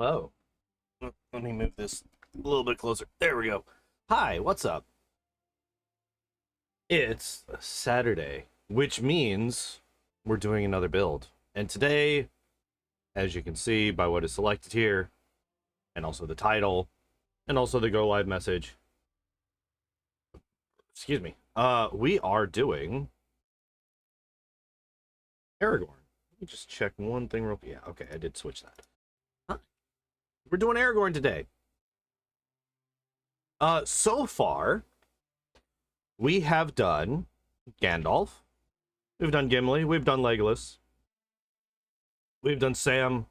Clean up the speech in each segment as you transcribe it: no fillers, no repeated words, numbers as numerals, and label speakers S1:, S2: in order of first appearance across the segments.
S1: Hello. Let me move this a little bit closer. There we go. Hi, what's up? It's Saturday, which means we're doing another build. And today, as you can see by what is selected here, and also the title, and also the go live message, excuse me, we are doing Aragorn. Let me just check one thing real quick. Yeah, okay, I did switch that. Huh. We're doing Aragorn today. So far, we have done Gandalf, we've done Gimli, we've done Legolas, we've done Sam,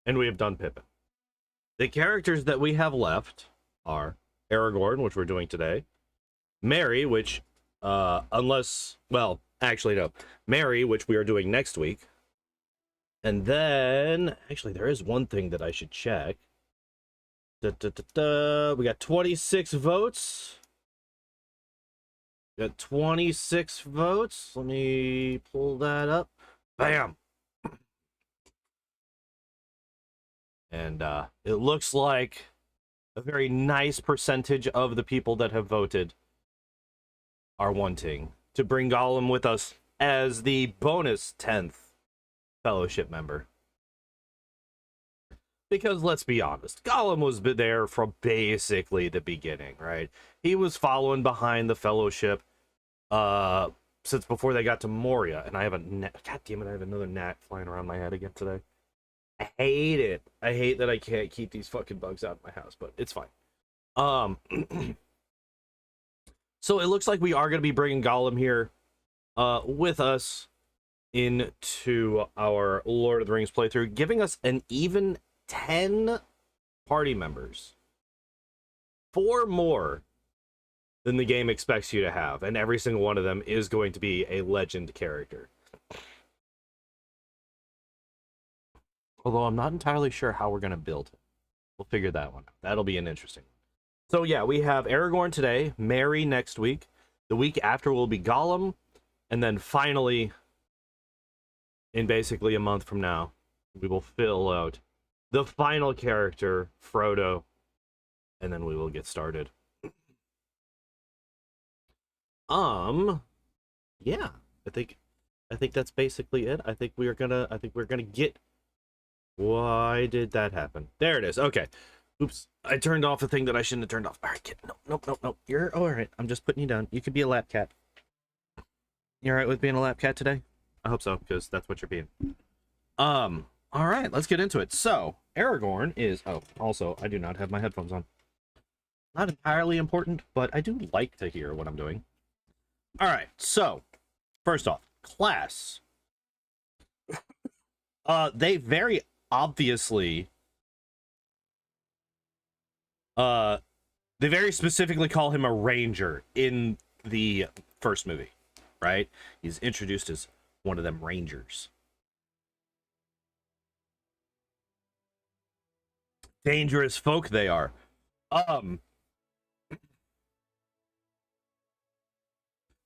S1: and we have done Pippin. The characters that we have left are Aragorn, which we're doing today, Merry, which, actually, no, Merry, which we are doing next week, and then, actually, there is one thing that I should check. We got 26 votes. Got 26 votes. Let me pull that up. Bam! And it looks like a very nice percentage of the people that have voted are wanting to bring Gollum with us as the bonus 10th fellowship member. Because let's be honest, Gollum was there from basically the beginning, right? He was following behind the fellowship since before they got to Moria, and I have a god damn it, I have another gnat flying around my head again today. I hate it. I hate that I can't keep these fucking bugs out of my house, but it's fine. So it looks like we are going to be bringing Gollum here with us into our Lord of the Rings playthrough, giving us an even 10 party members. 4 more than the game expects you to have, and every single one of them is going to be a legend character. Although I'm not entirely sure how we're going to build it. We'll figure that one out. That'll be an interesting one. So yeah, we have Aragorn today, Merry next week. The week after will be Gollum, and then finally, in basically a month from now, we will fill out the final character, Frodo, and then we will get started. Yeah, I think that's basically it. I think we're gonna get. Why did that happen? There it is. Okay. Oops. I turned off a thing that I shouldn't have turned off. All right, kid. No. You're all right. I'm just putting you down. You could be a lap cat. You all right with being a lap cat today? I hope so, because that's what you're being. All right, let's get into it. So, Aragorn is... Oh, also, I do not have my headphones on. Not entirely important, but I do like to hear what I'm doing. All right, so, first off, class. They very obviously... they very specifically call him a ranger in the first movie, right? He's introduced as one of them rangers. Dangerous folk they are.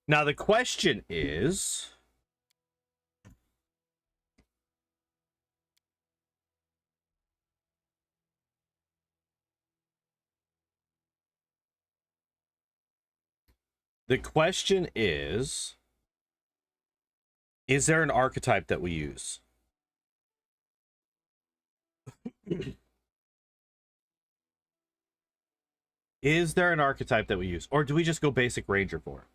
S1: Now the question is, is there an archetype that we use? Is there an archetype that we use? Or do we just go basic ranger for it?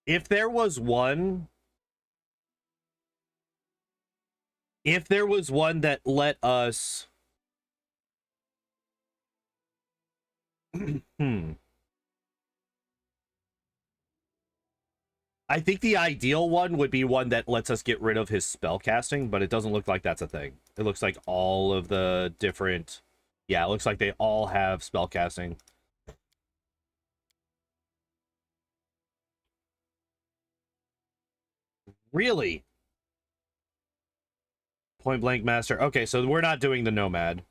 S1: If there was one that let us I think the ideal one would be one that lets us get rid of his spell casting, but it doesn't look like that's a thing. It looks like all of the different... Yeah, it looks like they all have spell casting. Really? Point blank master. Okay, so we're not doing the nomad.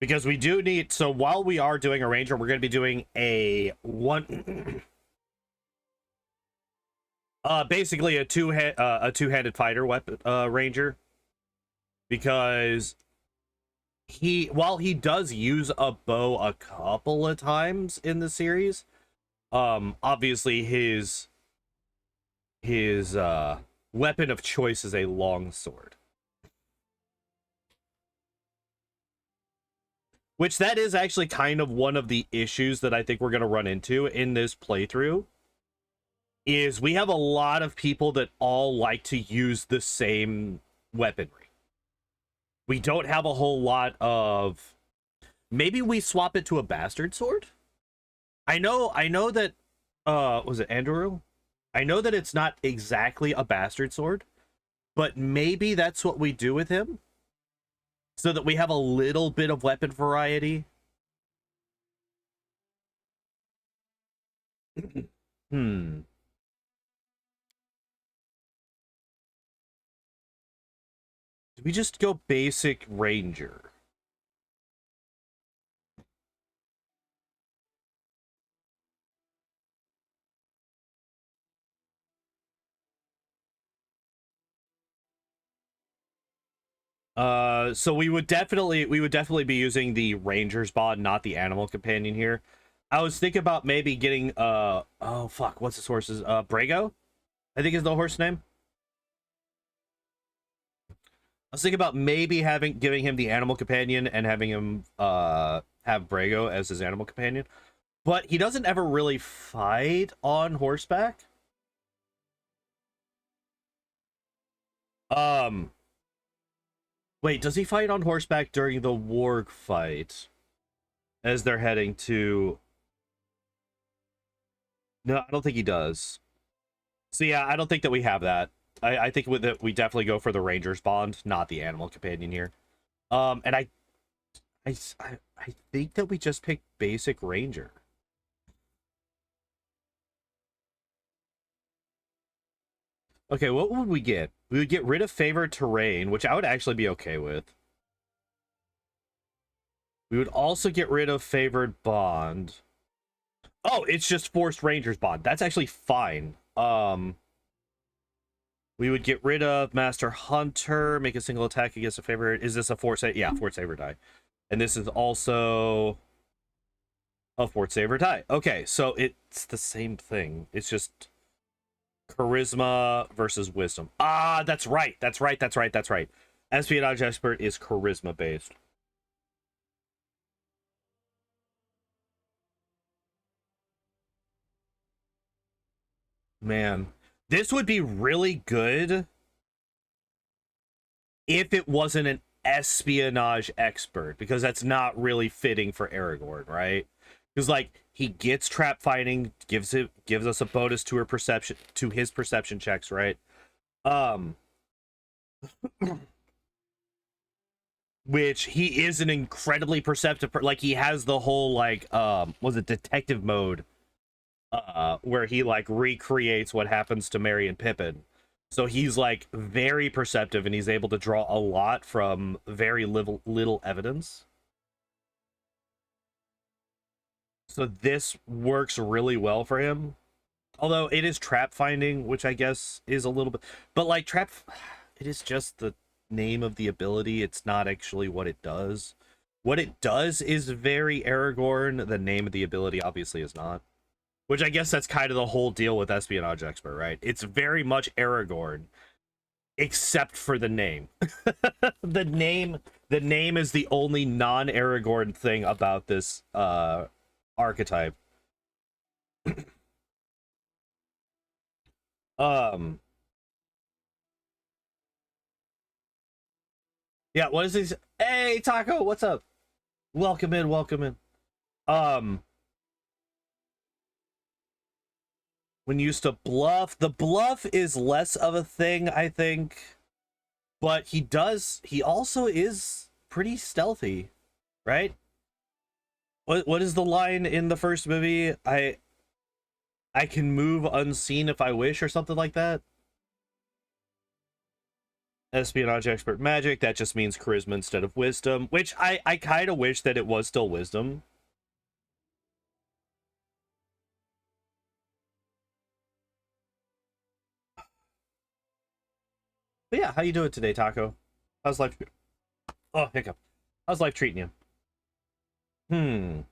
S1: Because we do need, so while we are doing a ranger, we're going to be doing a one, basically a two-handed fighter weapon, ranger. Because while he does use a bow a couple of times in the series, obviously his weapon of choice is a long sword. Which that is actually kind of one of the issues that I think we're going to run into in this playthrough. Is we have a lot of people that all like to use the same weaponry. We don't have a whole lot of... Maybe we swap it to a bastard sword? I know that... was it Andrew? I know that it's not exactly a bastard sword. But maybe that's what we do with him? So that we have a little bit of weapon variety. Do we just go basic ranger? So we would definitely be using the ranger's bond, not the animal companion here. I was thinking about maybe getting oh fuck, what's his horse's Brago? I think is the horse name. I was thinking about maybe giving him the animal companion and having him have Brago as his animal companion. But he doesn't ever really fight on horseback. Wait, does he fight on horseback during the warg fight? As they're heading to... No, I don't think he does. So yeah, I don't think that we have that. I think with it, we definitely go for the ranger's bond, not the animal companion here. And I think that we just picked basic ranger. Okay, what would we get? We would get rid of favored terrain, which I would actually be okay with. We would also get rid of favored bond. Oh, it's just forced ranger's bond. That's actually fine. We would get rid of master hunter, make a single attack against a favorite. Is this a fort save? Yeah, fort save or die. And this is also a fort save or die. Okay, so it's the same thing. It's just charisma versus wisdom. Ah, that's right. That's right. Espionage expert is charisma based. Man, this would be really good if it wasn't an espionage expert, because that's not really fitting for Aragorn, right? Because like he gets trap fighting, gives us a bonus to his perception checks, right? Which he is an incredibly perceptive, like he has the whole like was it detective mode, where he like recreates what happens to Merry and Pippin. So he's like very perceptive and he's able to draw a lot from very little evidence. So this works really well for him. Although it is trap finding, which I guess is a little bit, but like trap, it is just the name of the ability. It's not actually what it does. What it does is very Aragorn. The name of the ability obviously is not. Which I guess that's kind of the whole deal with espionage expert, right? It's very much Aragorn, except for the name. the name is the only non-Aragorn thing about this archetype. Yeah, what is this? Hey, Taco, what's up? Welcome in. When used to bluff, the bluff is less of a thing, I think. But he also is pretty stealthy, right? What is the line in the first movie? I can move unseen if I wish, or something like that. Espionage expert magic, that just means charisma instead of wisdom, which I kind of wish that it was still wisdom. But yeah, how you doing today, Taco? How's life? Oh, hiccup. How's life treating you? Do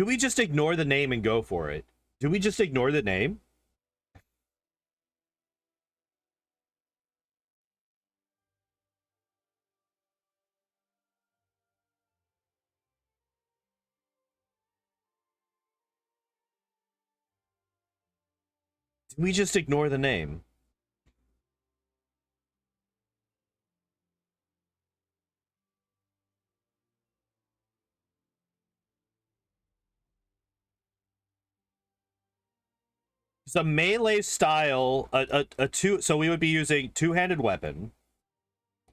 S1: we just ignore the name and go for it? Do we just ignore the name? Do we just ignore the name? It's a melee style, a two, so we would be using two-handed weapon,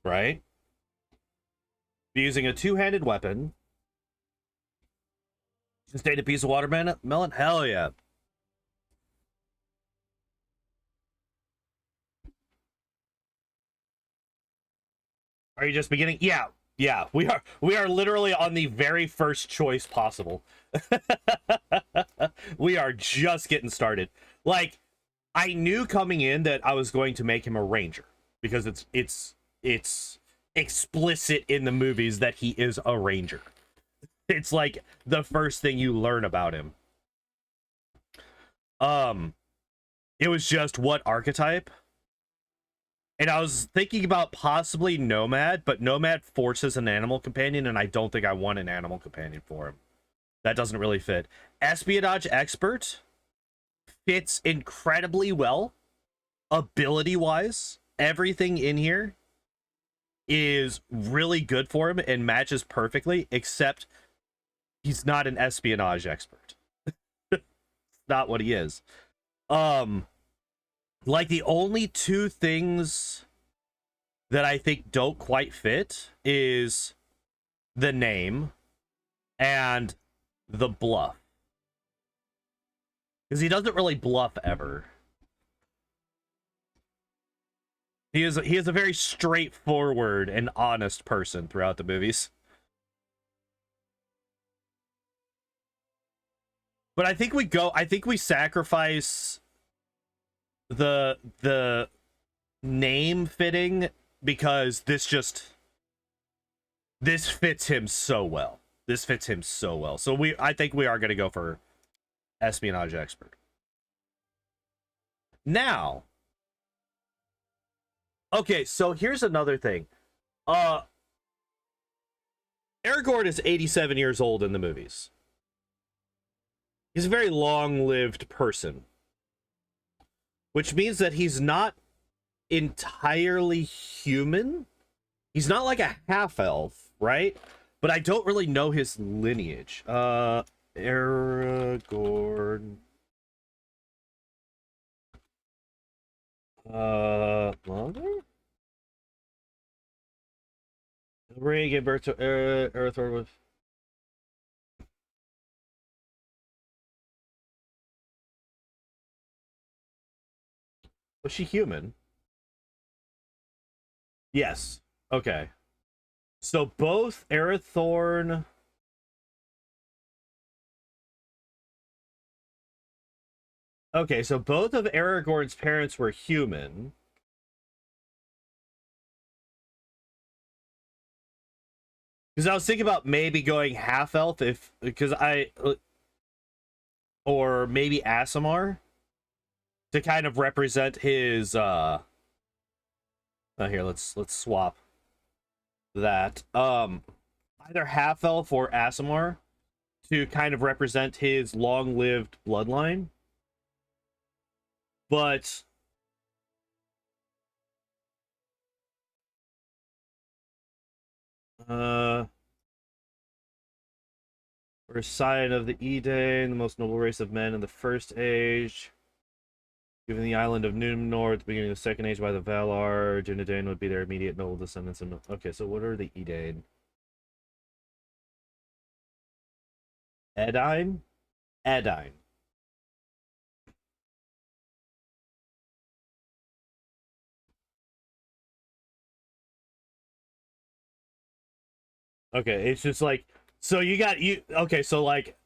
S1: right? Be using a two-handed weapon. Just ate a piece of watermelon? Hell yeah. Are you just beginning? Yeah, yeah. We are literally on the very first choice possible. We are just getting started. Like, I knew coming in that I was going to make him a ranger because it's explicit in the movies that he is a ranger. It's like the first thing you learn about him. It was just what archetype? And I was thinking about possibly Nomad, but Nomad forces an animal companion, and I don't think I want an animal companion for him. That doesn't really fit. Espionage expert fits incredibly well, ability-wise. Everything in here is really good for him and matches perfectly, except he's not an espionage expert. Not what he is. Like, the only two things that I think don't quite fit is the name and the bluff. Because he doesn't really bluff ever. He is a very straightforward and honest person throughout the movies. But I think we sacrifice the name fitting because this fits him so well. This fits him so well. So I think we are going to go for espionage expert. Now, okay, so here's another thing. Aragorn is 87 years old in the movies. He's a very long-lived person, which means that he's not entirely human. He's not like a half-elf, right? But I don't really know his lineage. Aragorn. Longer? Ring gave birth to Arathorn with. Was she human? Yes. Okay. So both Arathorn. Okay, so both of Aragorn's parents were human. Because I was thinking about maybe going half elf or maybe Aasimar to kind of represent his here, let's swap that. Either half elf or Aasimar to kind of represent his long-lived bloodline. But we're a sign of the Edain, the most noble race of men in the First Age. Given the island of Númenor at the beginning of the Second Age by the Valar, Dunedain would be their immediate noble descendants. And okay, so what are the Edain? Edain? Edain. Okay, it's just like, so you got you. Okay, so like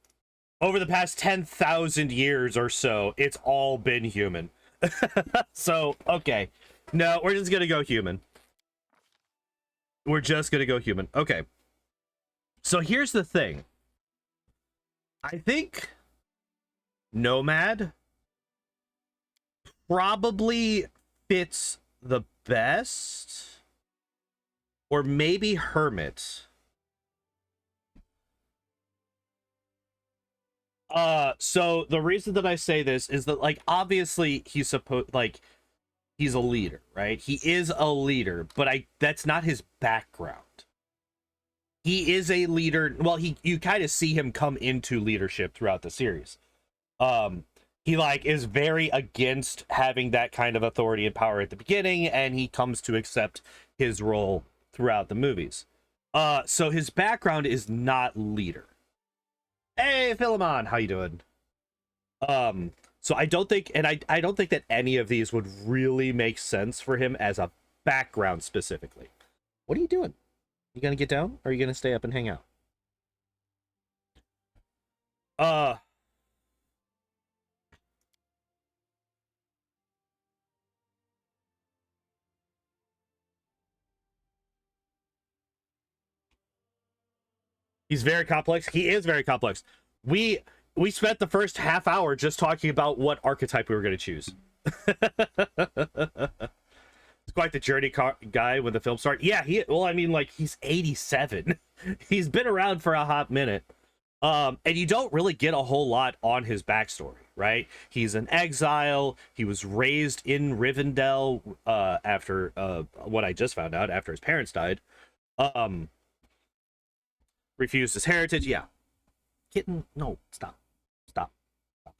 S1: over the past 10,000 years or so, it's all been human. So okay, no, we're just gonna go human. We're just gonna go human. Okay. So here's the thing. I think Nomad probably fits the best, or maybe Hermit. So the reason that I say this is that, like, obviously he's supposed, like, he's a leader, right? He is a leader, but that's not his background. He is a leader. Well, you kind of see him come into leadership throughout the series. He like is very against having that kind of authority and power at the beginning, and he comes to accept his role throughout the movies. So his background is not leader. Hey, Philemon, how you doing? So I don't think, and I don't think that any of these would really make sense for him as a background specifically. What are you doing? You gonna get down, or are you gonna stay up and hang out? Uh, he's very complex. He is very complex. We we spent the first half hour just talking about what archetype we were going to choose. It's quite the journey guy when the film started. Yeah, well, I mean, like, he's 87. He's been around for a hot minute. And you don't really get a whole lot on his backstory, right? He's an exile. He was raised in Rivendell after what I just found out, after his parents died. Refused his heritage. Yeah. Kitten, no, stop. Stop. Stop.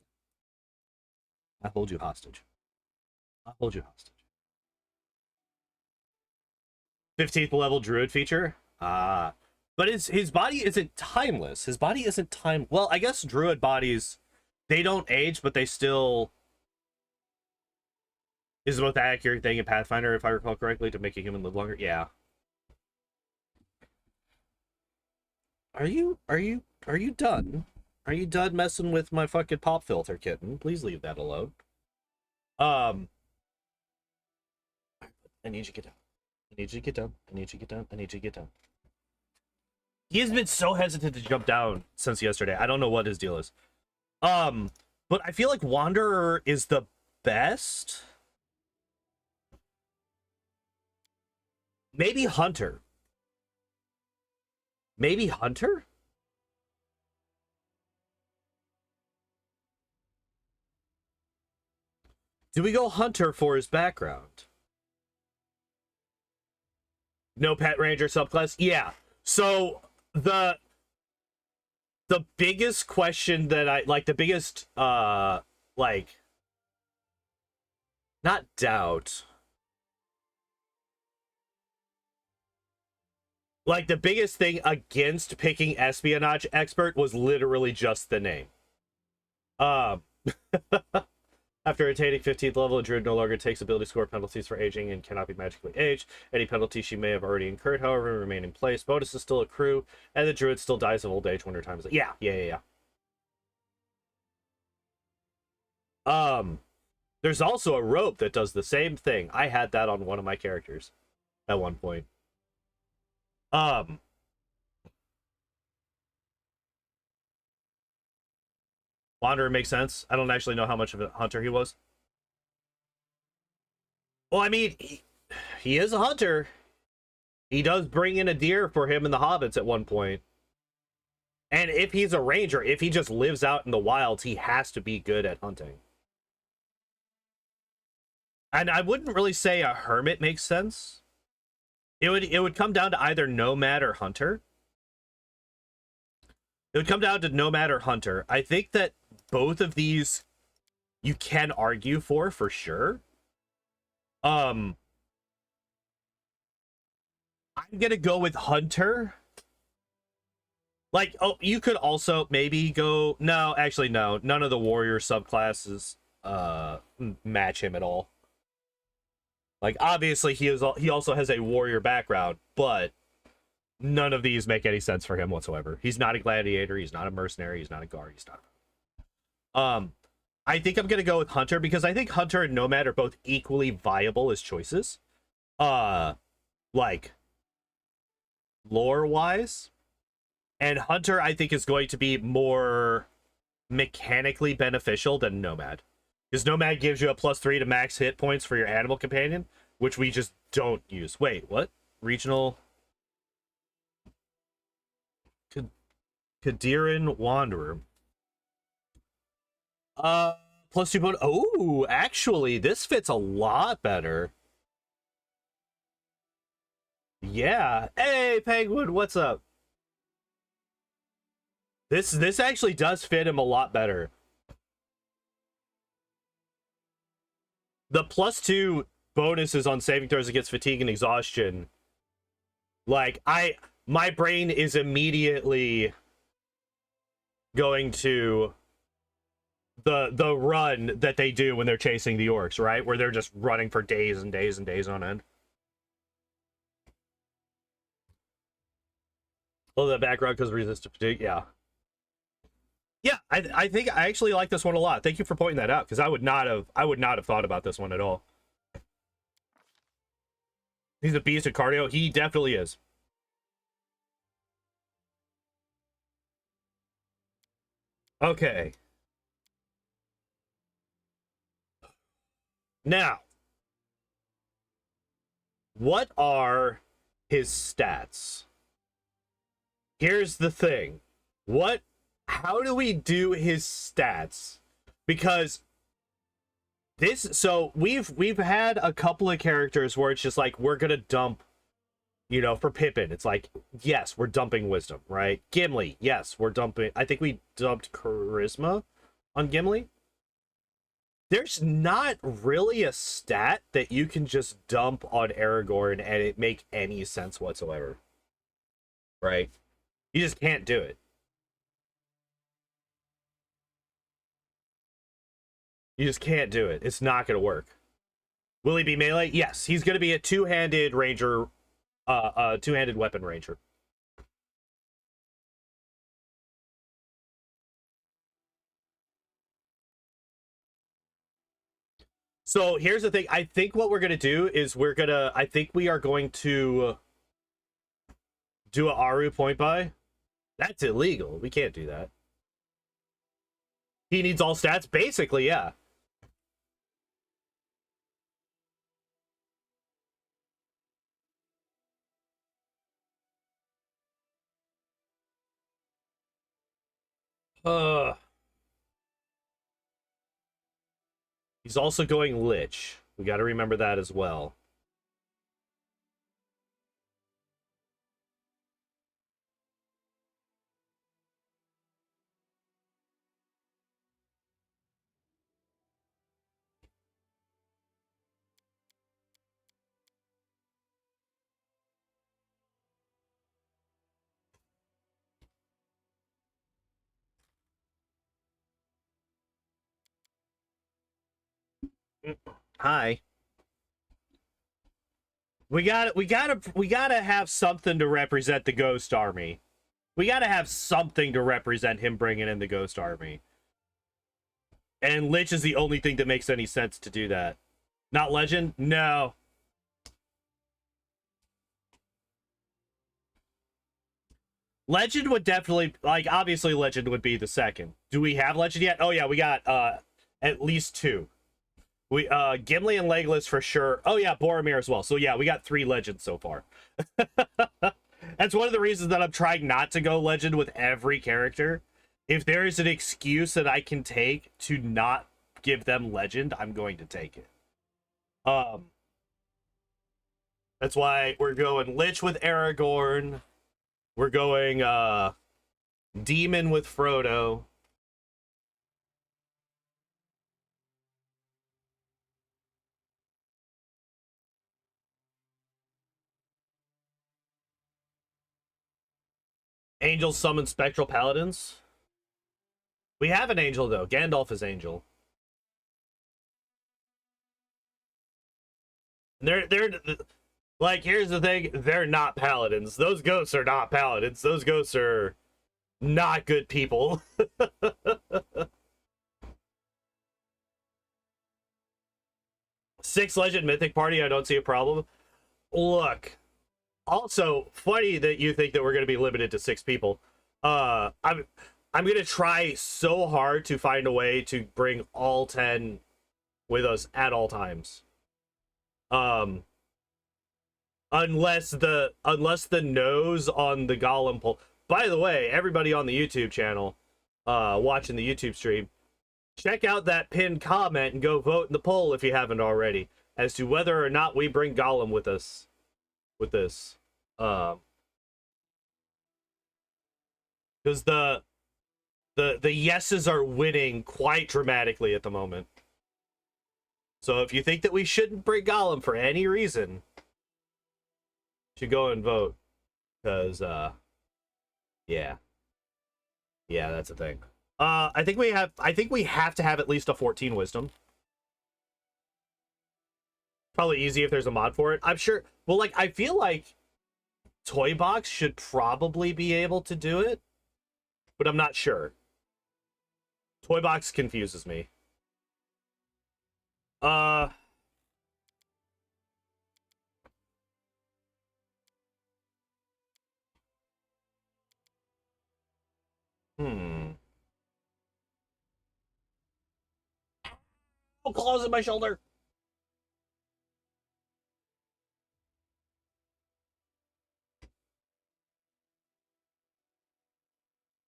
S1: I hold you hostage. I hold you hostage. 15th level druid feature? But his body isn't timeless. His body isn't time. Well, I guess druid bodies, they don't age, but they still is the most accurate thing in Pathfinder, if I recall correctly, to make a human live longer. Yeah. Are you done? Are you done messing with my fucking pop filter, kitten? Please leave that alone. I need you to get down. I need you to get down. I need you to get down. I need you to get down. He has been so hesitant to jump down since yesterday. I don't know what his deal is. But I feel like Wanderer is the best. Maybe Hunter. Maybe Hunter? Do we go Hunter for his background? No pet ranger subclass? Yeah. So the biggest question that I like, the biggest like, not doubt, like, the biggest thing against picking espionage expert was literally just the name. After attaining 15th level, a druid no longer takes ability score penalties for aging and cannot be magically aged. Any penalties she may have already incurred, however, remain in place. Bonuses still accrue, and the druid still dies of old age when her time is... Yeah. There's also a rope that does the same thing. I had that on one of my characters at one point. Wanderer makes sense. I don't actually know how much of a hunter he was. Well, I mean, he is a hunter. He does bring in a deer for him and the hobbits at one point. And if he's a ranger, if he just lives out in the wilds, he has to be good at hunting. And I wouldn't really say a hermit makes sense. It would come down to either nomad or hunter. It would come down to nomad or hunter. I think that both of these you can argue for sure. I'm gonna go with hunter. Like, oh, you could also maybe go... No, actually, no. None of the warrior subclasses match him at all. Like, obviously, he also has a warrior background, but none of these make any sense for him whatsoever. He's not a gladiator. He's not a mercenary. He's not a guard. He's not. I think I'm gonna go with Hunter because I think Hunter and Nomad are both equally viable as choices. Like lore wise, and Hunter I think is going to be more mechanically beneficial than Nomad, because Nomad gives you a +3 to max hit points for your animal companion, which we just don't use. Wait, what? Regional Kadiran Wanderer. +2 bonus. Oh, actually, this fits a lot better. Yeah. Hey, Penguin, what's up? This actually does fit him a lot better. The +2 bonuses on saving throws against fatigue and exhaustion. Like, my brain is immediately going to the run that they do when they're chasing the orcs, right? Where they're just running for days and days and days on end. Oh, the background because resistant fatigue, yeah. Yeah, I think I actually like this one a lot. Thank you for pointing that out, because I would not have thought about this one at all. He's a beast at cardio. He definitely is. Okay. Now, what are his stats? Here's the thing. How do we do his stats? Because so we've had a couple of characters where it's just like we're gonna dump, you know, for Pippin, it's like, yes, we're dumping wisdom, right? Gimli, yes, we're dumping. I think we dumped charisma on Gimli. There's not really a stat that you can just dump on Aragorn and it make any sense whatsoever, right? You just can't do it. You just can't do it. It's not going to work. Will he be melee? Yes, he's going to be a two-handed ranger, two-handed weapon ranger. So here's the thing. I think what we're going to do is I think we are going to do a Aru point buy. That's illegal. We can't do that. He needs all stats? Basically, yeah. He's also going Lich. We got to remember that as well. Hi. We gotta have something to represent the Ghost Army. We gotta have something to represent him bringing in the Ghost Army. And Lich is the only thing that makes any sense to do that. Not Legend? No. Legend would definitely, like, obviously Legend would be the second. Do we have Legend yet? Oh yeah, we got at least 2. We Gimli and Legolas for sure. Oh yeah, Boromir as well. So yeah, we got 3 legends so far. That's one of the reasons that I'm trying not to go legend with every character. If there is an excuse that I can take to not give them legend, I'm going to take it. That's why we're going Lich with Aragorn. We're going Demon with Frodo. Angels summon spectral paladins. We have an angel though. Gandalf is angel. They're Like, here's the thing, they're not paladins. Those ghosts are not paladins. Those ghosts are not good people. 6 legend mythic party, I don't see a problem. Look, also funny that you think that we're going to be limited to 6 people. I'm going to try so hard to find a way to bring all 10 with us at all times. Unless the nose on the golem poll. By the way, everybody on the YouTube channel watching the YouTube stream, check out that pinned comment and go vote in the poll if you haven't already as to whether or not we bring golem with us with this. Because the yeses are winning quite dramatically at the moment. So if you think that we shouldn't bring golem for any reason, you should go and vote. Because yeah, that's a thing. I think we have to have at least a 14 wisdom. Probably easy if there's a mod for it. I'm sure. Well, like, I feel like Toy Box should probably be able to do it, but I'm not sure. Toy Box confuses me. Oh, claws in my shoulder.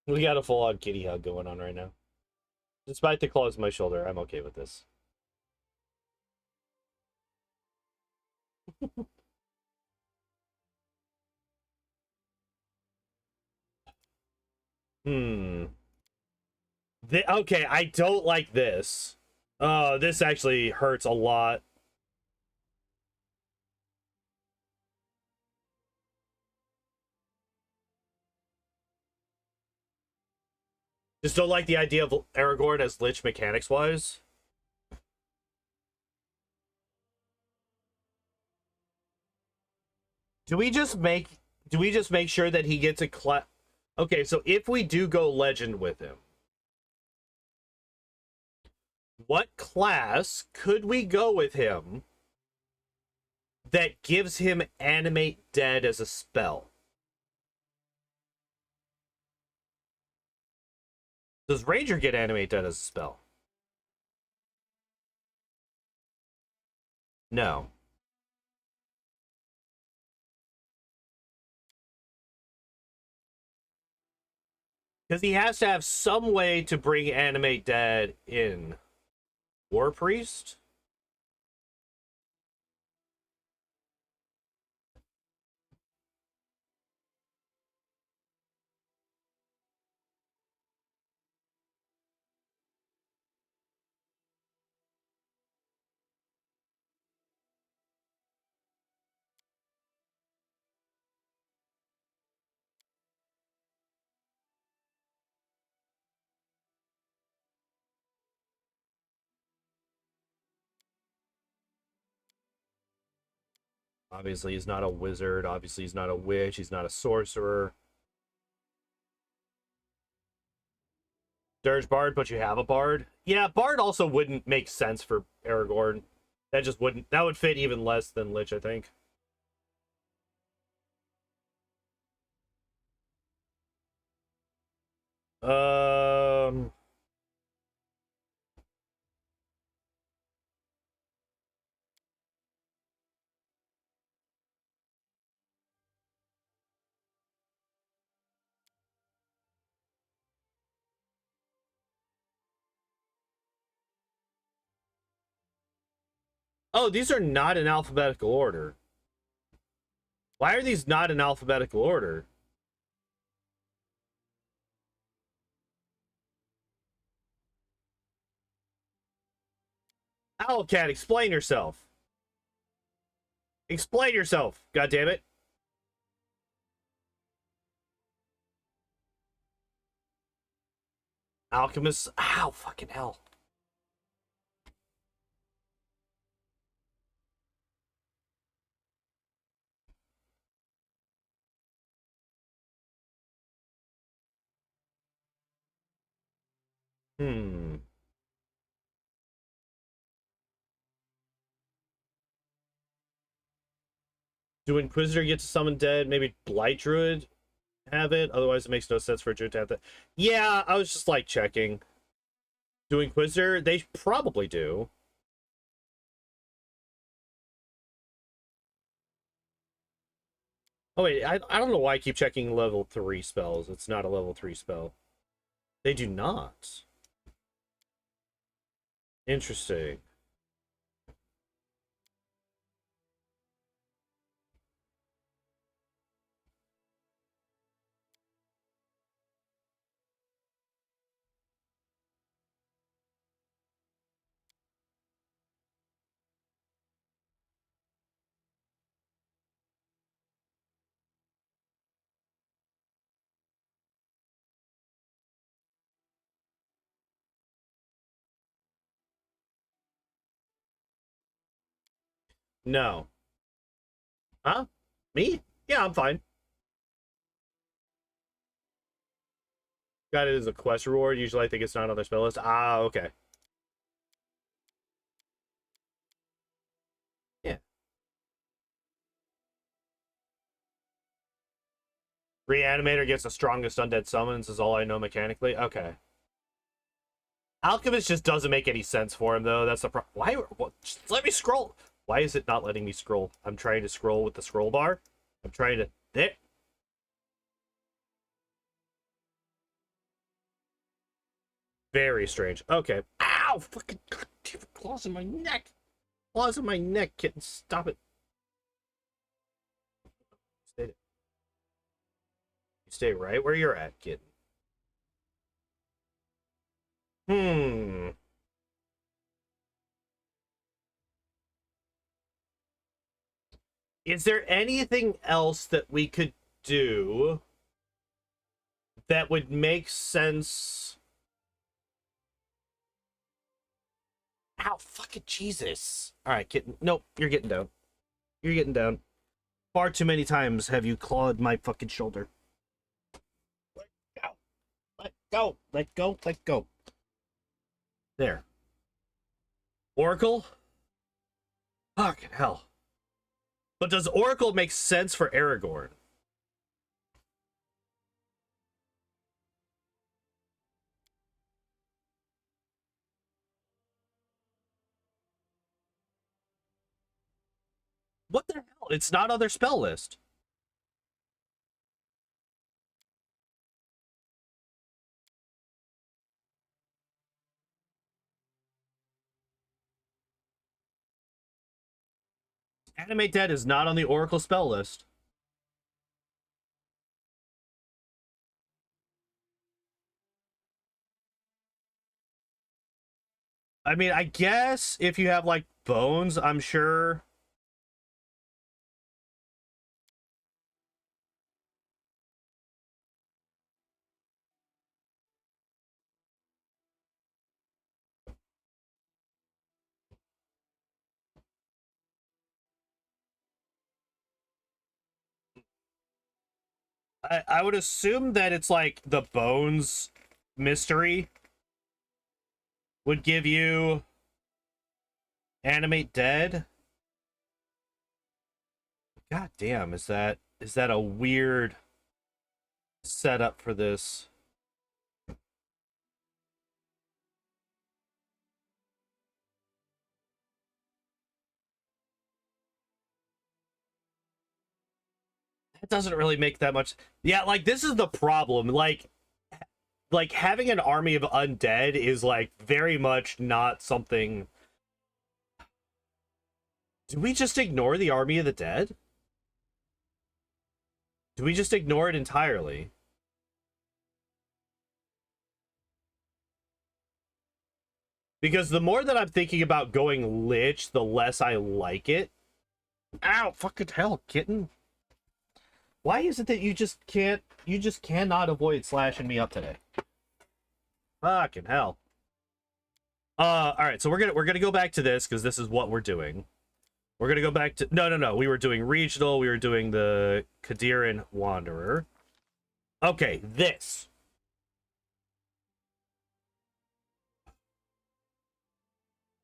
S1: We got a full-on kitty hug going on right now. Despite the claws in my shoulder, I'm okay with this. Okay, I don't like this. This actually hurts a lot. Just don't like the idea of Aragorn as Lich mechanics-wise. Do we just make sure that he gets a class? Okay, so if we do go legend with him, what class could we go with him that gives him animate dead as a spell? Does Ranger get animate dead as a spell? No. Because he has to have some way to bring animate dead in. War Priest? Obviously, he's not a wizard. Obviously, he's not a witch. He's not a sorcerer. Dirge Bard, but you have a Bard. Yeah, Bard also wouldn't make sense for Aragorn. That just wouldn't. That would fit even less than Lich, I think. Um. Oh, these are not in alphabetical order. Why are these not in alphabetical order? Owlcat, explain yourself. Explain yourself, God damn it. Alchemist. Ow, fucking hell. Hmm. Do Inquisitor get to summon dead? Maybe Blight Druid have it? Otherwise, it makes no sense for a Druid to have that. Yeah, I was just like checking. Do Inquisitor? They probably do. Oh, wait, I don't know why I keep checking level 3 spells. It's not a level 3 spell. They do not. Interesting. No. Huh? Me? Yeah, I'm fine. Got it as a quest reward. Usually I think it's not on their spell list. Ah, okay. Yeah. Reanimator gets the strongest undead summons is all I know mechanically. Okay. Alchemist just doesn't make any sense for him, though. That's the problem. Why? What, just let me scroll. Why is it not letting me scroll? I'm trying to scroll with the scroll bar. I'm trying to... There. Very strange. Okay. Ow! Fucking claws in my neck. Claws in my neck, kitten. Stop it. Stay, stay right where you're at, kitten. Hmm. Is there anything else that we could do that would make sense? Ow, fucking Jesus. All right, kitten. Nope, you're getting down. You're getting down. Far too many times have you clawed my fucking shoulder. Let go. Let go. Let go. Let go. There. Oracle? Fucking hell. But does Oracle make sense for Aragorn? What the hell? It's not on their spell list. Animate Dead is not on the Oracle spell list. I mean, I guess if you have like bones, I'm sure. I would assume that it's like the bones mystery would give you Animate Dead. God damn, is that a weird setup for this? That doesn't really make that much. Yeah, like this is the problem. Like having an army of undead is like very much not something. Do we just ignore the army of the dead? Do we just ignore it entirely? Because the more that I'm thinking about going Lich, the less I like it. Ow, fucking hell, kitten. Why is it that you just cannot avoid slashing me up today? Fucking hell. All right, so we're gonna go back to this because this is what we're doing. We're gonna go back to no. We were doing regional. We were doing the Kadiran Wanderer. Okay, this.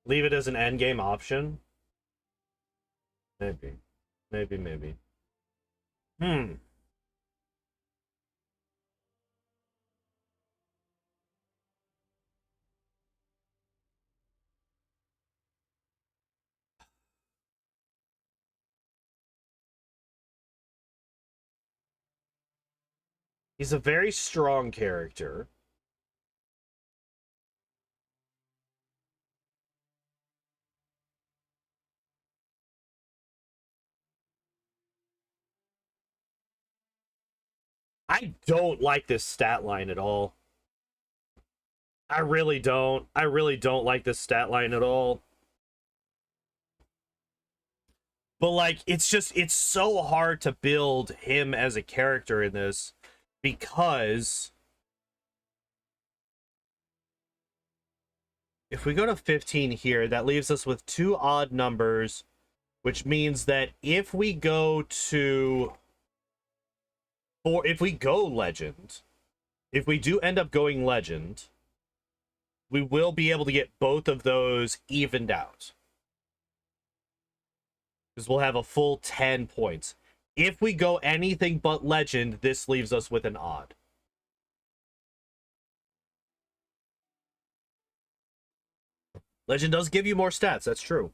S1: Leave it as an endgame option? Maybe. Maybe. Hmm. He's a very strong character. I don't like this stat line at all. I really don't. I really don't like this stat line at all. But like it's so hard to build him as a character in this because if we go to 15 here, that leaves us with two odd numbers, which means that if we go to or if we go legend, if we do end up going legend, we will be able to get both of those evened out. Because we'll have a full 10 points. If we go anything but legend, this leaves us with an odd. Legend does give you more stats, that's true.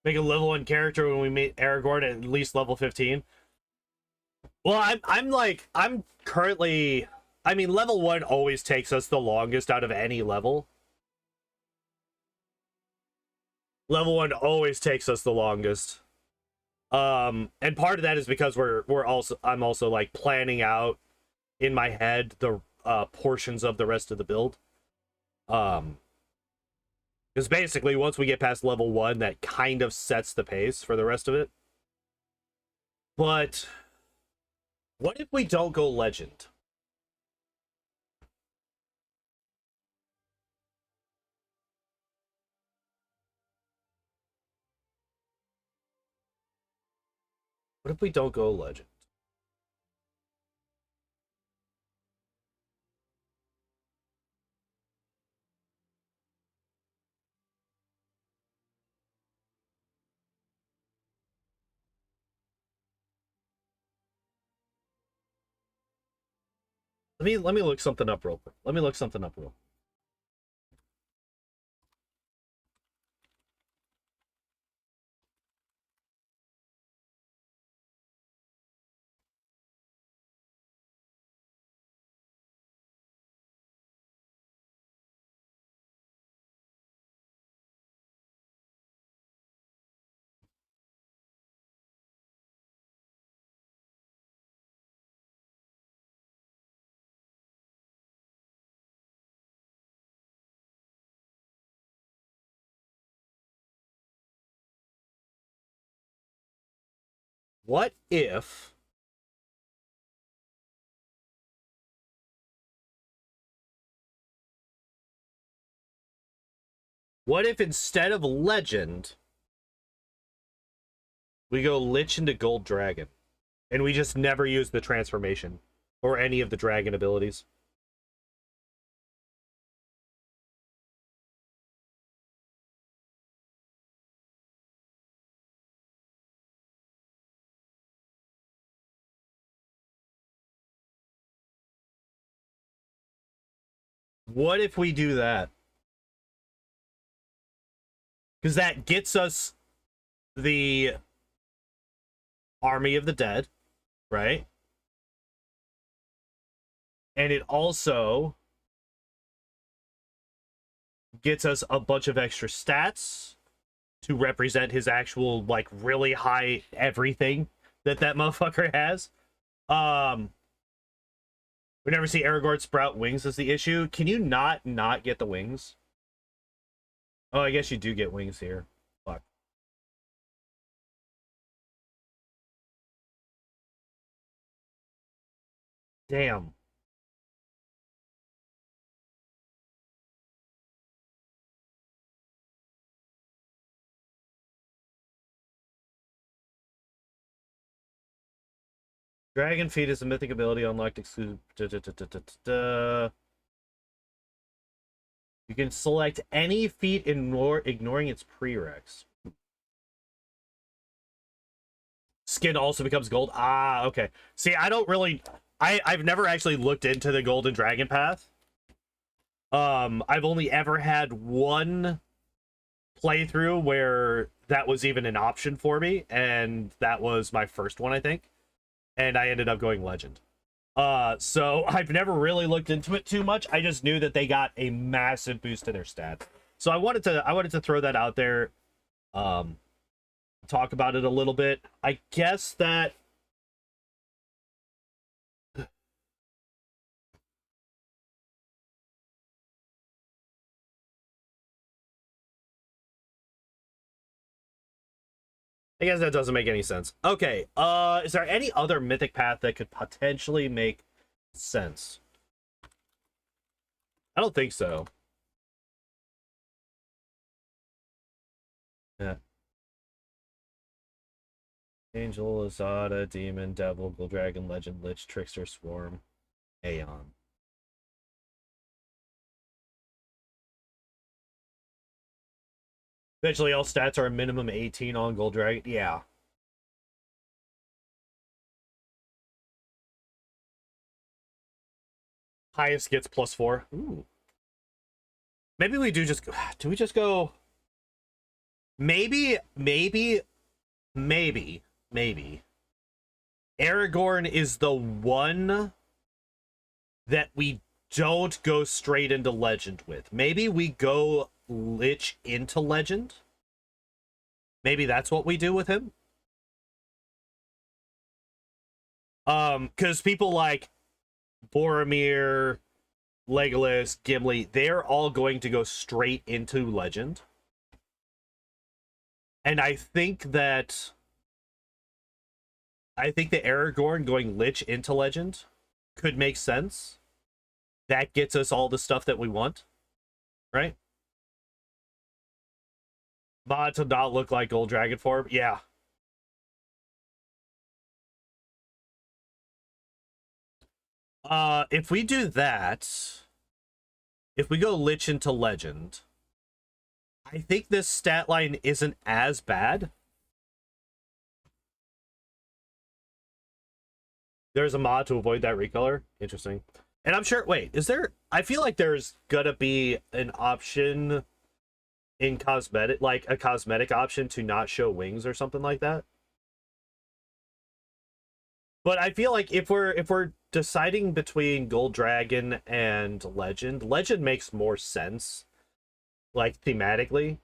S1: Make a level 1 character when we meet Aragorn at least level 15. Well, I'm currently, I mean, level 1 always takes us the longest out of any level. Level 1 always takes us the longest. And part of that is because I'm also like planning out in my head the portions of the rest of the build. Because basically once we get past level 1, that kind of sets the pace for the rest of it. But what if we don't go legend? What if we don't go legend? Let me look something up real quick. Let me look something up real. What if instead of legend we go lich into gold dragon and we just never use the transformation or any of the dragon abilities? What if we do that? Because that gets us the Army of the Dead, right? And it also gets us a bunch of extra stats to represent his actual, like, really high everything that motherfucker has. We never see Aragorn sprout wings as the issue. Can you not get the wings? Oh, I guess you do get wings here. Fuck. Damn. Dragon Feet is a mythic ability unlocked exclusive. You can select any feat ignoring its prereqs. Skin also becomes gold. Ah, okay. See, I don't really... I've never actually looked into the Golden Dragon Path. I've only ever had one playthrough where that was even an option for me, and that was my first one, I think. And I ended up going Legend. So I've never really looked into it too much. I just knew that they got a massive boost to their stats. So I wanted to throw that out there. Talk about it a little bit. I guess that doesn't make any sense. Okay, is there any other mythic path that could potentially make sense? I don't think so. Yeah. Angel, Azada, Demon, Devil, Gold Dragon, Legend, Lich, Trickster, Swarm, Aeon. Eventually, all stats are a minimum 18 on Gold Dragon. Yeah. Highest gets +4. Ooh. Maybe we do just... Do we just go... Maybe... Aragorn is the one that we don't go straight into Legend with. Maybe we go Lich into Legend. Maybe that's what we do with him. Because people like Boromir, Legolas, Gimli, they're all going to go straight into Legend. And I think that Aragorn going Lich into Legend could make sense. That gets us all the stuff that we want, right? Mod to not look like Gold Dragon form, yeah. If we do that, if we go Lich into Legend, I think this stat line isn't as bad. There's a mod to avoid that recolor. Interesting. And I'm sure, wait, is there, I feel like there's gonna be an option in cosmetic, like a cosmetic option to not show wings or something like that. But I feel like if we're deciding between Gold Dragon and Legend makes more sense, like thematically.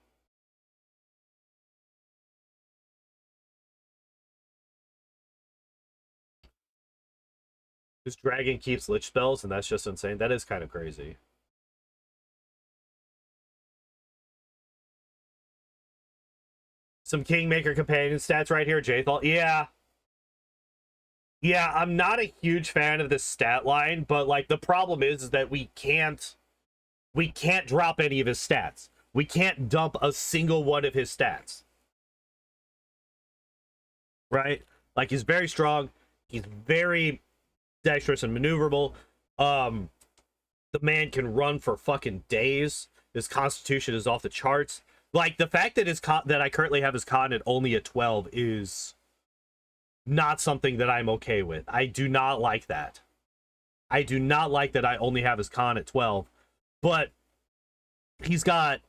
S1: Because Dragon keeps Lich spells, and that's just insane. That is kind of crazy. Some Kingmaker companion stats right here, Jathal. Yeah. Yeah, I'm not a huge fan of this stat line, but like the problem is that we can't drop any of his stats. We can't dump a single one of his stats. Right? Like he's very strong. He's very dexterous and maneuverable. The man can run for fucking days. His constitution is off the charts. Like the fact that that I currently have his con at only a 12 is not something that I'm okay with. I do not like that. I do not like that I only have his con at 12. But he's got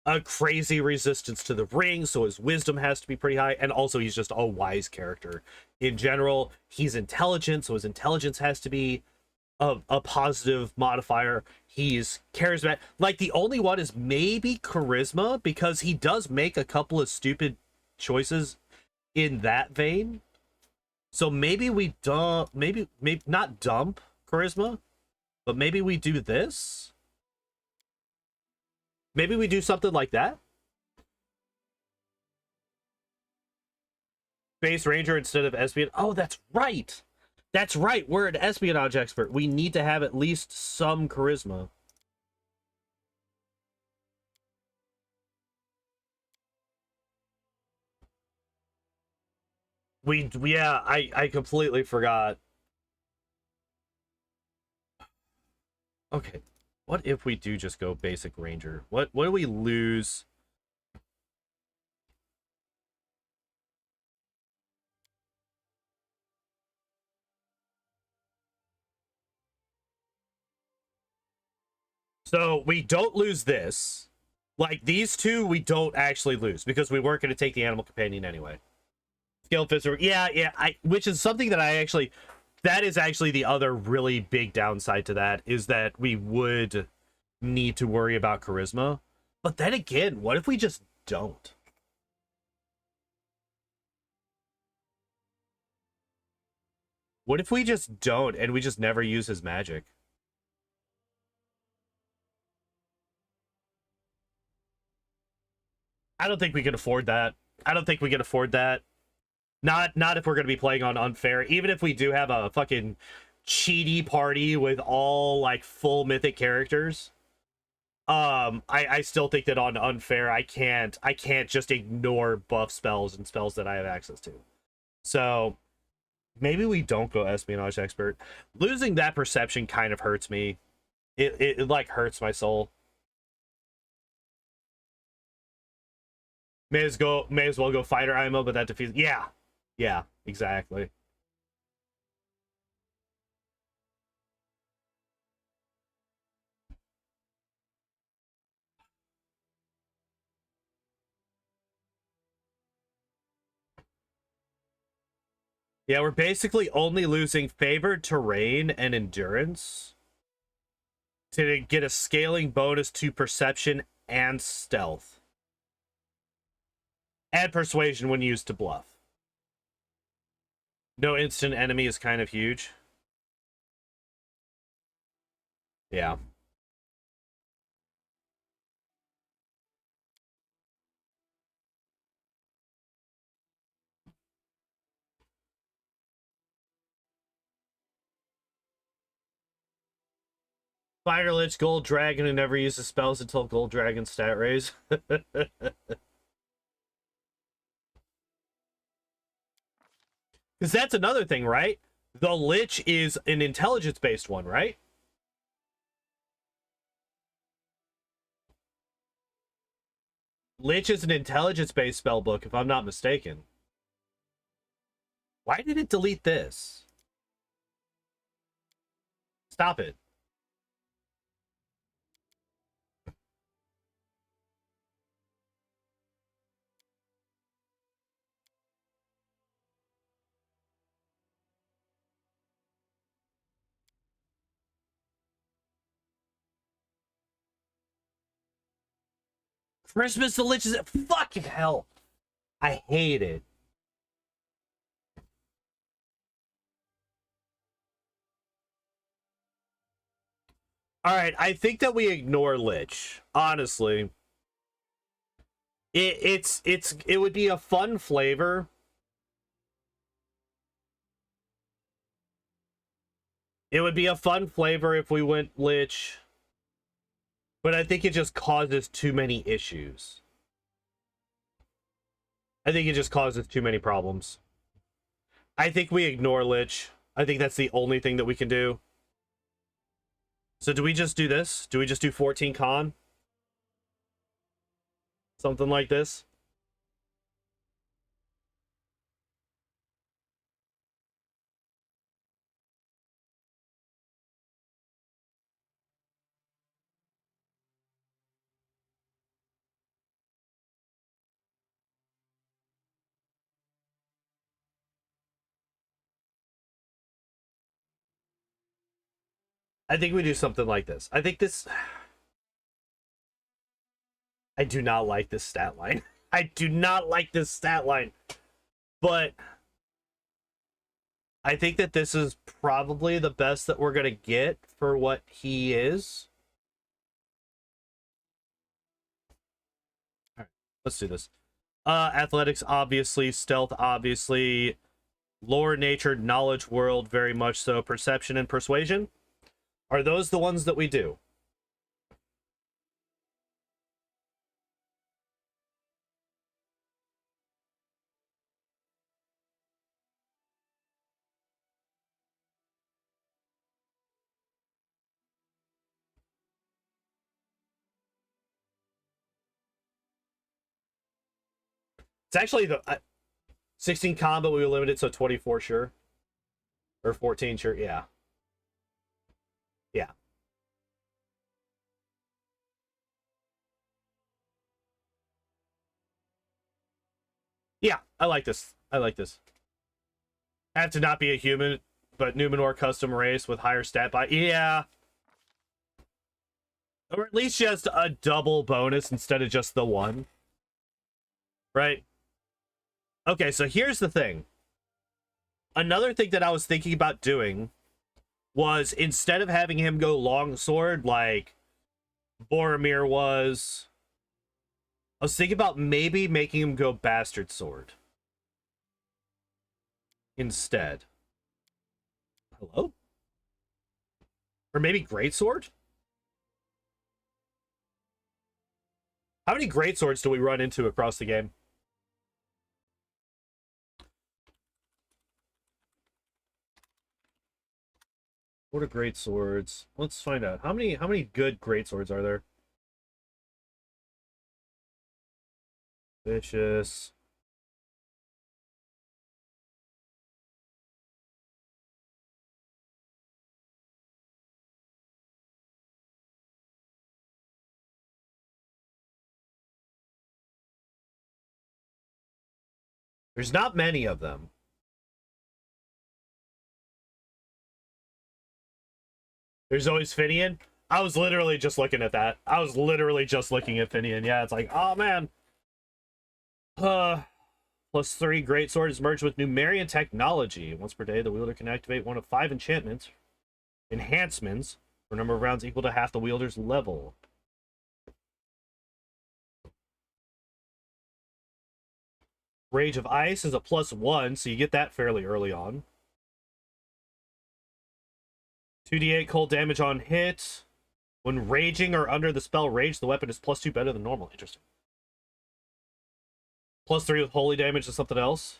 S1: a crazy resistance to the ring, so his wisdom has to be pretty high, and also he's just a wise character. In general, he's intelligent, so his intelligence has to be a positive modifier. He's charismatic. Like, the only one is maybe charisma, because he does make a couple of stupid choices in that vein. So maybe we dump, maybe not dump charisma, but maybe we do this. Maybe we do something like that. Space Ranger instead of Espion. Oh, that's right. That's right. We're an espionage expert. We need to have at least some charisma. Yeah, I completely forgot. Okay. What if we do just go basic ranger? What do we lose? So we don't lose this. Like these two, we don't actually lose because we weren't going to take the animal companion anyway. Skill fits are, yeah. Which is something that that is actually the other really big downside to that is that we would need to worry about charisma. But then again, what if we just don't? What if we just don't and we just never use his magic? I don't think we can afford that. I don't think we can afford that. Not if we're going to be playing on unfair. Even if we do have a fucking cheaty party with all like full mythic characters, I still think that on unfair I can't just ignore buff spells and spells that I have access to. So maybe we don't go espionage expert. Losing that perception kind of hurts me. It like hurts my soul. May as well go fighter IMO, but that defeats. Yeah, exactly. Yeah, we're basically only losing favored terrain and endurance to get a scaling bonus to perception and stealth. And persuasion when used to bluff. No instant enemy is kind of huge. Yeah. Fire Lich, Gold Dragon, who never uses spells until Gold Dragon stat raise. Because that's another thing, right? The Lich is an intelligence-based one, right? Lich is an intelligence-based spell book, if I'm not mistaken. Why did it delete this? Stop it. Christmas the Lich is fucking hell. I hate it. All right, I think that we ignore Lich. Honestly, it would be a fun flavor. It would be a fun flavor if we went Lich, but I think it just causes too many issues. I think it just causes too many problems. I think we ignore Lich. I think that's the only thing that we can do. So do we just do this? Do we just do 14 con? Something like this? I think we do something like this. I think this... I do not like this stat line. I do not like this stat line. But I think that this is probably the best that we're going to get for what he is. All right, let's do this. Athletics, obviously. Stealth, obviously. lore, nature, knowledge, world, very much so. Perception and persuasion. Are those the ones that we do? It's actually the 16 combat we were limited, so 24 sure. Or 14 sure, yeah. Yeah. Yeah, I like this. I like this. Have to not be a human, but Numenor custom race with higher stat by. Yeah. Or at least just a double bonus instead of just the one. Right? Okay, so here's the thing. Another thing that I was thinking about doing was instead of having him go longsword like Boromir was, I was thinking about maybe making him go bastard sword instead. Hello? Or maybe greatsword? How many greatswords do we run into across the game? What are greatswords? Let's find out. How many good greatswords are there? Vicious. There's not many of them. There's always Finian. I was literally just looking at that. I was literally just looking at Finian. Yeah, it's like, oh man. +3 greatsword is merged with Numerian technology. Once per day, the wielder can activate one of 5 enhancements, for a number of rounds equal to half the wielder's level. Rage of Ice is a +1, so you get that fairly early on. 2d8 cold damage on hit. When raging or under the spell Rage, the weapon is +2 better than normal. Interesting. +3 with holy damage is something else.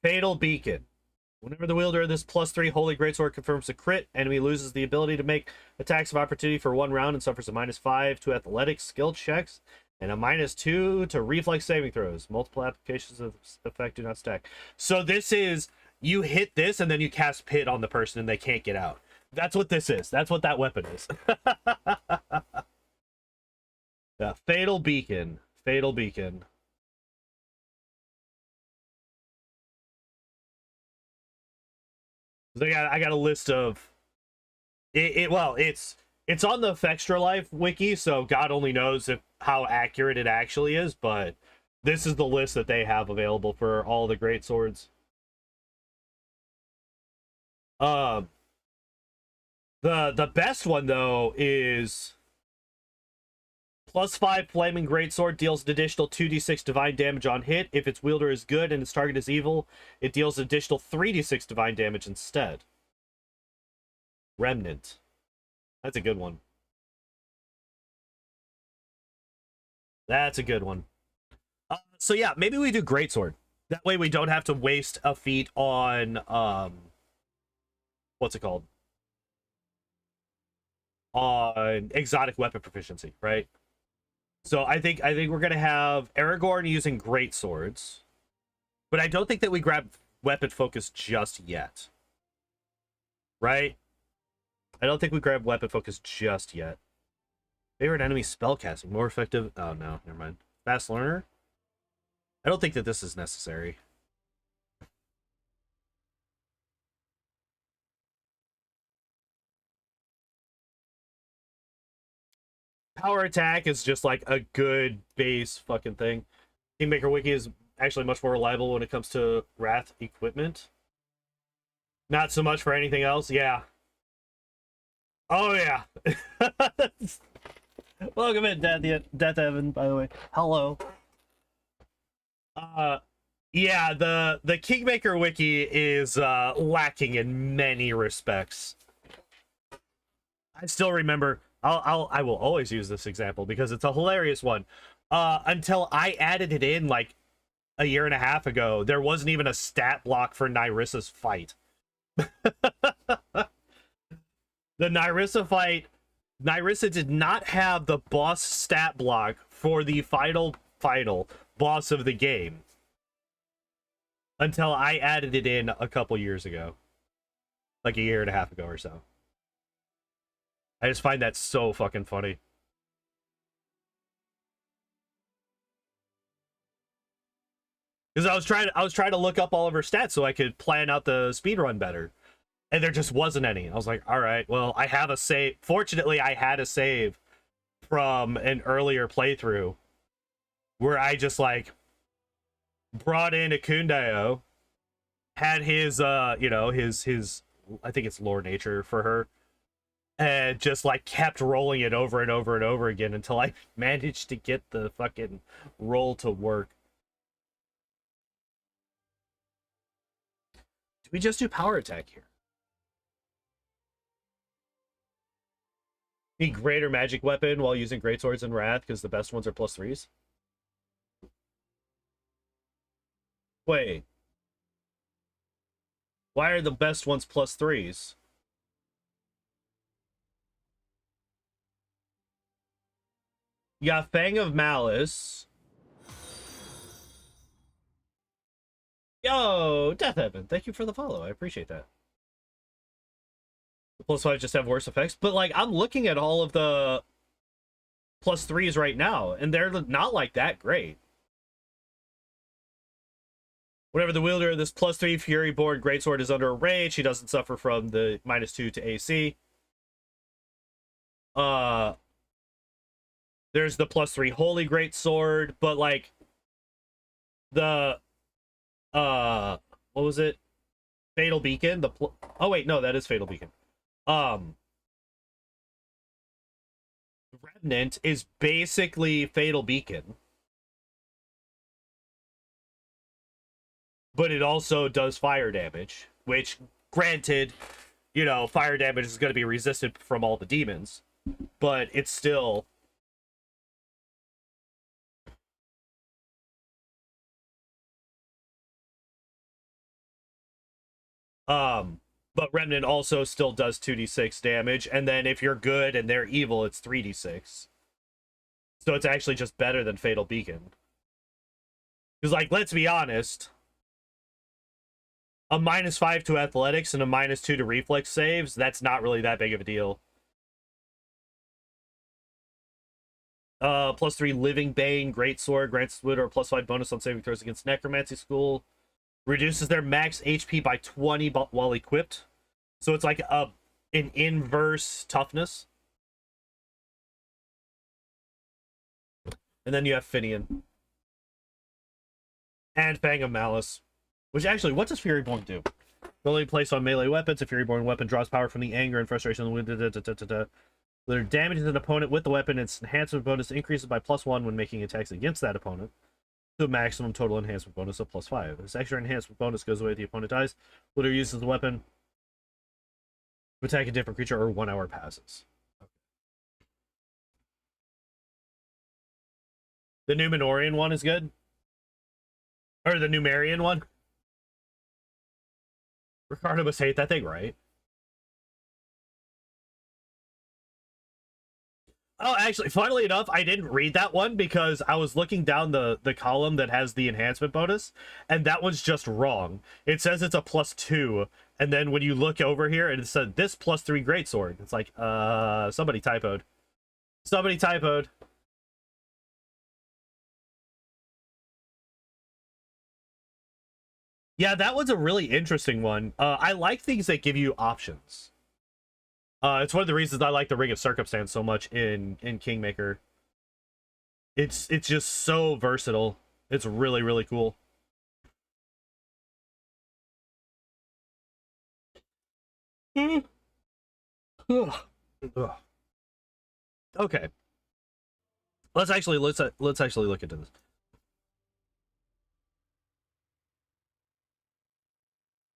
S1: Fatal Beacon. Whenever the wielder of this +3 Holy Greatsword confirms a crit, enemy loses the ability to make attacks of opportunity for 1 round and suffers a -5 to athletics skill checks and a -2 to reflex saving throws. Multiple applications of this effect do not stack. So this is, you hit this and then you cast Pit on the person and they can't get out. That's what this is. That's what that weapon is. Yeah, Fatal Beacon. Fatal Beacon. So I got a list of well, it's on the Extra Life wiki, so God only knows how accurate it actually is, but this is the list that they have available for all the great swords. The best one though is +5 Flaming Greatsword deals an additional 2d6 divine damage on hit. If its wielder is good and its target is evil, it deals an additional 3d6 divine damage instead. Remnant. That's a good one. That's a good one. So yeah, maybe we do Greatsword. That way we don't have to waste a feat on what's it called? On exotic weapon proficiency, right? So I think we're gonna have Aragorn using great swords, but I don't think that we grab weapon focus just yet, right? I don't think we grab weapon focus just yet. Favorite enemy spellcasting, more effective. Oh no, never mind. Fast learner. I don't think that this is necessary. Power attack is just like a good base fucking thing. Kingmaker Wiki is actually much more reliable when it comes to Wrath equipment. Not so much for anything else. Yeah. Oh yeah. Welcome in, Death Evan, by the way. Hello. Uh yeah, the Kingmaker wiki is lacking in many respects. I still remember I will always use this example because it's a hilarious one. Until I added it in like a year and a half ago, there wasn't even a stat block for Nyrissa's fight. The Nyrissa fight, Nyrissa did not have the boss stat block for the final boss of the game until I added it in a couple years ago, like a year and a half ago or so. I just find that so fucking funny. Because I was trying to look up all of her stats so I could plan out the speedrun better. And there just wasn't any. I was like, all right, well, I have a save. Fortunately, I had a save from an earlier playthrough where I just like brought in Akundeo, had his you know, his I think it's lore nature for her, and just like kept rolling it over and over and over again until I managed to get the fucking roll to work. Do we just do power attack here? Need greater magic weapon while using great swords and wrath because the best ones are +3s. Wait, why are the best ones +3s? You got Fang of Malice. Yo, Death Evan, thank you for the follow. I appreciate that. The +5 just have worse effects, but like I'm looking at all of the +3s right now, and they're not like that great. Whenever the wielder of this +3 Fury-born Greatsword is under a rage, he doesn't suffer from the -2 to AC. There's the +3 Holy Greatsword, but like the what was it? Fatal Beacon. Oh wait, no, that is Fatal Beacon. Remnant is basically Fatal Beacon, but it also does fire damage, which, granted, you know, fire damage is going to be resisted from all the demons, but it's still but Remnant also still does 2d6 damage, and then if you're good and they're evil, it's 3d6. So it's actually just better than Fatal Beacon. Because, like, let's be honest, a -5 to athletics and a -2 to reflex saves, that's not really that big of a deal. +3 Living Bane, Greatsword, grants Widow a +5 bonus on saving throws against Necromancy School. Reduces their max HP by 20 while equipped. So it's like an inverse toughness. And then you have Finian. And Fang of Malice. Which actually, what does Furyborn do? Ability placed on melee weapons. A Furyborn weapon draws power from the anger and frustration. Whether damages an opponent with the weapon, its enhancement bonus increases by +1 when making attacks against that opponent, to a maximum total enhancement bonus of +5. This extra enhancement bonus goes away if the opponent dies. Whether uses the weapon to attack a different creature or 1 hour passes. The Numenorian one is good. Or the Numerian one. Ricardo must hate that thing, right? Oh, actually, funnily enough, I didn't read that one because I was looking down the column that has the enhancement bonus, and that one's just wrong. It says it's a +2, and then when you look over here, it said this +3 greatsword. It's like, somebody typoed. Somebody typoed. Yeah, that one's a really interesting one. I like things that give you options. It's one of the reasons I like the Ring of Circumstance so much in Kingmaker. It's just so versatile. It's really, really cool. Ugh. Okay. Let's actually look into this.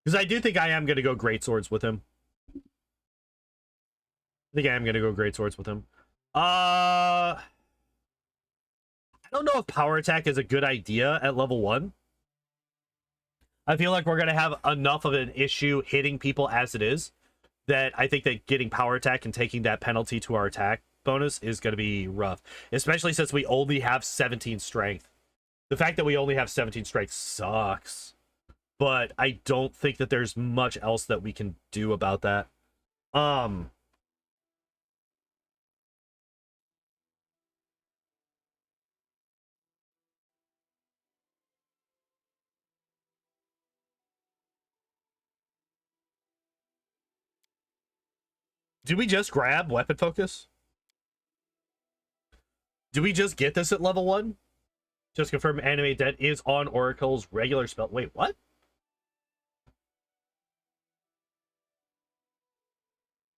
S1: Because I do think I am gonna go great swords with him. I think I am gonna go great swords with him. I don't know if power attack is a good idea at level 1. I feel like we're gonna have enough of an issue hitting people as it is that I think that getting power attack and taking that penalty to our attack bonus is gonna be rough, especially since we only have 17 strength. The fact that we only have 17 strength sucks, but I don't think that there's much else that we can do about that. Do we just grab weapon focus? Do we just get this at level 1? Just confirm animate dead is on Oracle's regular spell. Wait, what?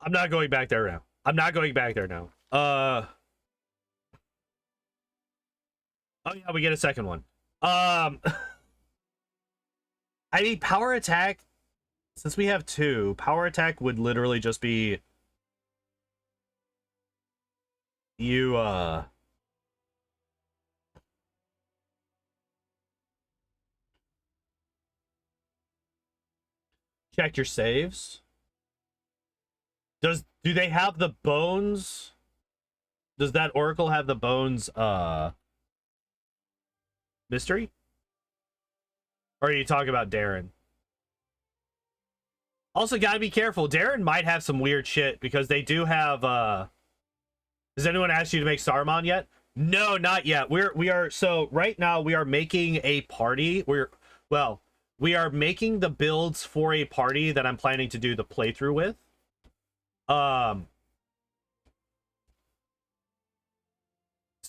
S1: I'm not going back there now. I'm not going back there now. Oh yeah, we get a second one. I mean, power attack, since we have 2, power attack would literally just be you check your saves. Do they have the bones? Does that Oracle have the bones mystery? Or are you talking about Darren? Also, gotta be careful. Darren might have some weird shit because they do have Has anyone asked you to make Saruman yet? No, not yet. We are so right now we are making a party. We are making the builds for a party that I'm planning to do the playthrough with.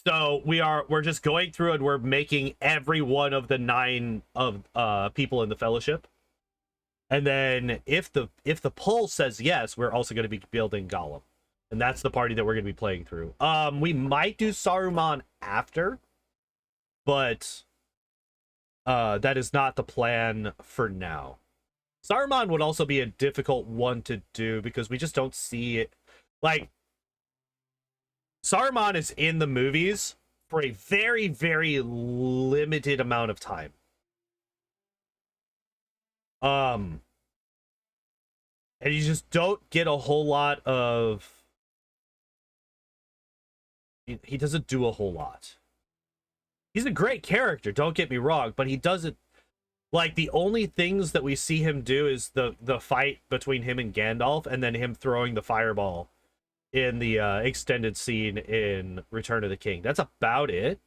S1: So we're just going through and we're making every one of the 9 of people in the fellowship. And then if the poll says yes, we're also going to be building Gollum. And that's the party that we're going to be playing through. We might do Saruman after, but that is not the plan for now. Saruman would also be a difficult one to do because we just don't see it. Like, Saruman is in the movies for a very, very limited amount of time. And you just don't get a whole lot of... He doesn't do a whole lot. He's a great character, don't get me wrong, but he doesn't... Like, the only things that we see him do is the fight between him and Gandalf, and then him throwing the fireball in the extended scene in Return of the King. That's about it.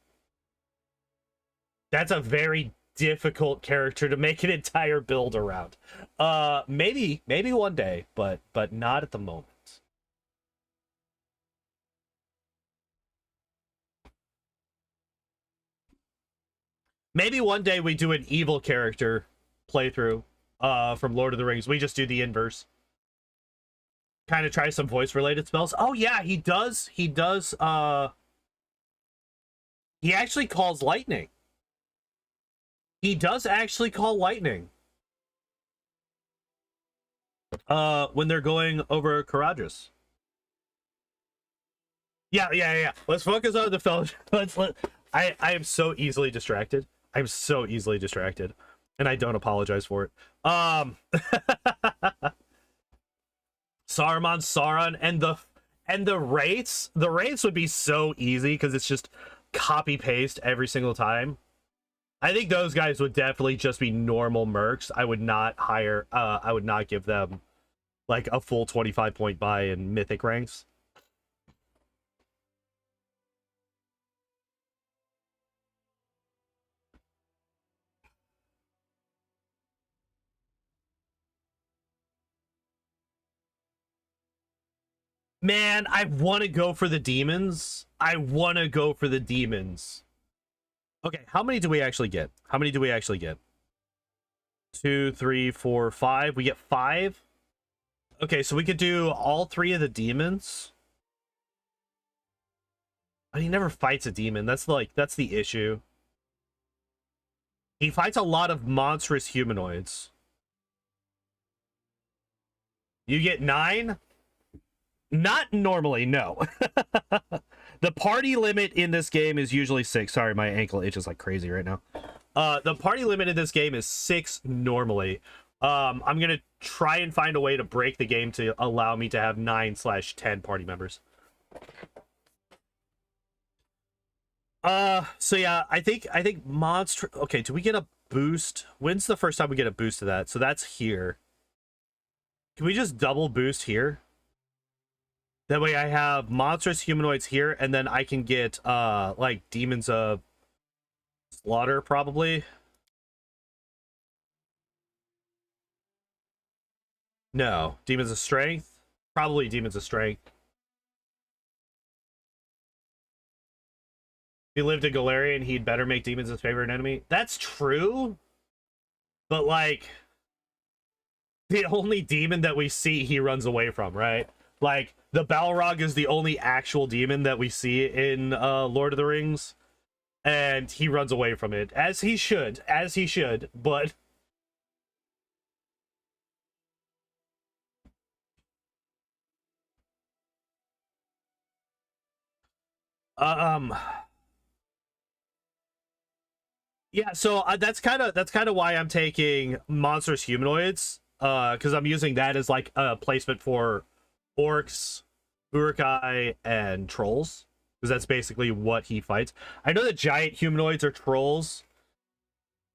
S1: That's a very difficult character to make an entire build around. Maybe one day, but not at the moment. Maybe one day we do an evil character playthrough from Lord of the Rings. We just do the inverse. Kind of try some voice related spells. Oh yeah, he does. He actually calls lightning. He does actually call lightning. When they're going over Caradhras. Yeah. Let's focus on the fellowship. I am so easily distracted. I'm so easily distracted. And I don't apologize for it. Saruman, Sauron, and the wraiths. The wraiths would be so easy because it's just copy paste every single time. I think those guys would definitely just be normal mercs. I would not hire I would not give them like a full 25 point buy in mythic ranks. Man, I want to go for the demons. I want to go for the demons. Okay, how many do we actually get? How many do we actually get? 2, 3, 4, 5. We get 5. Okay, so we could do all 3 of the demons. But he never fights a demon. That's the issue. He fights a lot of monstrous humanoids. You get 9? Not normally, no. The party limit in this game is usually 6. Sorry, my ankle itches like crazy right now. The party limit in this game is 6 normally. I'm gonna try and find a way to break the game to allow me to have 9/10 party members. So yeah, I think monster. Okay, do we get a boost? When's the first time we get a boost to that? So that's here. Can we just double boost here? That way I have monstrous humanoids here, and then I can get like demons of slaughter probably. No, demons of strength. Probably demons of strength. If he lived in Galarian, he'd better make demons his favorite enemy. That's true, but like the only demon that we see he runs away from, right? Like the Balrog is the only actual demon that we see in Lord of the Rings, and he runs away from it, as he should, but um yeah, so that's kind of why I'm taking monstrous humanoids, because I'm using that as like a placement for orcs, urukai, and trolls, because that's basically what he fights. I know that giant humanoids are trolls,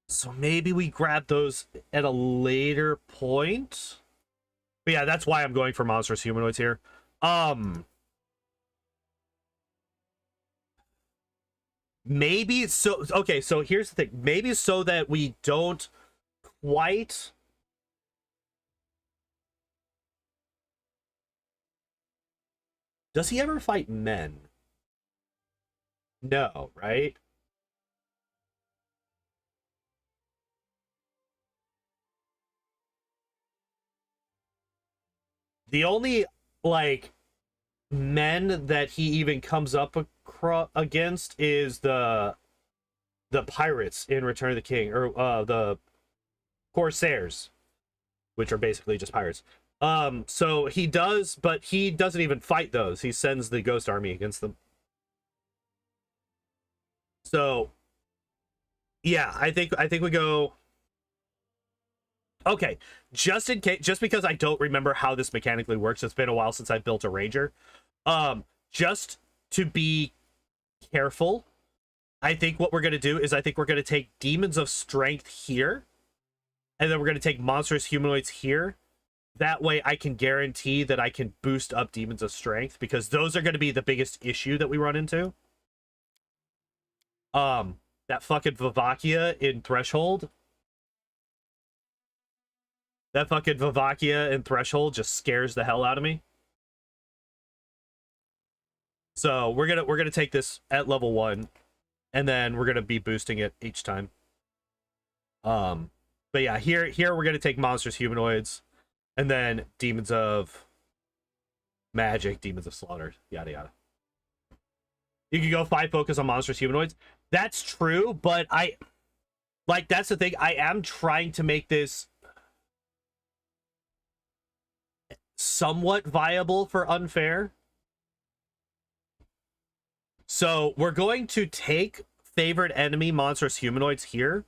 S1: so maybe we grab those at a later point. But yeah, that's why I'm going for monstrous humanoids here. Maybe so. Okay, so here's the thing. Maybe so that we don't quite. Does he ever fight men? No, right? The only like men that he even comes up against is the pirates in Return of the King, or the Corsairs, which are basically just pirates. So he does, but he doesn't even fight those. He sends the ghost army against them. So yeah, I think we go. Okay, just in case, just because I don't remember how this mechanically works, it's been a while since I built a ranger. Just to be careful, I think what we're gonna do is I think we're gonna take demons of strength here, and then we're gonna take monstrous humanoids here. That way I can guarantee that I can boost up demons of strength, because those are gonna be the biggest issue that we run into. That fucking Vivakia in Threshold. That fucking Vivakia in Threshold just scares the hell out of me. So we're gonna take this at level 1, and then we're gonna be boosting it each time. But yeah, here we're gonna take monstrous humanoids, and then demons of magic, demons of slaughter, yada yada. You can go 5 focus on monstrous humanoids. That's true, but that's the thing. I am trying to make this somewhat viable for unfair. So we're going to take favorite enemy monstrous humanoids here,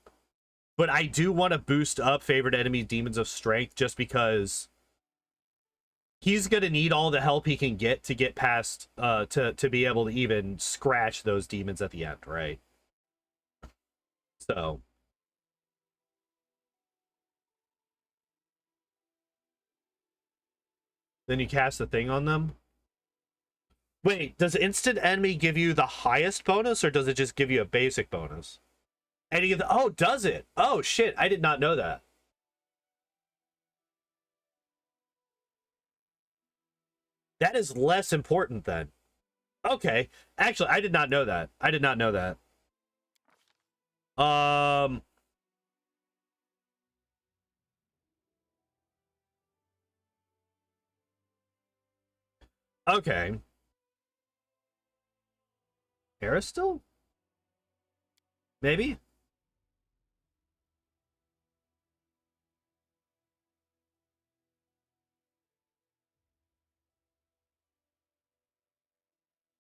S1: but I do want to boost up favorite enemy demons of strength, just because he's gonna need all the help he can get to get past to be able to even scratch those demons at the end, right? So then you cast the thing on them. Wait, does instant enemy give you the highest bonus, or does it just give you a basic bonus? And you get oh, does it? Oh shit, I did not know that. That is less important then. Okay. Actually, I did not know that. I did not know that. Um okay. Aristil? Maybe?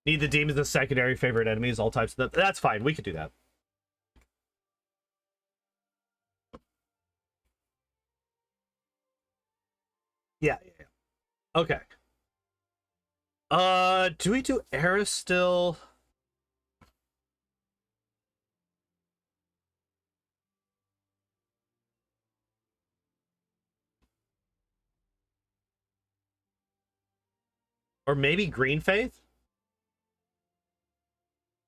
S1: Need the demons as secondary favorite enemies, all types of that. That's fine. We could do that. Yeah. Okay. Do we do Aristil? Or maybe Green Faith?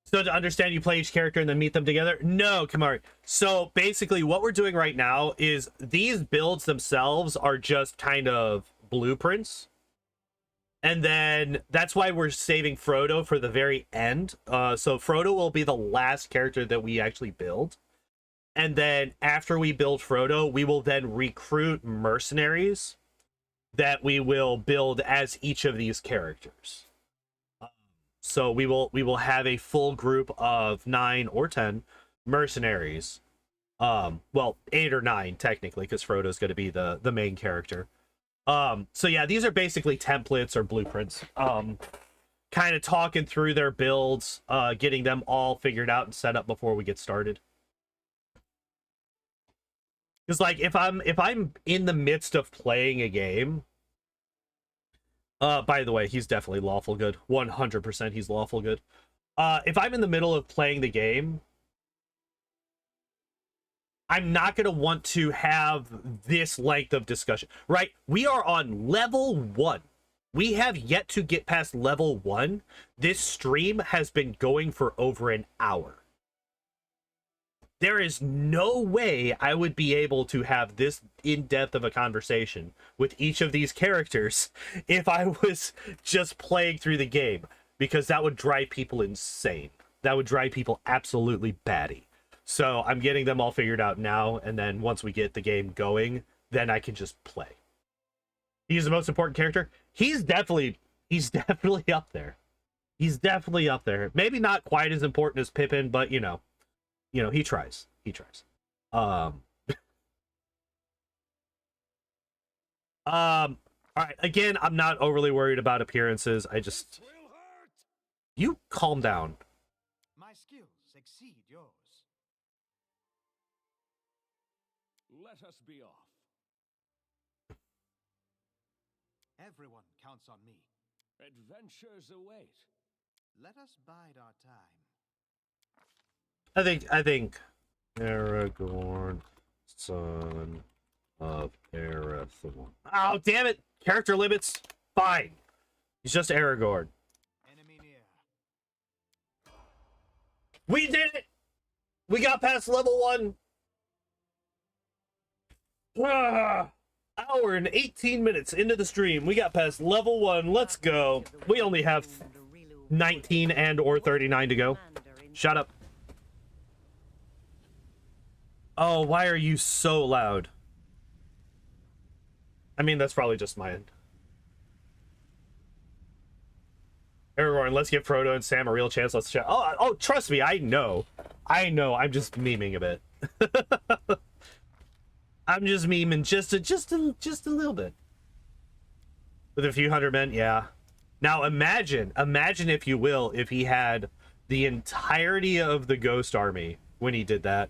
S1: So to understand, you play each character and then meet them together? No, Kamari. So basically what we're doing right now is these builds themselves are just kind of blueprints. And then that's why we're saving Frodo for the very end. So Frodo will be the last character that we actually build. And then after we build Frodo, we will then recruit mercenaries that we will build as each of these characters. So we will have a full group of 9 or 10 mercenaries. Well, 8 or 9 technically, because Frodo's going to be the main character. So yeah, these are basically templates or blueprints. Kind of talking through their builds, getting them all figured out and set up before we get started. Because like if I'm in the midst of playing a game, by the way, he's definitely lawful good. 100% he's lawful good. If I'm in the middle of playing the game, I'm not going to want to have this length of discussion, right? We are on level 1. We have yet to get past level 1. This stream has been going for over an hour. There is no way I would be able to have this in-depth of a conversation with each of these characters if I was just playing through the game, because that would drive people insane. That would drive people absolutely batty. So I'm getting them all figured out now, and then once we get the game going, then I can just play. He's the most important character. He's definitely up there. He's definitely up there. Maybe not quite as important as Pippin, but you know, he tries. All right, again, I'm not overly worried about appearances. You calm down.
S2: My skills exceed yours.
S3: Let us be off.
S2: Everyone counts on me.
S3: Adventures await.
S2: Let us bide our time.
S1: I think Aragorn, son of Arathorn. Oh, damn it! Character limits. Fine. He's just Aragorn.
S2: Enemy near.
S1: We did it! We got past level 1. Hour and 18 minutes into the stream. We got past level 1. Let's go. We only have 19 and or 39 to go. Shut up. Oh, why are you so loud? I mean, that's probably just my end. Aragorn, let's give Frodo and Sam a real chance. Let's chat. Oh, trust me, I know. I'm just memeing a bit. I'm just memeing just a little bit. With a few hundred men, yeah. Now imagine if you will, if he had the entirety of the Ghost Army when he did that.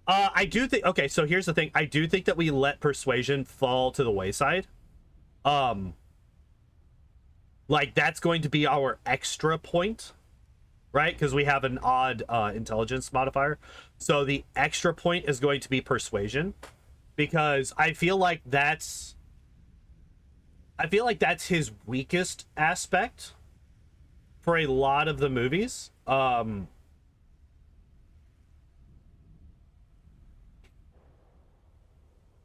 S1: I do think, okay, so here's the thing. I do think that we let Persuasion fall to the wayside. Like, that's going to be our extra point, right? Because we have an odd intelligence modifier. So the extra point is going to be Persuasion. Because I feel like that's his weakest aspect for a lot of the movies.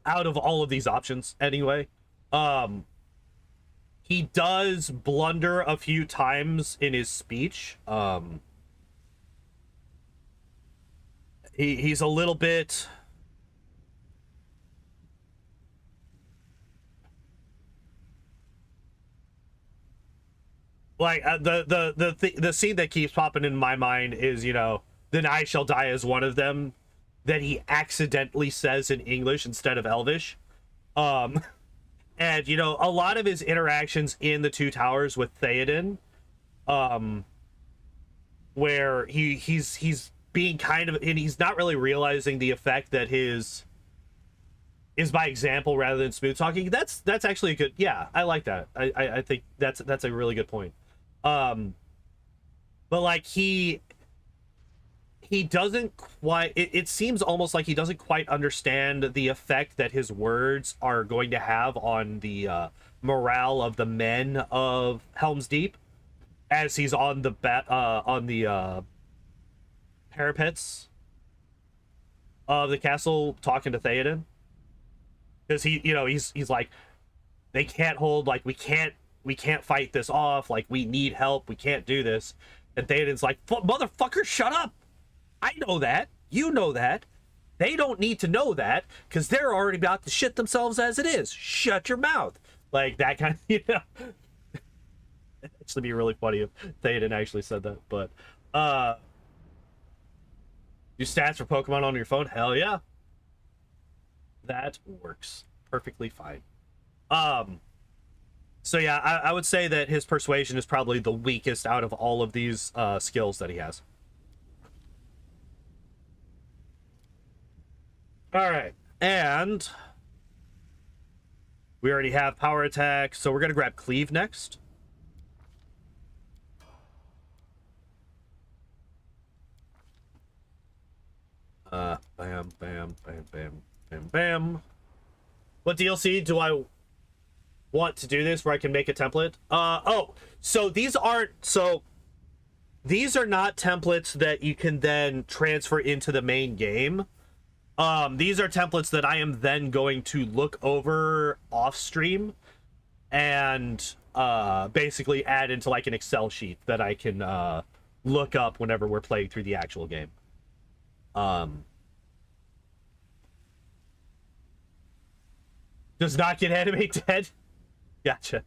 S1: Out of all of these options anyway. He does blunder a few times in his speech. He's a little bit Like the scene that keeps popping in my mind is, you know, then I shall die as one of them, that he accidentally says in English instead of Elvish. And you know, a lot of his interactions in the Two Towers with Theoden, where he's being kind of, and he's not really realizing the effect that his is by example rather than smooth talking. That's actually a good, yeah, I like that. I think that's a really good point. But like he doesn't quite, it seems almost like he doesn't quite understand the effect that his words are going to have on the morale of the men of Helm's Deep as he's on the parapets of the castle talking to Theoden, because he, you know, he's like, they can't hold, like, we can't fight this off, like, we need help, we can't do this. And Theoden's like, motherfucker, shut up, I know that, you know that, they don't need to know that because they're already about to shit themselves as it is, shut your mouth. Like that kind of, you know. It'd actually be really funny if Theoden actually said that. But do stats for Pokemon on your phone? Hell yeah, that works perfectly fine. So yeah, I would say that his persuasion is probably the weakest out of all of these skills that he has. All right, and we already have power attack, so we're gonna grab cleave next. Bam, bam, bam, bam, bam, bam. What DLC do I want to do this where I can make a template? Oh, so these are not templates that you can then transfer into the main game. These are templates that I am then going to look over off stream and basically add into like an Excel sheet that I can look up whenever we're playing through the actual game. Does not get animate dead. Gotcha.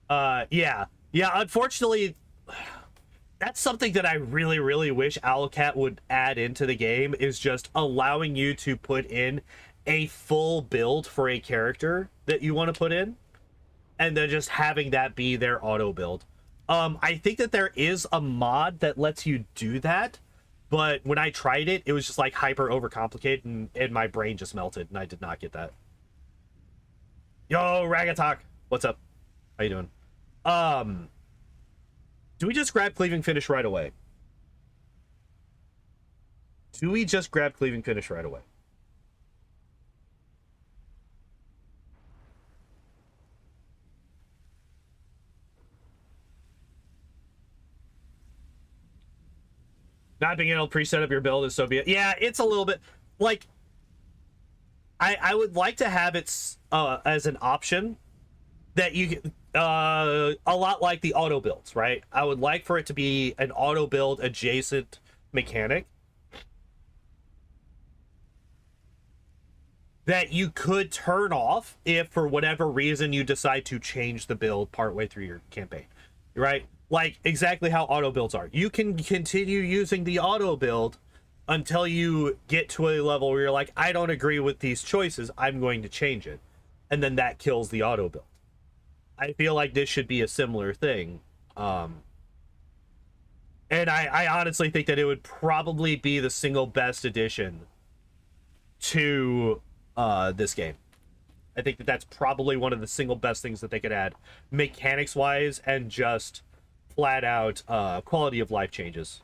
S1: Yeah, unfortunately, that's something that I really, really wish Owlcat would add into the game, is just allowing you to put in a full build for a character that you want to put in, and then just having that be their auto build. I think that there is a mod that lets you do that, but when I tried it, it was just like hyper overcomplicated, and my brain just melted, and I did not get that. Yo, Ragatalk, what's up? How you doing? Do we just grab Cleaving Finish right away? Do we just grab Cleaving Finish right away? Not being able to pre-set up your build is so be it. Yeah, it's a little bit like, I would like to have it as an option that you a lot like the auto builds, right? I would like for it to be an auto build adjacent mechanic that you could turn off if for whatever reason you decide to change the build partway through your campaign, right? Like exactly how auto builds are. You can continue using the auto build until you get to a level where you're like, I don't agree with these choices, I'm going to change it, and then that kills the auto build. I feel like this should be a similar thing. And I honestly think that it would probably be the single best addition to this game. I think that that's probably one of the single best things that they could add, mechanics wise, and just flat out quality of life changes.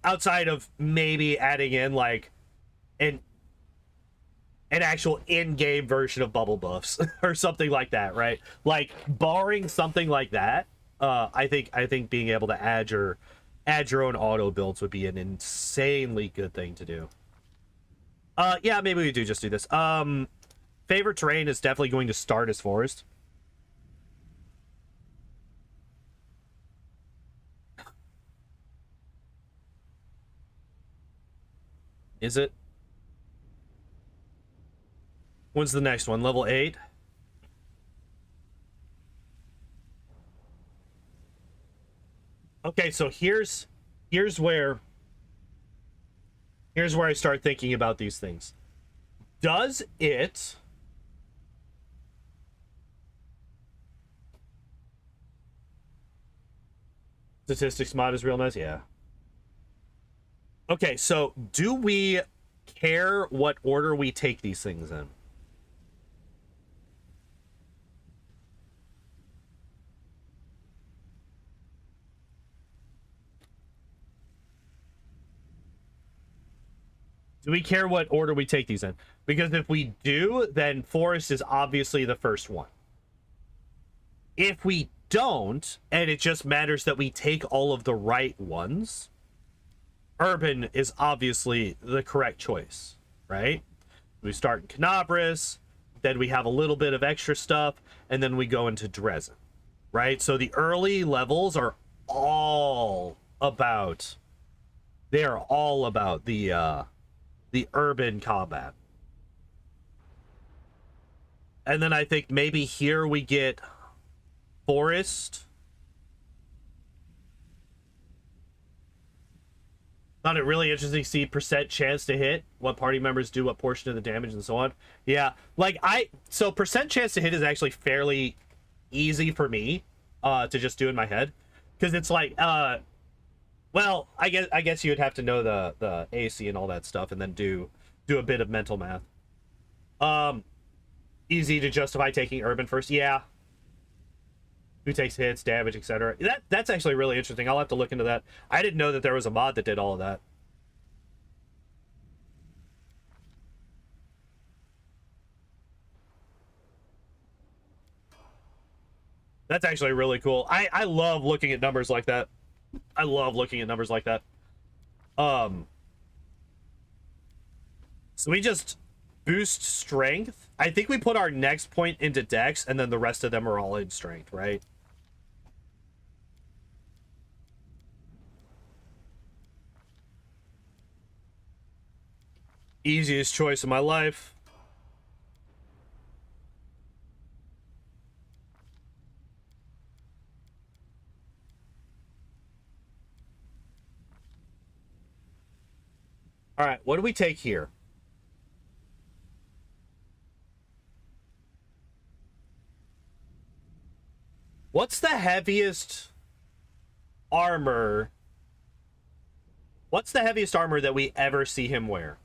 S1: Outside of maybe adding in like an actual in-game version of bubble buffs or something like that, right? Like barring something like that, I think being able to add your own auto builds would be an insanely good thing to do. Yeah, maybe we do just do this. Favorite terrain is definitely going to start as forest. Is it? When's the next one? Level 8? Okay, so here's where I start thinking about these things. Does it statistics mod is real nice? Yeah. Okay, so do we care what order we take these things in? Do we care what order we take these in? Because if we do, then forest is obviously the first one. If we don't, and it just matters that we take all of the right ones, urban is obviously the correct choice, right? We start in Canabris, then we have a little bit of extra stuff, and then we go into Dresden, right? So the early levels are all about, they are all about the urban combat. And then I think maybe here we get forest. Found it really interesting to see percent chance to hit, what party members do, what portion of the damage, and so on. Yeah, like so percent chance to hit is actually fairly easy for me to just do in my head, because it's like well, I guess you would have to know the AC and all that stuff, and then do a bit of mental math. Easy to justify taking urban first. Yeah. Who takes hits, damage, etc. That's actually really interesting. I'll have to look into that. I didn't know that there was a mod that did all of that. That's actually really cool. I love looking at numbers like that. I love looking at numbers like that. So we just boost strength. I think we put our next point into dex, and then the rest of them are all in strength, right? Easiest choice of my life. All right, what do we take here? What's the heaviest armor? What's the heaviest armor that we ever see him wear?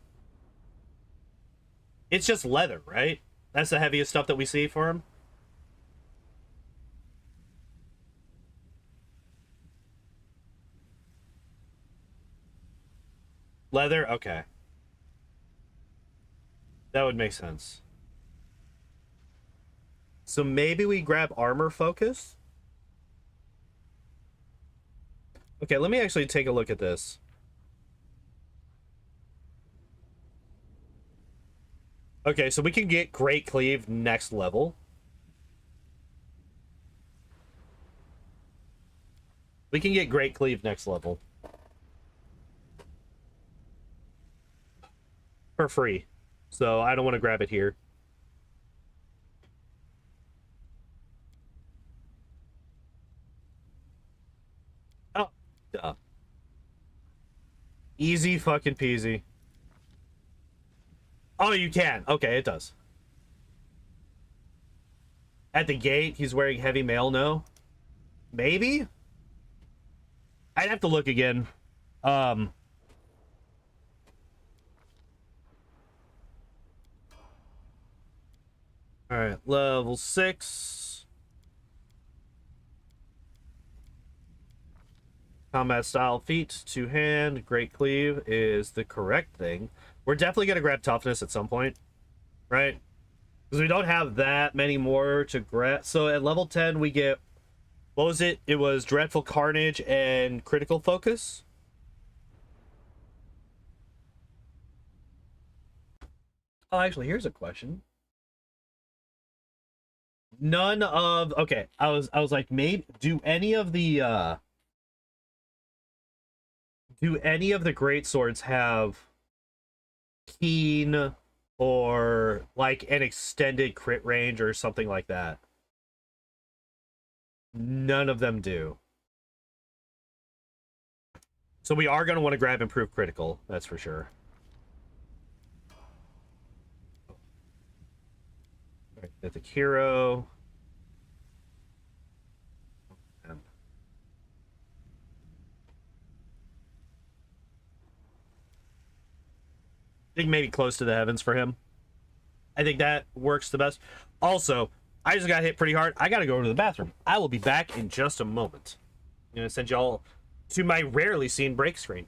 S1: It's just leather, right? That's the heaviest stuff that we see for him. Leather? Okay. That would make sense. So maybe we grab armor focus? Okay, let me actually take a look at this. Okay, so we can get Great Cleave next level. We can get Great Cleave next level. For free. So I don't want to grab it here. Oh, duh. Easy fucking peasy. Oh, you can. Okay, it does. At the gate, he's wearing heavy mail, no? Maybe? I'd have to look again. All right, level 6. Combat style feat, 2-hand, Great Cleave is the correct thing. We're definitely going to grab toughness at some point, right? Because we don't have that many more to grab. So at level 10, we get, what was it? It was Dreadful Carnage and Critical Focus. Oh, actually, here's a question. None of, okay, I was like, maybe, do any of the great swords have keen or like an extended crit range or something like that? None of them do. So we are going to want to grab Improved Critical, that's for sure. All right, Mythic Hero. I think maybe Close to the Heavens for him. I think that works the best. Also, I just got hit pretty hard. I got to go to the bathroom. I will be back in just a moment. I'm going to send y'all to my rarely seen break screen.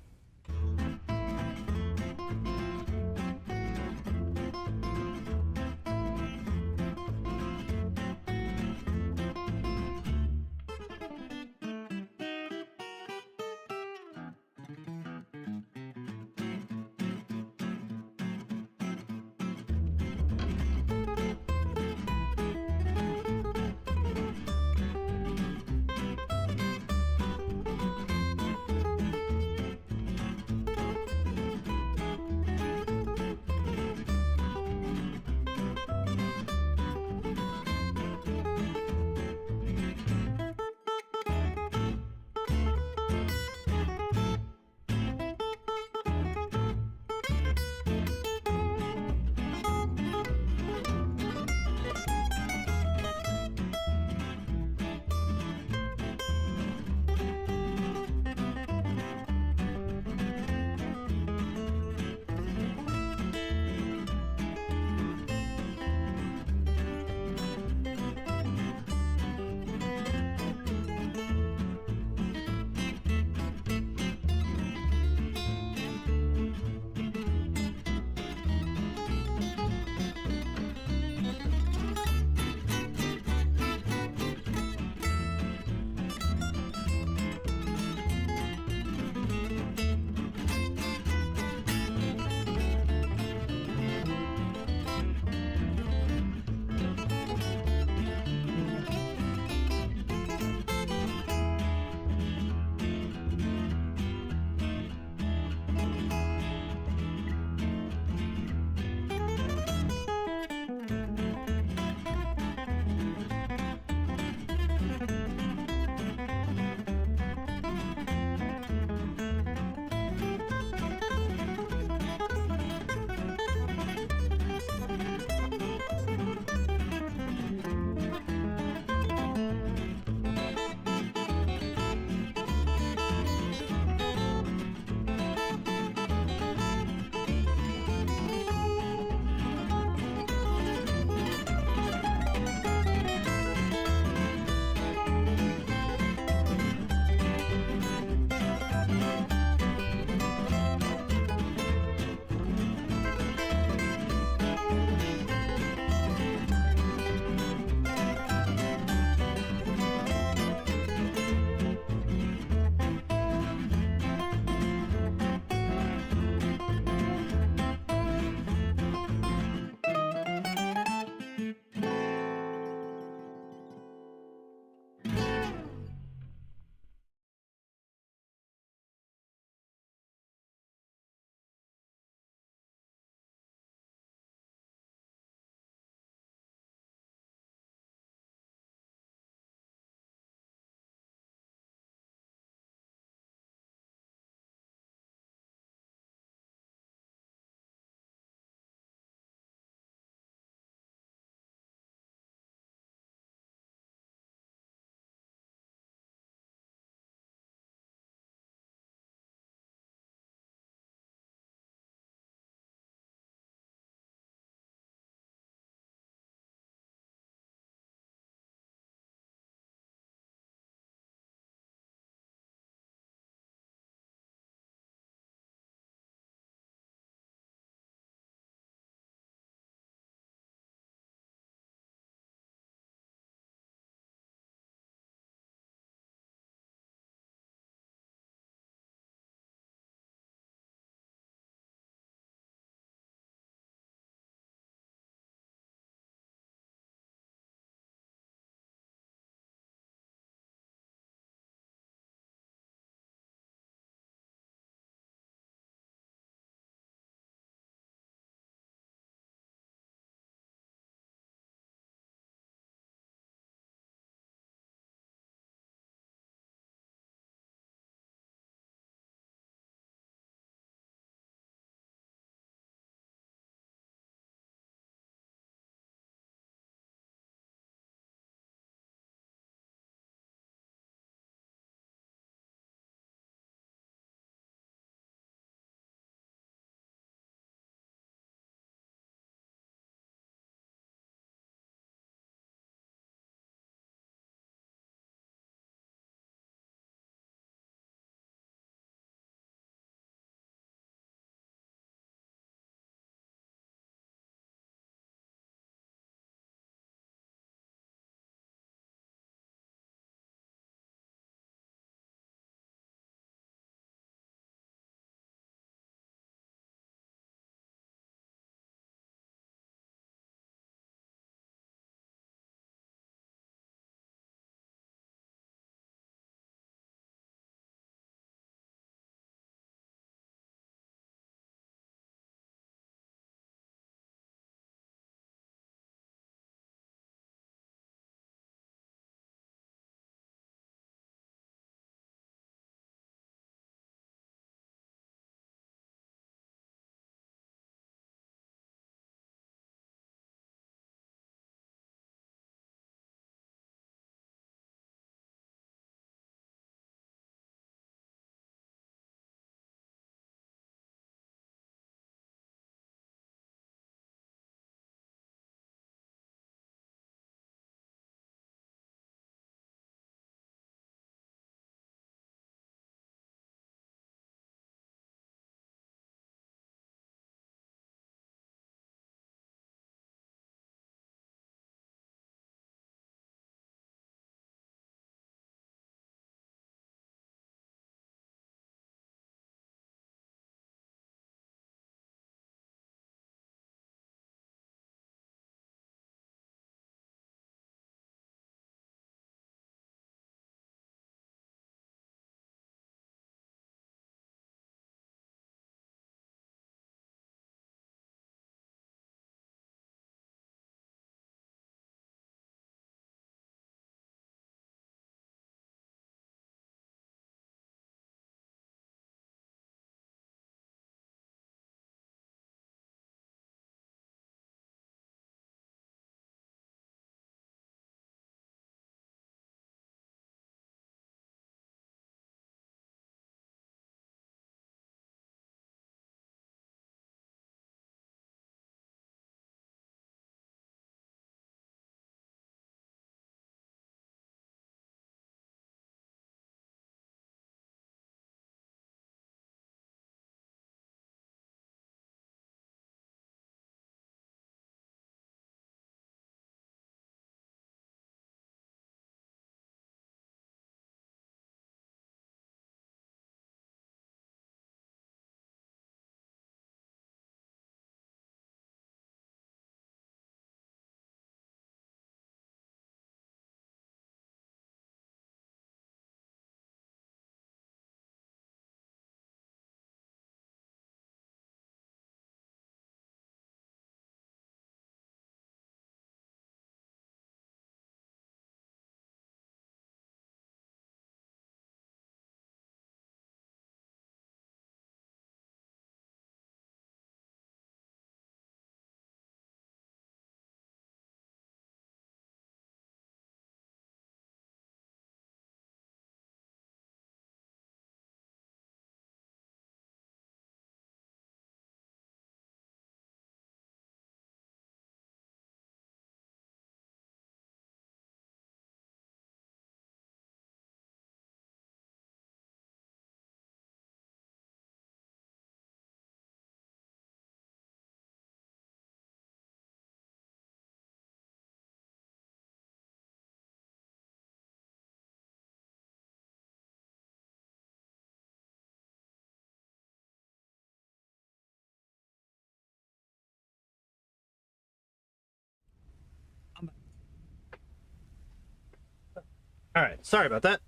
S1: All right, sorry about that.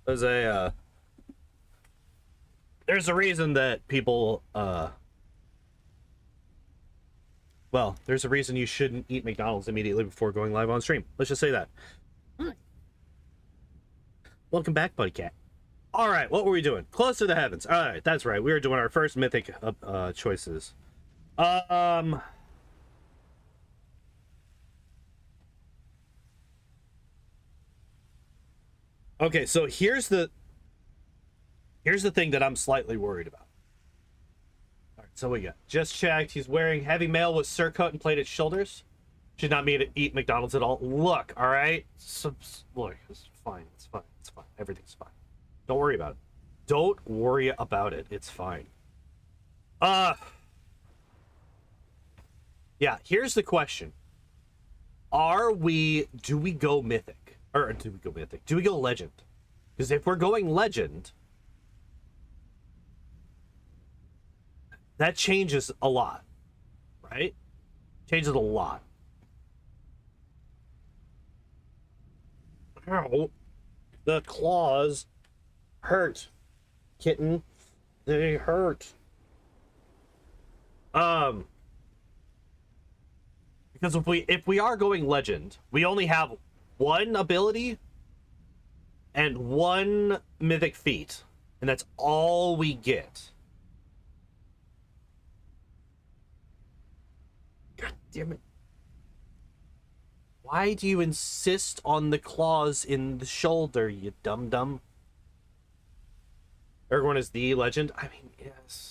S1: There's a there's a reason that people well, there's a reason you shouldn't eat McDonald's immediately before going live on stream. Let's just say that. Welcome back, Buddy Cat. All right, what were we doing? Close to the heavens. All right, that's right. We were doing our first mythic choices. Okay, so here's the thing that I'm slightly worried about. All right, so we got just checked. He's wearing heavy mail with surcoat and plated shoulders. Should not mean to eat McDonald's at all. Look, all right. Look, it's fine. It's fine. It's fine. Everything's fine. Don't worry about it. Don't worry about it. It's fine. Yeah, here's the question. Do we go mythic? Or do we go mythic? Do we go legend? Because if we're going legend, that changes a lot, right? Changes a lot. Ow. The claws hurt, kitten. They hurt. Because if we are going legend, we only have one ability and one mythic feat, and that's all we get. God damn it. Why do you insist on the claws in the shoulder, you dum-dum? Aragorn is the legend? I mean, yes.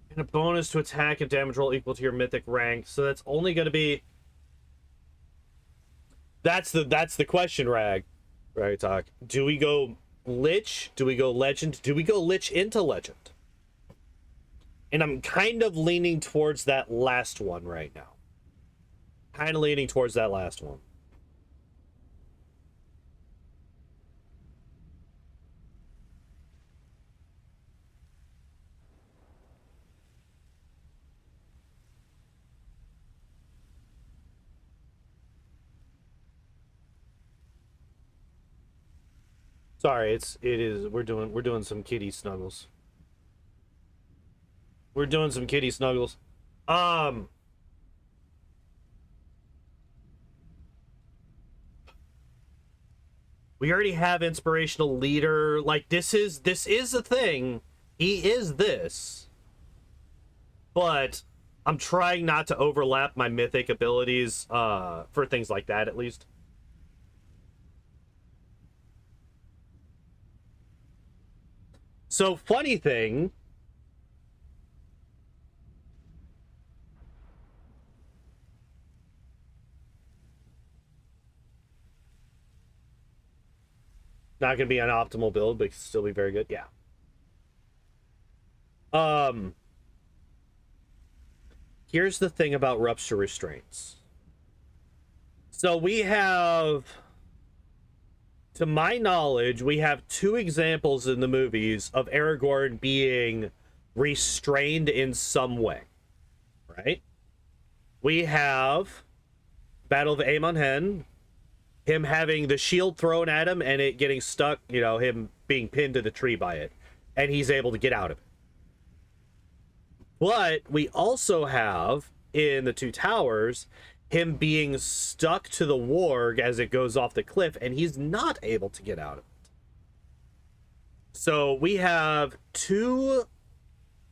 S1: And a bonus to attack and damage roll equal to your mythic rank. So that's only going to be... That's the question, Rag. Right, talk. Do we go Lich? Do we go Legend? Do we go Lich into Legend? And I'm kind of leaning towards that last one right now. Kind of leaning towards that last one. Sorry, we're doing some kitty snuggles. We're doing some kitty snuggles. We already have inspirational leader. Like this is a thing. He is this. But I'm trying not to overlap my mythic abilities for things like that at least. So funny thing, not gonna be an optimal build, but still be very good. Yeah. Here's the thing about rupture restraints. So we have, to my knowledge, we have two examples in the movies of Aragorn being restrained in some way, right? We have Battle of Amon Hen, him having the shield thrown at him and it getting stuck, you know, him being pinned to the tree by it, and he's able to get out of it. But we also have, in the Two Towers, him being stuck to the warg as it goes off the cliff, and he's not able to get out of it. So we have two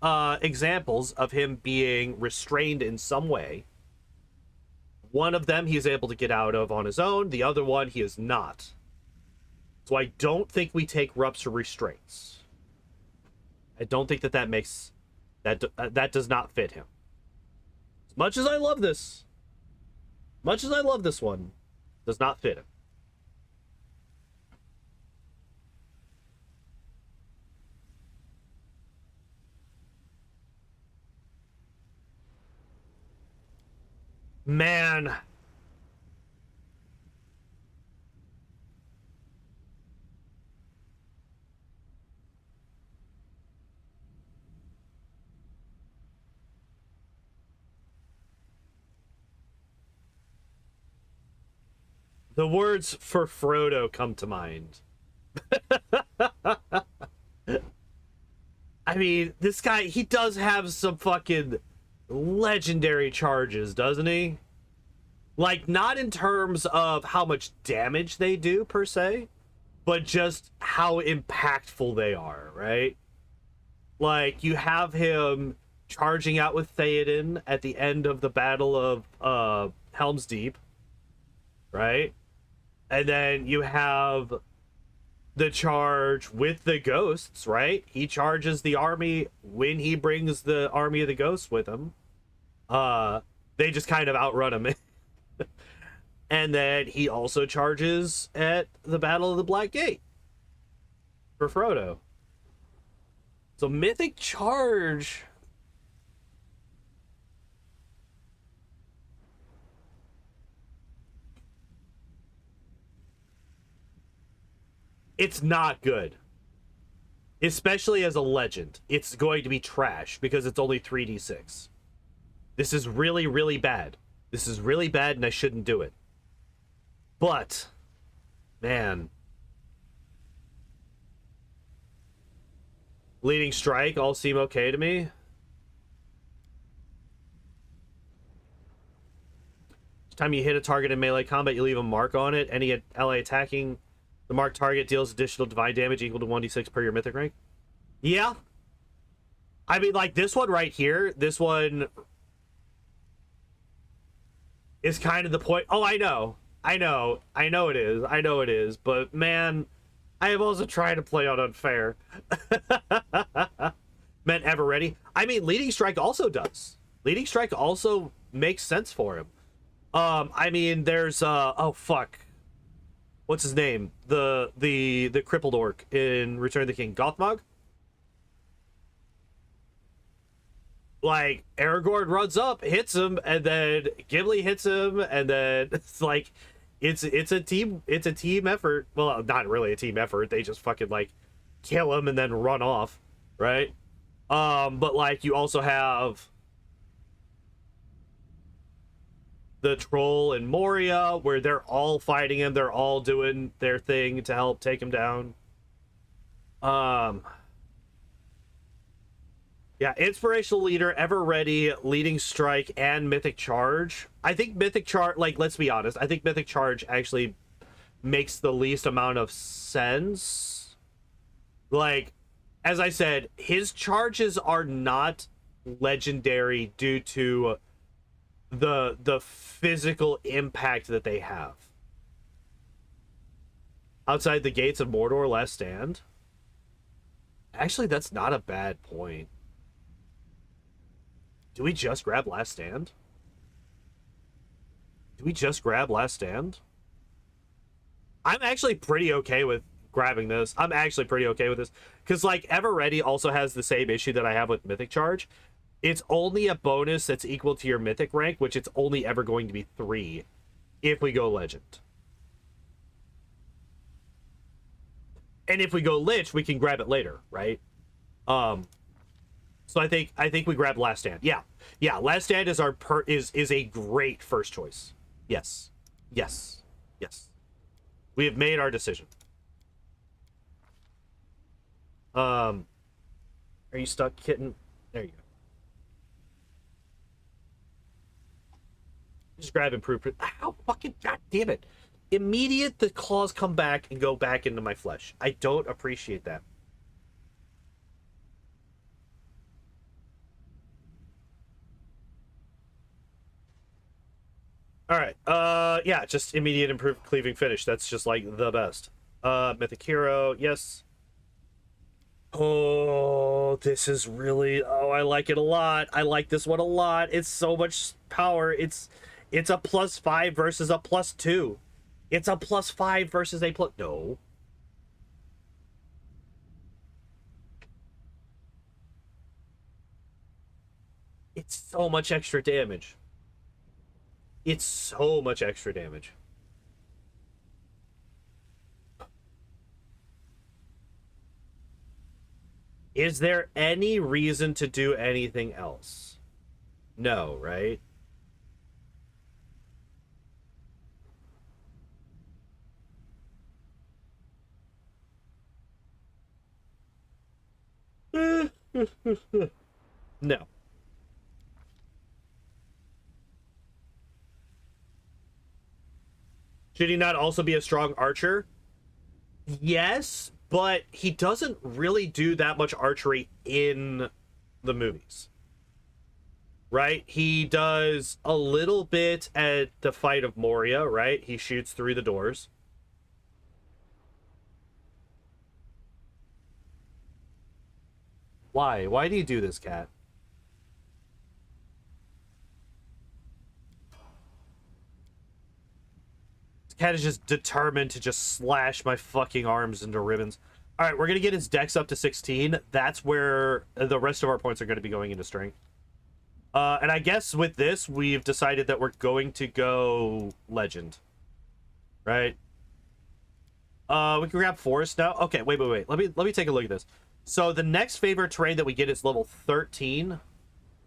S1: examples of him being restrained in some way. One of them he's able to get out of on his own. The other one he is not. So I don't think we take rupture restraints. I don't think that makes... That does not fit him. As much as I love this... Much as I love this one, does not fit him. Man. The words for Frodo come to mind. I mean, this guy, he does have some fucking legendary charges, doesn't he? Like, not in terms of how much damage they do, per se, but just how impactful they are, right? Like, you have him charging out with Theoden at the end of the Battle of Helm's Deep, right? And then you have the charge with the ghosts, right? He charges the army when he brings the army of the ghosts with him. They just kind of outrun him. And then he also charges at the Battle of the Black Gate for Frodo. So Mythic Charge. It's not good. Especially as a legend. It's going to be trash because it's only 3d6. This is really, really bad. This is really bad and I shouldn't do it. But, man. Leading Strike all seem okay to me. Each time you hit a target in melee combat, you leave a mark on it. Any ally attacking the marked target deals additional divine damage equal to 1d6 per your mythic rank. Yeah. I mean, like, this one right here, this one is kind of the point. Oh, I know it is, but man, I have also tried to play on unfair. Meant ever ready. I mean, Leading Strike also does. Leading Strike also makes sense for him. I mean, there's oh fuck, what's his name? The crippled orc in Return of the King, Gothmog. Like, Aragorn runs up, hits him, and then Gimli hits him, and then it's like it's a team effort. Well, not really a team effort. They just fucking like kill him and then run off, right? But like, you also have the troll in Moria where they're all fighting him, they're all doing their thing to help take him down. Yeah, Inspirational Leader, Ever Ready, Leading Strike, and Mythic Charge. I think Mythic Charge, like, let's be honest, I think Mythic Charge actually makes the least amount of sense. Like, as I said, his charges are not legendary due to the physical impact that they have. Outside the gates of Mordor, Last Stand. Actually, that's not a bad point. Do we just grab Last Stand? Do we just grab Last Stand? I'm actually pretty okay with grabbing this. I'm actually pretty okay with this. Because, like, Ever Ready also has the same issue that I have with Mythic Charge. It's only a bonus that's equal to your Mythic rank, which it's only ever going to be 3 if we go Legend. And if we go Lich, we can grab it later, right? So I think we grab Last Stand. Yeah, Last Stand is our is a great first choice. Yes. We have made our decision. Are you stuck, kitten? There you go. Just grab Improved. Ow, fucking god damn it! Immediate, the claws come back and go back into my flesh. I don't appreciate that. All right. Yeah, just immediate improved cleaving finish. That's just like the best. Mythic Hero, yes. Oh, this is really, oh, I like it a lot. I like this one a lot. It's so much power. It's a +5 versus a +2. It's a +5 versus a plus, no. It's so much extra damage. It's so much extra damage. Is there any reason to do anything else? No, right? No. Should he not also be a strong archer? Yes, but he doesn't really do that much archery in the movies. Right? He does a little bit at the fight of Moria, right? He shoots through the doors. Why? Why do you do this, cat? This cat is just determined to just slash my fucking arms into ribbons. All right, we're going to get his dex up to 16. That's where the rest of our points are going to be going into strength. And I guess with this, we've decided that we're going to go legend. Right? We can grab forest now. Okay, wait. Let me take a look at this. So the next favorite terrain that we get is level 13.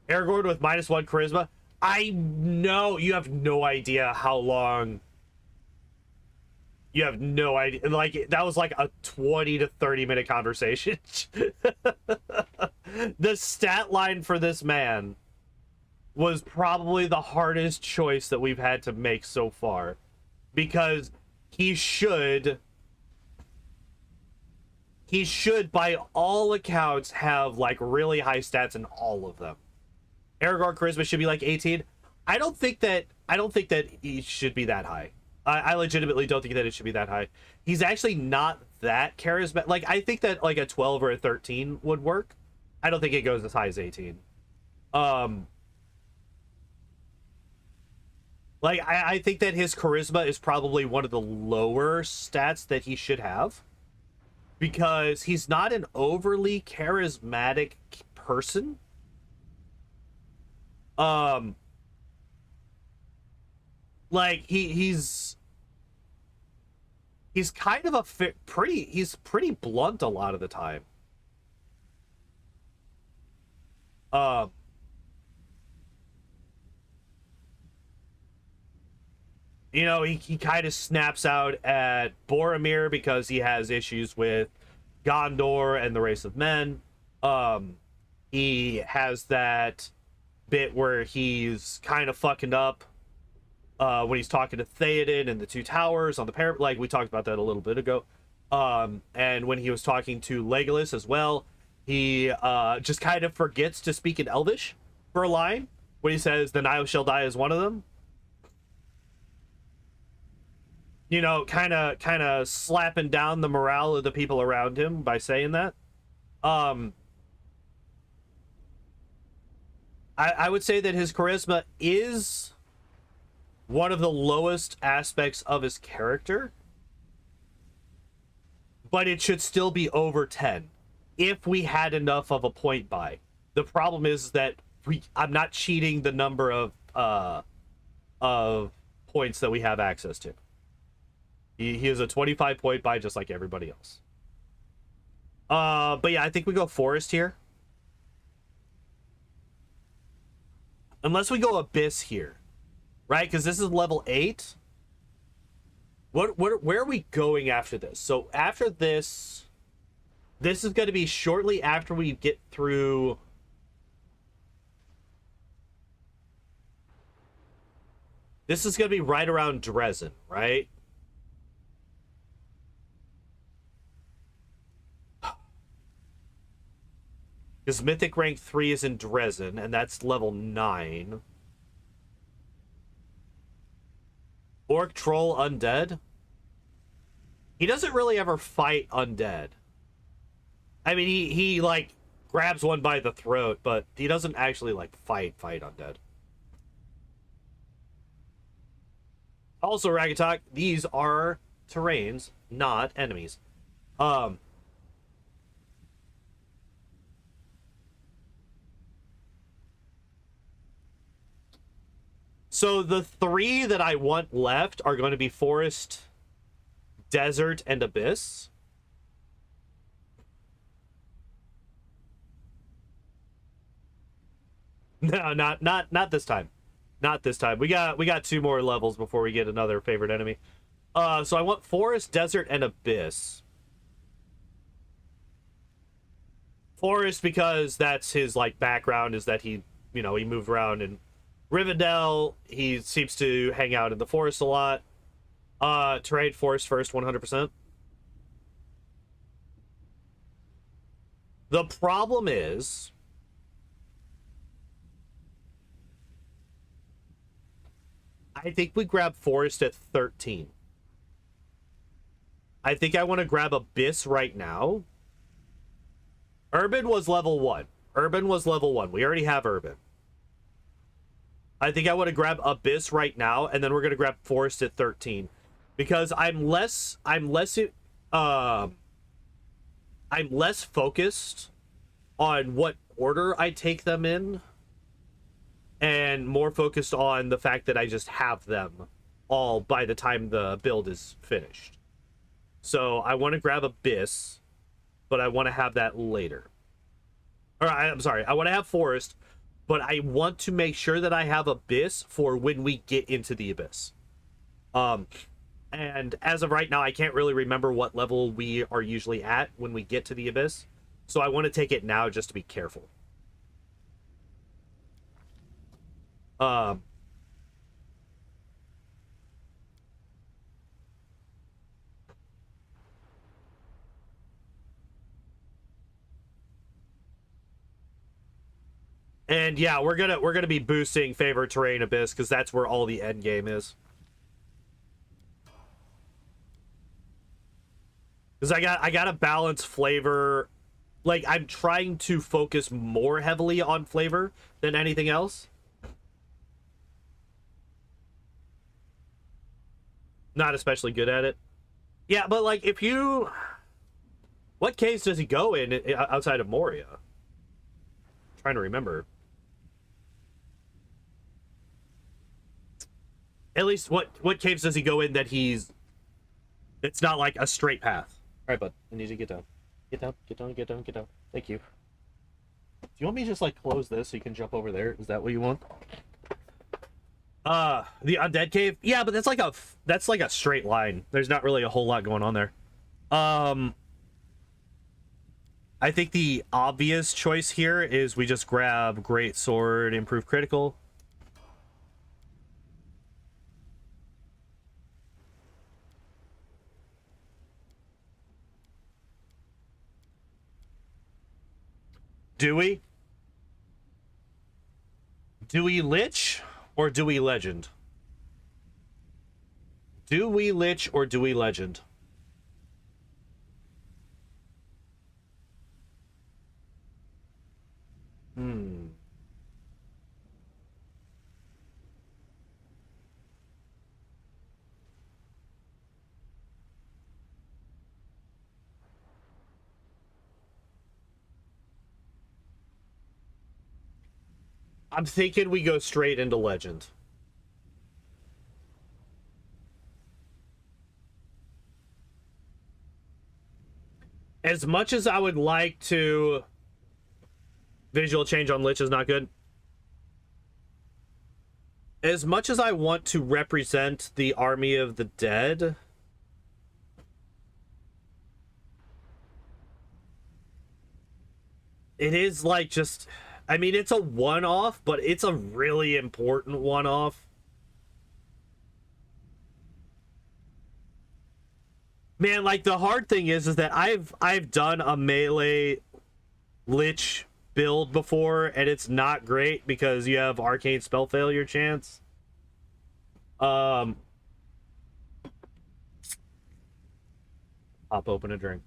S1: Aragorn with -1 charisma. I know you have no idea how long. You have no idea. Like, that was like a 20 to 30 minute conversation. The stat line for this man was probably the hardest choice that we've had to make so far, because he should by all accounts have like really high stats in all of them. Aragorn charisma should be like 18. I don't think that he should be that high. I legitimately don't think that it should be that high. He's actually not that charismatic. Like, I think that like a 12 or a 13 would work. I don't think it goes as high as 18. Like, I think that his charisma is probably one of the lower stats that he should have, because he's not an overly charismatic person. Like, he's kind of a he's pretty blunt a lot of the time. You know, he kind of snaps out at Boromir because he has issues with Gondor and the race of men. He has that bit where he's kind of fucking up when he's talking to Theoden and the Two Towers on the parapet. Like, we talked about that a little bit ago. And when he was talking to Legolas as well, he just kind of forgets to speak in Elvish for a line when he says, "The Nile shall die" is one of them. You know, kind of slapping down the morale of the people around him by saying that. I would say that his charisma is one of the lowest aspects of his character, but it should still be over 10 if we had enough of a point buy. The problem is that I'm not cheating the number of points that we have access to. He is a 25 point buy just like everybody else. But yeah, I think we go forest here. Unless we go abyss here, right? Because this is level 8. Where are we going after this? So after this is going to be shortly after we get through. This is going to be right around Dresden, right? Because Mythic rank 3 is in Dresden, and that's level 9. Orc, Troll, Undead. He doesn't really ever fight Undead. I mean, he like, grabs one by the throat, but he doesn't actually, like, fight Undead. Also, Ragatok, these are terrains, not enemies. So the 3 that I want left are going to be Forest, Desert, and Abyss. No, not this time. Not this time. We got 2 more levels before we get another favorite enemy. So I want Forest, Desert, and Abyss. Forest, because that's his like background, is that he, you know, he moved around in Rivendell. He seems to hang out in the forest a lot. Trade forest first, 100%. The problem is, I think we grab forest at 13. I think I want to grab Abyss right now. Urban was level 1. Urban was level 1. We already have Urban. I think I want to grab Abyss right now, and then we're going to grab Forest at 13. Because I'm less focused on what order I take them in, and more focused on the fact that I just have them all by the time the build is finished. So I want to grab Abyss, but I want to have that later. Or I'm sorry, I want to have Forest, but I want to make sure that I have Abyss for when we get into the Abyss. And as of right now, I can't really remember what level we are usually at when we get to the Abyss. So I want to take it now just to be careful. And yeah, we're gonna be boosting favorite terrain Abyss, because that's where all the end game is. Because I gotta balance flavor. Like, I'm trying to focus more heavily on flavor than anything else. Not especially good at it. Yeah, but like, if you, what caves does he go in outside of Moria? I'm trying to remember. At least what caves does he go in that he's, it's not like a straight path. All right, bud, I need you to get down. Get down, get down, get down, get down. Thank you. Do you want me to just like close this so you can jump over there? Is that what you want? The undead cave? Yeah, but that's like a straight line. There's not really a whole lot going on there. I think the obvious choice here is we just grab Great Sword, improve critical. Do we? Do we Lich or do we Legend? Do we Lich or do we Legend? I'm thinking we go straight into Legend. As much as I would like to... Visual change on Lich is not good. As much as I want to represent the Army of the Dead... It is like just... I mean, it's a one-off, but it's a really important one-off. Man, like, the hard thing is that I've done a melee Lich build before, and it's not great because you have arcane spell failure chance. Pop open a drink.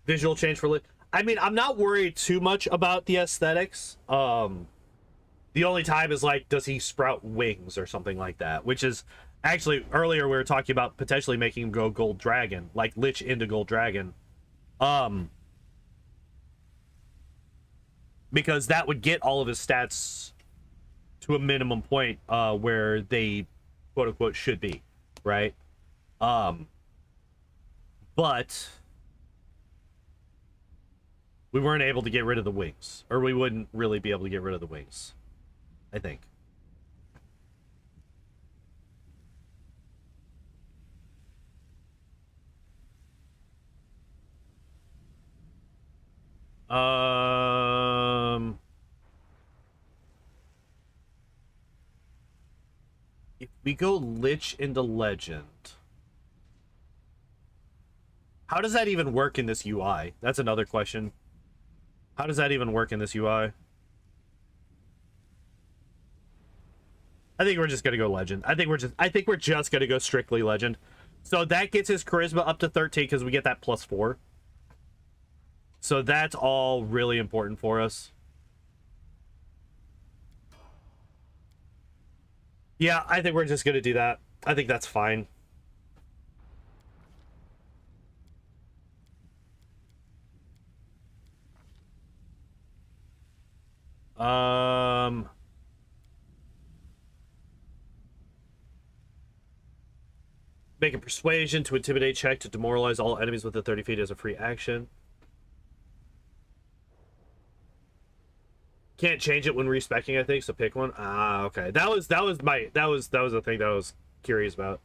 S1: Visual change for Lich. I mean, I'm not worried too much about the aesthetics. The only time is like, does he sprout wings or something like that? Which is actually, earlier we were talking about potentially making him go Gold Dragon, like Lich into Gold Dragon. Because that would get all of his stats to a minimum point where they quote unquote should be, right? But we weren't able to get rid of the wings, or we wouldn't really be able to get rid of the wings. I think. If we go Lich into Legend, how does that even work in this UI? That's another question. How does that even work in this UI? I think we're just gonna go Legend. I think we're just gonna go strictly Legend. So that gets his charisma up to 13 because we get that +4. So that's all really important for us. Yeah, I think we're just gonna do that. I think that's fine. Make a persuasion to intimidate check to demoralize all enemies within 30 feet as a free action. Can't change it when respecing, I think, so pick one. Ah, okay. That was the thing that I was curious about.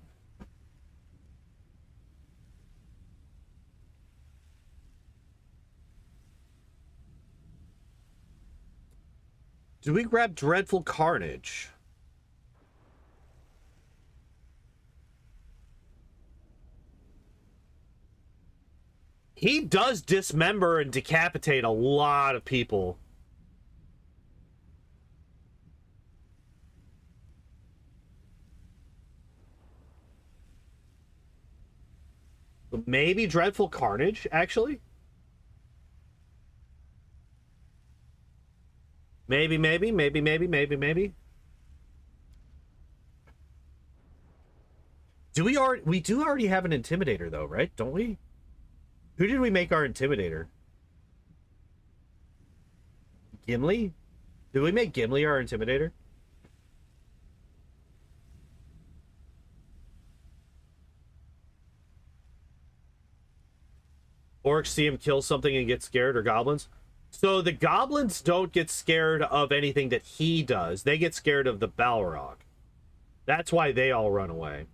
S1: Do we grab Dreadful Carnage? He does dismember and decapitate a lot of people. Maybe Dreadful Carnage, actually? Maybe. We do already have an Intimidator, though, right? Don't we? Who did we make our Intimidator? Gimli? Did we make Gimli our Intimidator? Orcs see him kill something and get scared, or goblins? So the goblins don't get scared of anything that he does. They get scared of the Balrog. That's why they all run away.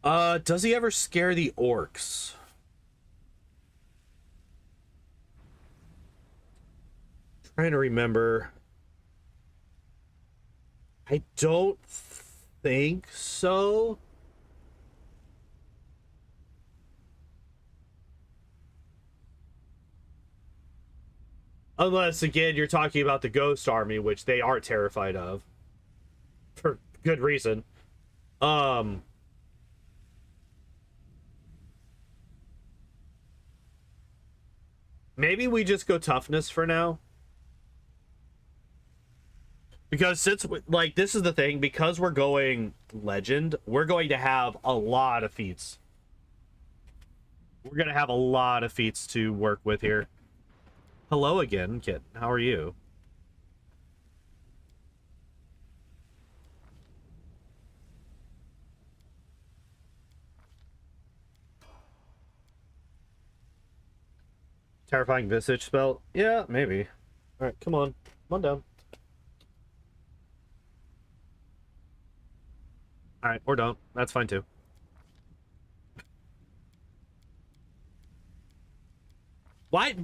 S1: Does he ever scare the orcs? Trying to remember. I don't think so. Unless, again, you're talking about the Ghost Army, which they are terrified of. For good reason. Maybe we just go toughness for now. Because since, like, this is the thing, because we're going Legend, we're going to have a lot of feats. We're going to have a lot of feats to work with here. Hello again, kid. How are you? Terrifying Visage spell? Yeah, maybe. Alright, come on. Come on down. Alright, or don't. That's fine too. Why?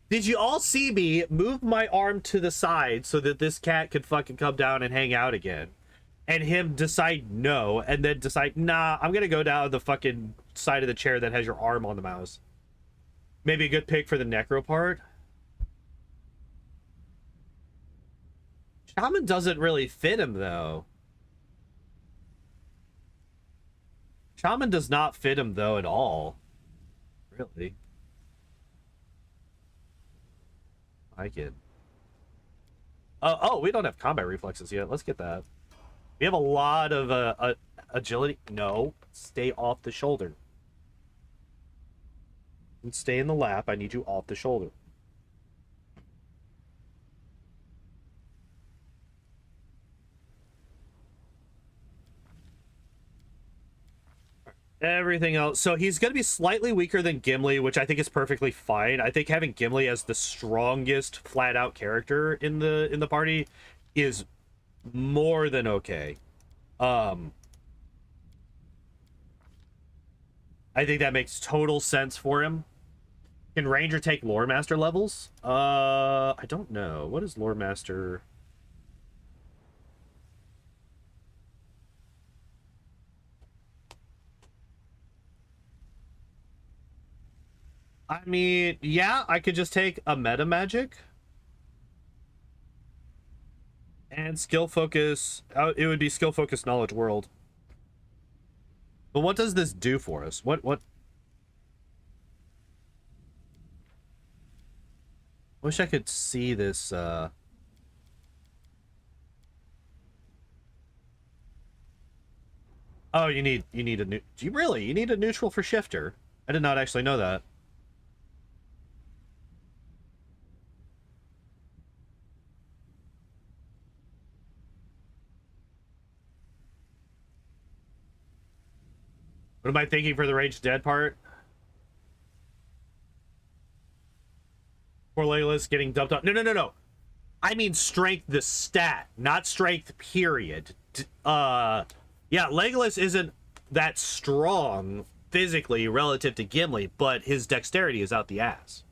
S1: Did you all see me move my arm to the side so that this cat could fucking come down and hang out again? And him decide no, and then decide, nah, I'm gonna go down the fucking side of the chair that has your arm on the mouse. Maybe a good pick for the necro part. Shaman doesn't really fit him, though. Shaman does not fit him, though, at all. Really. I can. Oh, we don't have combat reflexes yet. Let's get that. We have a lot of agility. No, stay off the shoulder. And stay in the lap. I need you off the shoulder. Everything else. So he's going to be slightly weaker than Gimli, which I think is perfectly fine. I think having Gimli as the strongest flat out character in the party is more than okay. I think that makes total sense for him. Can Ranger take Lore Master levels? I don't know. What is Lore Master? I mean, yeah, I could just take a meta magic and skill focus. It would be skill focus knowledge world. But what does this do for us? What? Wish I could see this. Oh, you need a new. Do you really? You need a neutral for shifter. I did not actually know that. What am I thinking for the ranged dead part? Poor Legolas getting dumped up. No. I mean strength, the stat, not strength, period. Yeah, Legolas isn't that strong physically relative to Gimli, but his dexterity is out the ass.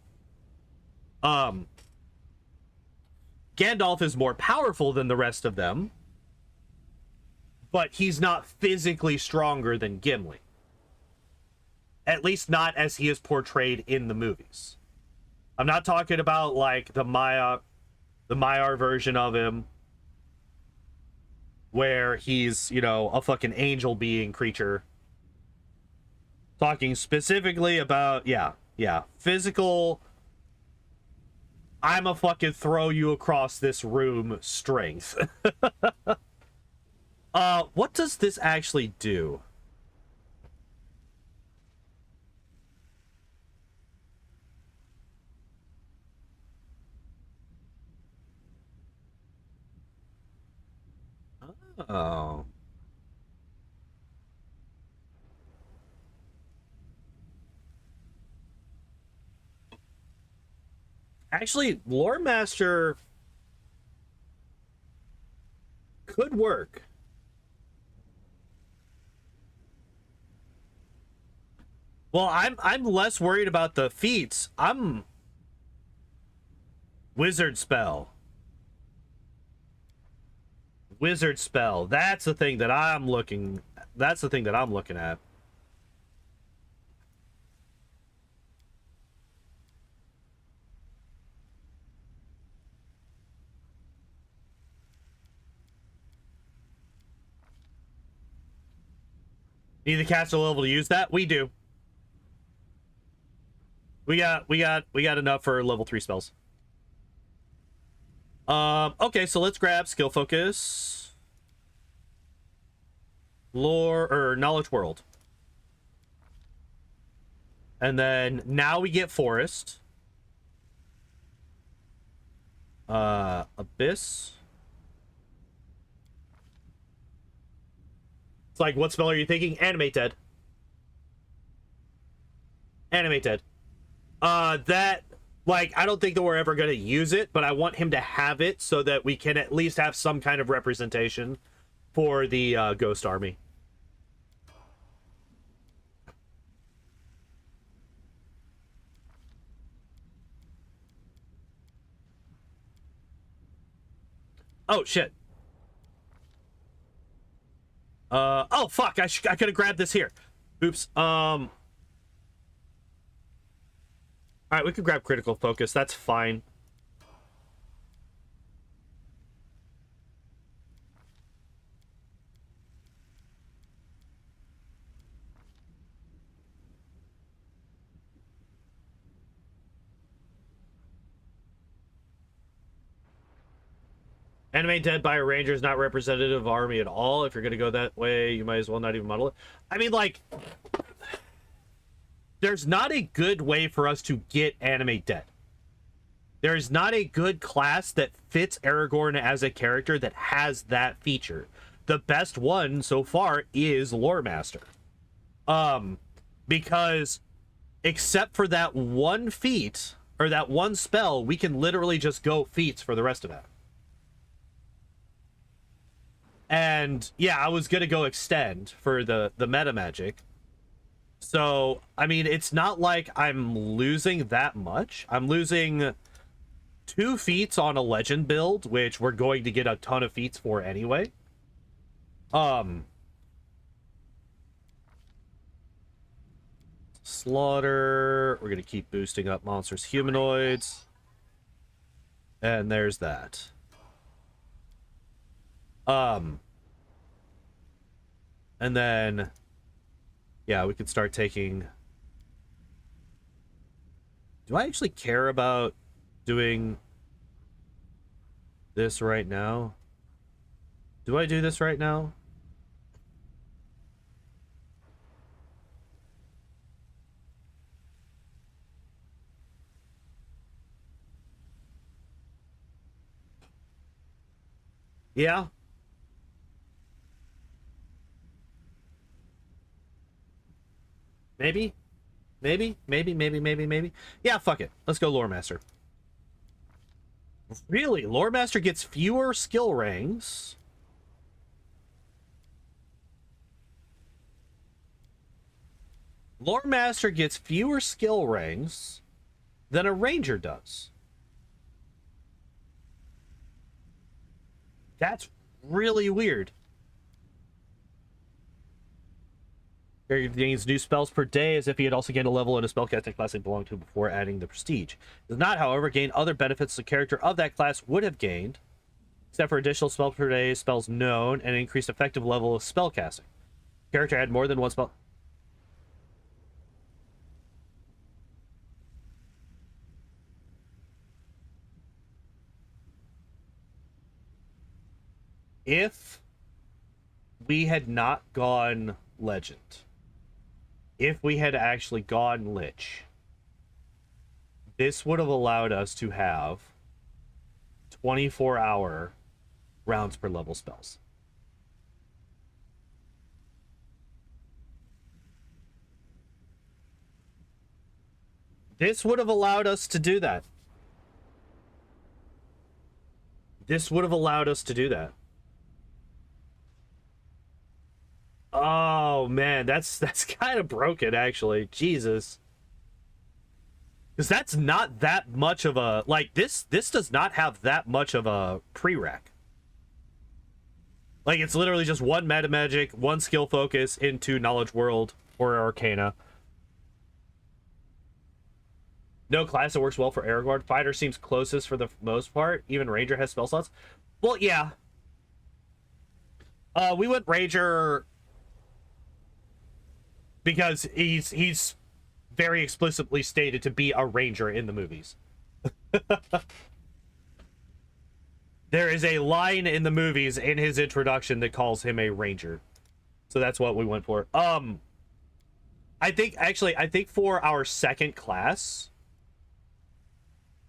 S1: Gandalf is more powerful than the rest of them, but he's not physically stronger than Gimli. At least not as he is portrayed in the movies. I'm not talking about like the Maiar version of him, where he's, you know, a fucking angel being creature. Talking specifically about, yeah, physical, I'm a fucking throw you across this room strength. What does this actually do? Oh. Actually, Lore Master could work. Well, I'm less worried about the feats. I'm Wizard Spell. Wizard Spell. That's the thing that I'm looking at. Need the caster level to use that? We do. We got enough for level 3 spells. Okay, so let's grab skill focus, lore, or knowledge world, and then now we get forest, abyss. It's like, what spell are you thinking? Animate dead. Animate dead. That, like, I don't think that we're ever going to use it, but I want him to have it so that we can at least have some kind of representation for the Ghost Army. Oh, shit. Oh, fuck. I could have grabbed this here. Oops. All right, we could grab critical focus. That's fine. Animate dead by a ranger is not representative of army at all. If you're going to go that way, you might as well not even model it. I mean, like, there's not a good way for us to get animate dead. There's not a good class that fits Aragorn as a character that has that feature. The best one so far is Lore Master. Because except for that one feat or that one spell, we can literally just go feats for the rest of that. And yeah, I was gonna go extend for the meta magic. So I mean, it's not like I'm losing that much. I'm losing 2 feats on a legend build, which we're going to get a ton of feats for anyway. Slaughter. We're gonna keep boosting up monsters, humanoids, and there's that. And then, yeah, we could start taking. Do I actually care about doing this right now? Do I do this right now? Yeah. Maybe. Maybe. Yeah, fuck it. Let's go Lore Master. Really? Lore Master gets fewer skill ranks. Lore Master gets fewer skill ranks than a Ranger does. That's really weird. He gains new spells per day as if he had also gained a level in a spellcasting class he belonged to before adding the prestige. Does not, however, gain other benefits the character of that class would have gained, except for additional spells per day, spells known, and increased effective level of spellcasting. Character had more than one spell. If we had not gone Legend, if we had actually gone Lich, this would have allowed us to have 24-hour rounds per level spells. This would have allowed us to do that. This would have allowed us to do that. Oh man, that's kind of broken actually. Jesus. Because that's not that much of a like this does not have that much of a prereq. Like it's literally just one meta magic, one skill focus into Knowledge World or Arcana. No class that works well for Aragorn. Fighter seems closest for the most part. Even Ranger has spell slots. Well, yeah. We went Ranger because he's very explicitly stated to be a ranger in the movies. There is a line in the movies in his introduction that calls him a ranger. So that's what we went for. I think for our second class,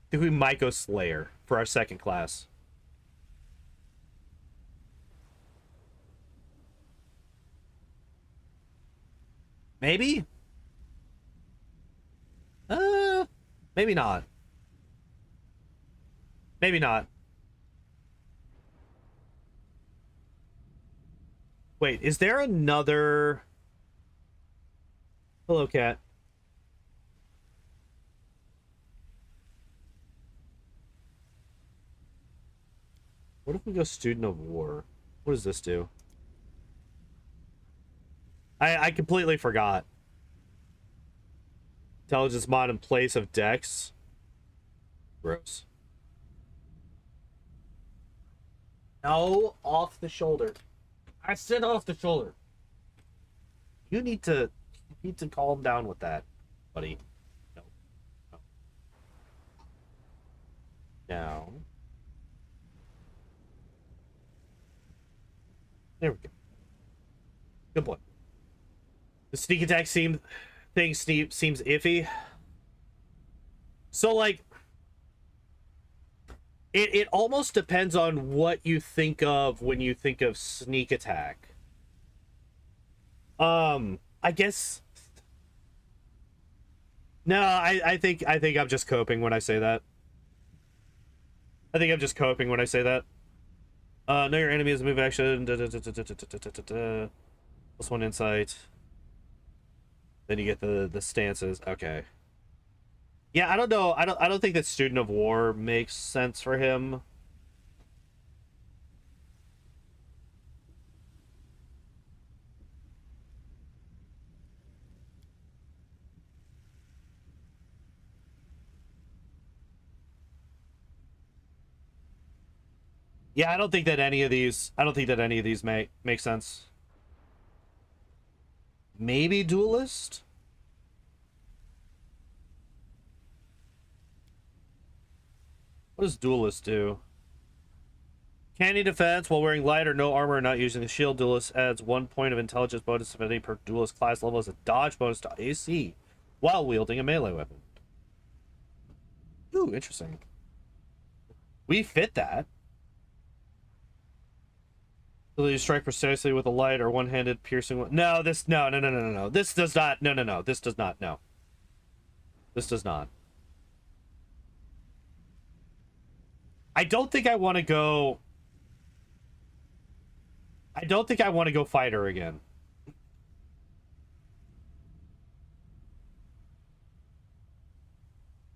S1: I think we might go Slayer for our second class. Maybe? Maybe not. Maybe not. Wait, is there another... Hello, cat. What if we go Student of War? What does this do? I completely forgot. Intelligence mod in place of Dex. Gross. No, off the shoulder. I said off the shoulder. You need to calm down with that, buddy. No. No. Now. There we go. Good boy. The sneak attack thing seems iffy. So, like, it almost depends on what you think of when you think of sneak attack. I guess. No, I think I'm just coping when I say that. I think I'm just coping when I say that. Know your enemy is a move action. Plus 1 insight. Then you get the stances. Okay. Yeah, I don't know. I don't think that Student of War makes sense for him. Yeah, I don't think that any of these make sense. Maybe Duelist? What does Duelist do? Candy defense while wearing light or no armor and not using the shield. Duelist adds 1 point of intelligence bonus of any per duelist class level as a dodge bonus to AC while wielding a melee weapon. Ooh, interesting. We fit that. Ability to strike precisely with a light or one-handed piercing. No, this no. This does not. No. This does not. No. This does not. I don't think I want to go. I don't think I want to go fighter again.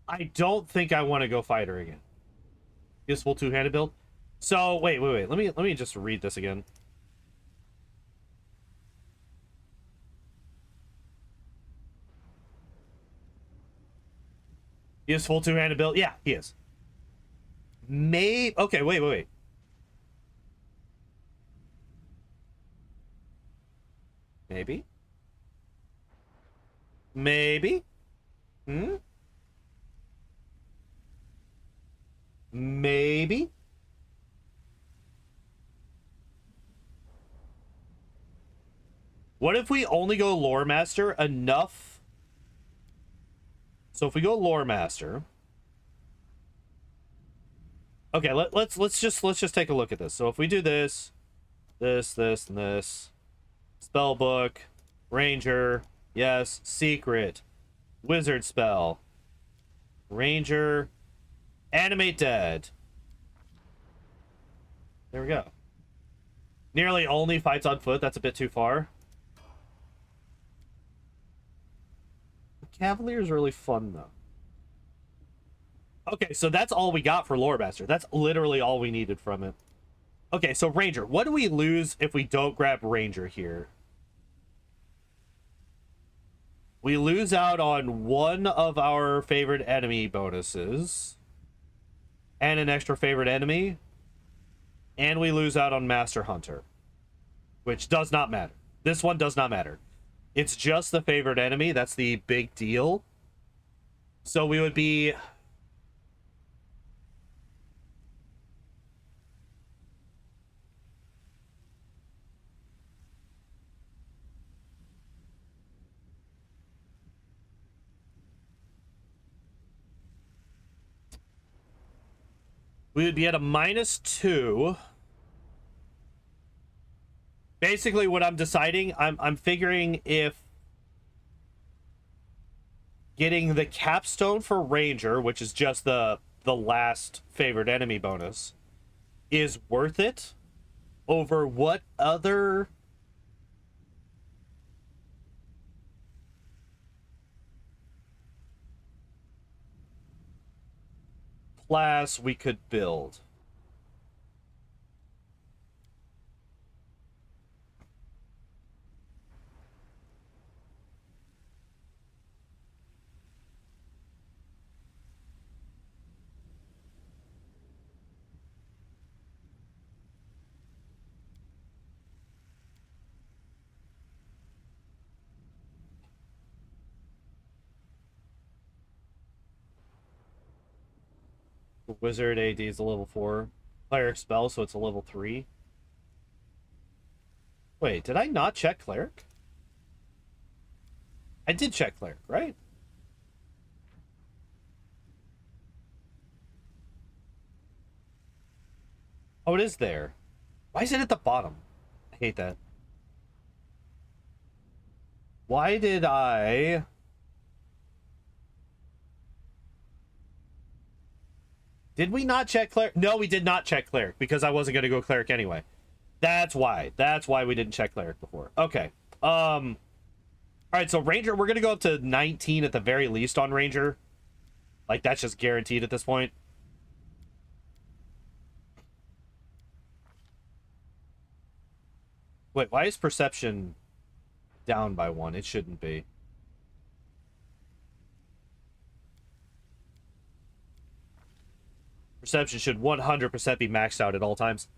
S1: I don't think I want to go fighter again. Useful two-handed build. So wait. Let me just read this again. Useful two-handed build. Yeah, he is. Maybe. Okay. Wait. Maybe. Maybe. What if we only go Lore Master enough? So if we go Lore Master. Okay, let's just take a look at this. So if we do this, and this. Spellbook, Ranger, yes, Secret, Wizard spell, Ranger, Animate Dead. There we go. Nearly only fights on foot. That's a bit too far. Cavalier is really fun, though. Okay, so that's all we got for Lore Master. That's literally all we needed from it. Okay, so Ranger. What do we lose if we don't grab Ranger here? We lose out on one of our favorite enemy bonuses. And an extra favorite enemy. And we lose out on Master Hunter. Which does not matter. This one does not matter. It's just the favorite enemy. That's the big deal. So we would be... We would be at a -2. Basically, what I'm deciding, I'm figuring if getting the capstone for Ranger, which is just the last favorite enemy bonus, is worth it over what other class we could build. Wizard AD is a level 4. Cleric spell, so it's a level 3. Wait, did I not check Cleric? I did check Cleric, right? Oh, it is there. Why is it at the bottom? I hate that. Why did I... Did we not check cleric? No, we did not check cleric because I wasn't going to go cleric anyway. That's why. That's why we didn't check cleric before. Okay. All right, so ranger, we're going to go up to 19 at the very least on ranger. Like, that's just guaranteed at this point. Wait, why is perception down by 1? It shouldn't be. Perception should 100% be maxed out at all times.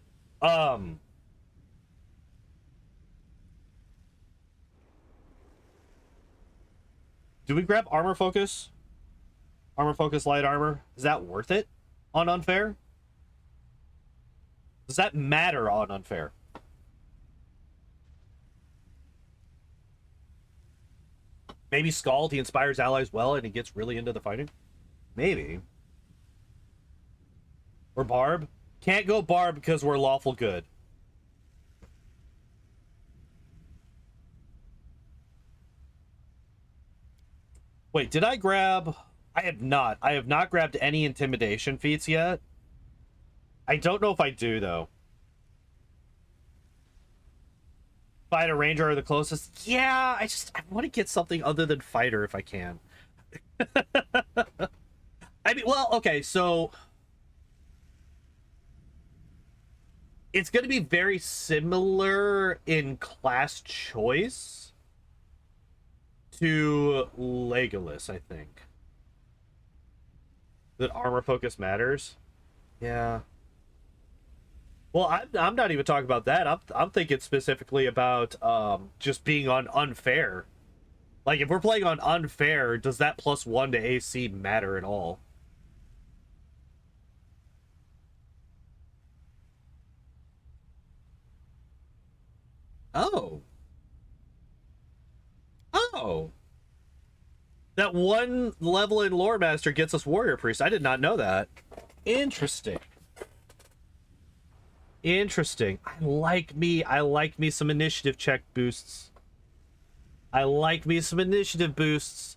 S1: Do we grab armor focus? Armor focus, light armor. Is that worth it on unfair? Does that matter on unfair? Maybe Scald, he inspires allies well and he gets really into the fighting? Maybe. Or Barb? Can't go Barb because we're lawful good. Wait, did I grab... I have not. I have not grabbed any intimidation feats yet. I don't know if I do, though. Fighter, ranger are the closest. Yeah, I want to get something other than fighter if I can. I mean, well, okay, so... It's going to be very similar in class choice to Legolas, I think. That armor focus matters. Yeah. Well, I'm not even talking about that. I'm thinking specifically about just being on unfair. Like, if we're playing on unfair, does that +1 to AC matter at all? Oh. Oh. That one level in Lore Master gets us Warrior Priest. I did not know that. Interesting. Interesting. I like me some initiative check boosts. I like me some initiative boosts.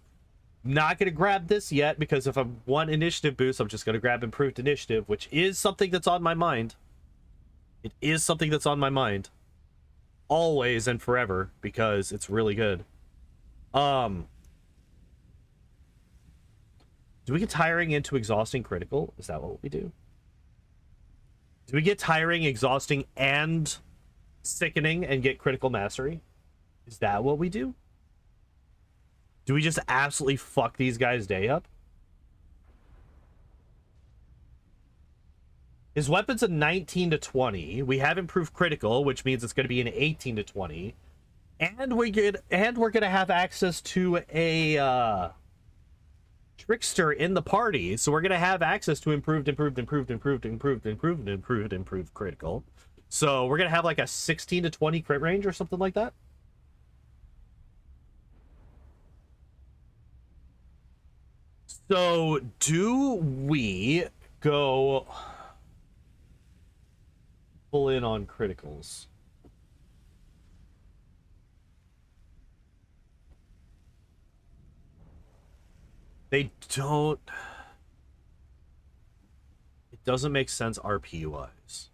S1: Not going to grab this yet because if I want initiative boost, I'm just going to grab improved initiative, which is something that's on my mind. It is something that's on my mind. Always and forever because it's really good. Do we get tiring into exhausting critical? Is that what we do? Do we get tiring, exhausting, and sickening and get critical mastery? Is that what we do? Do we just absolutely fuck these guys' day up? His weapon's a 19 to 20. We have improved critical, which means it's going to be an 18 to 20. And we're going to have access to a trickster in the party. So we're going to have access to improved critical. So we're going to have like a 16 to 20 crit range or something like that. So do we go full in on criticals? They don't... It doesn't make sense RP-wise.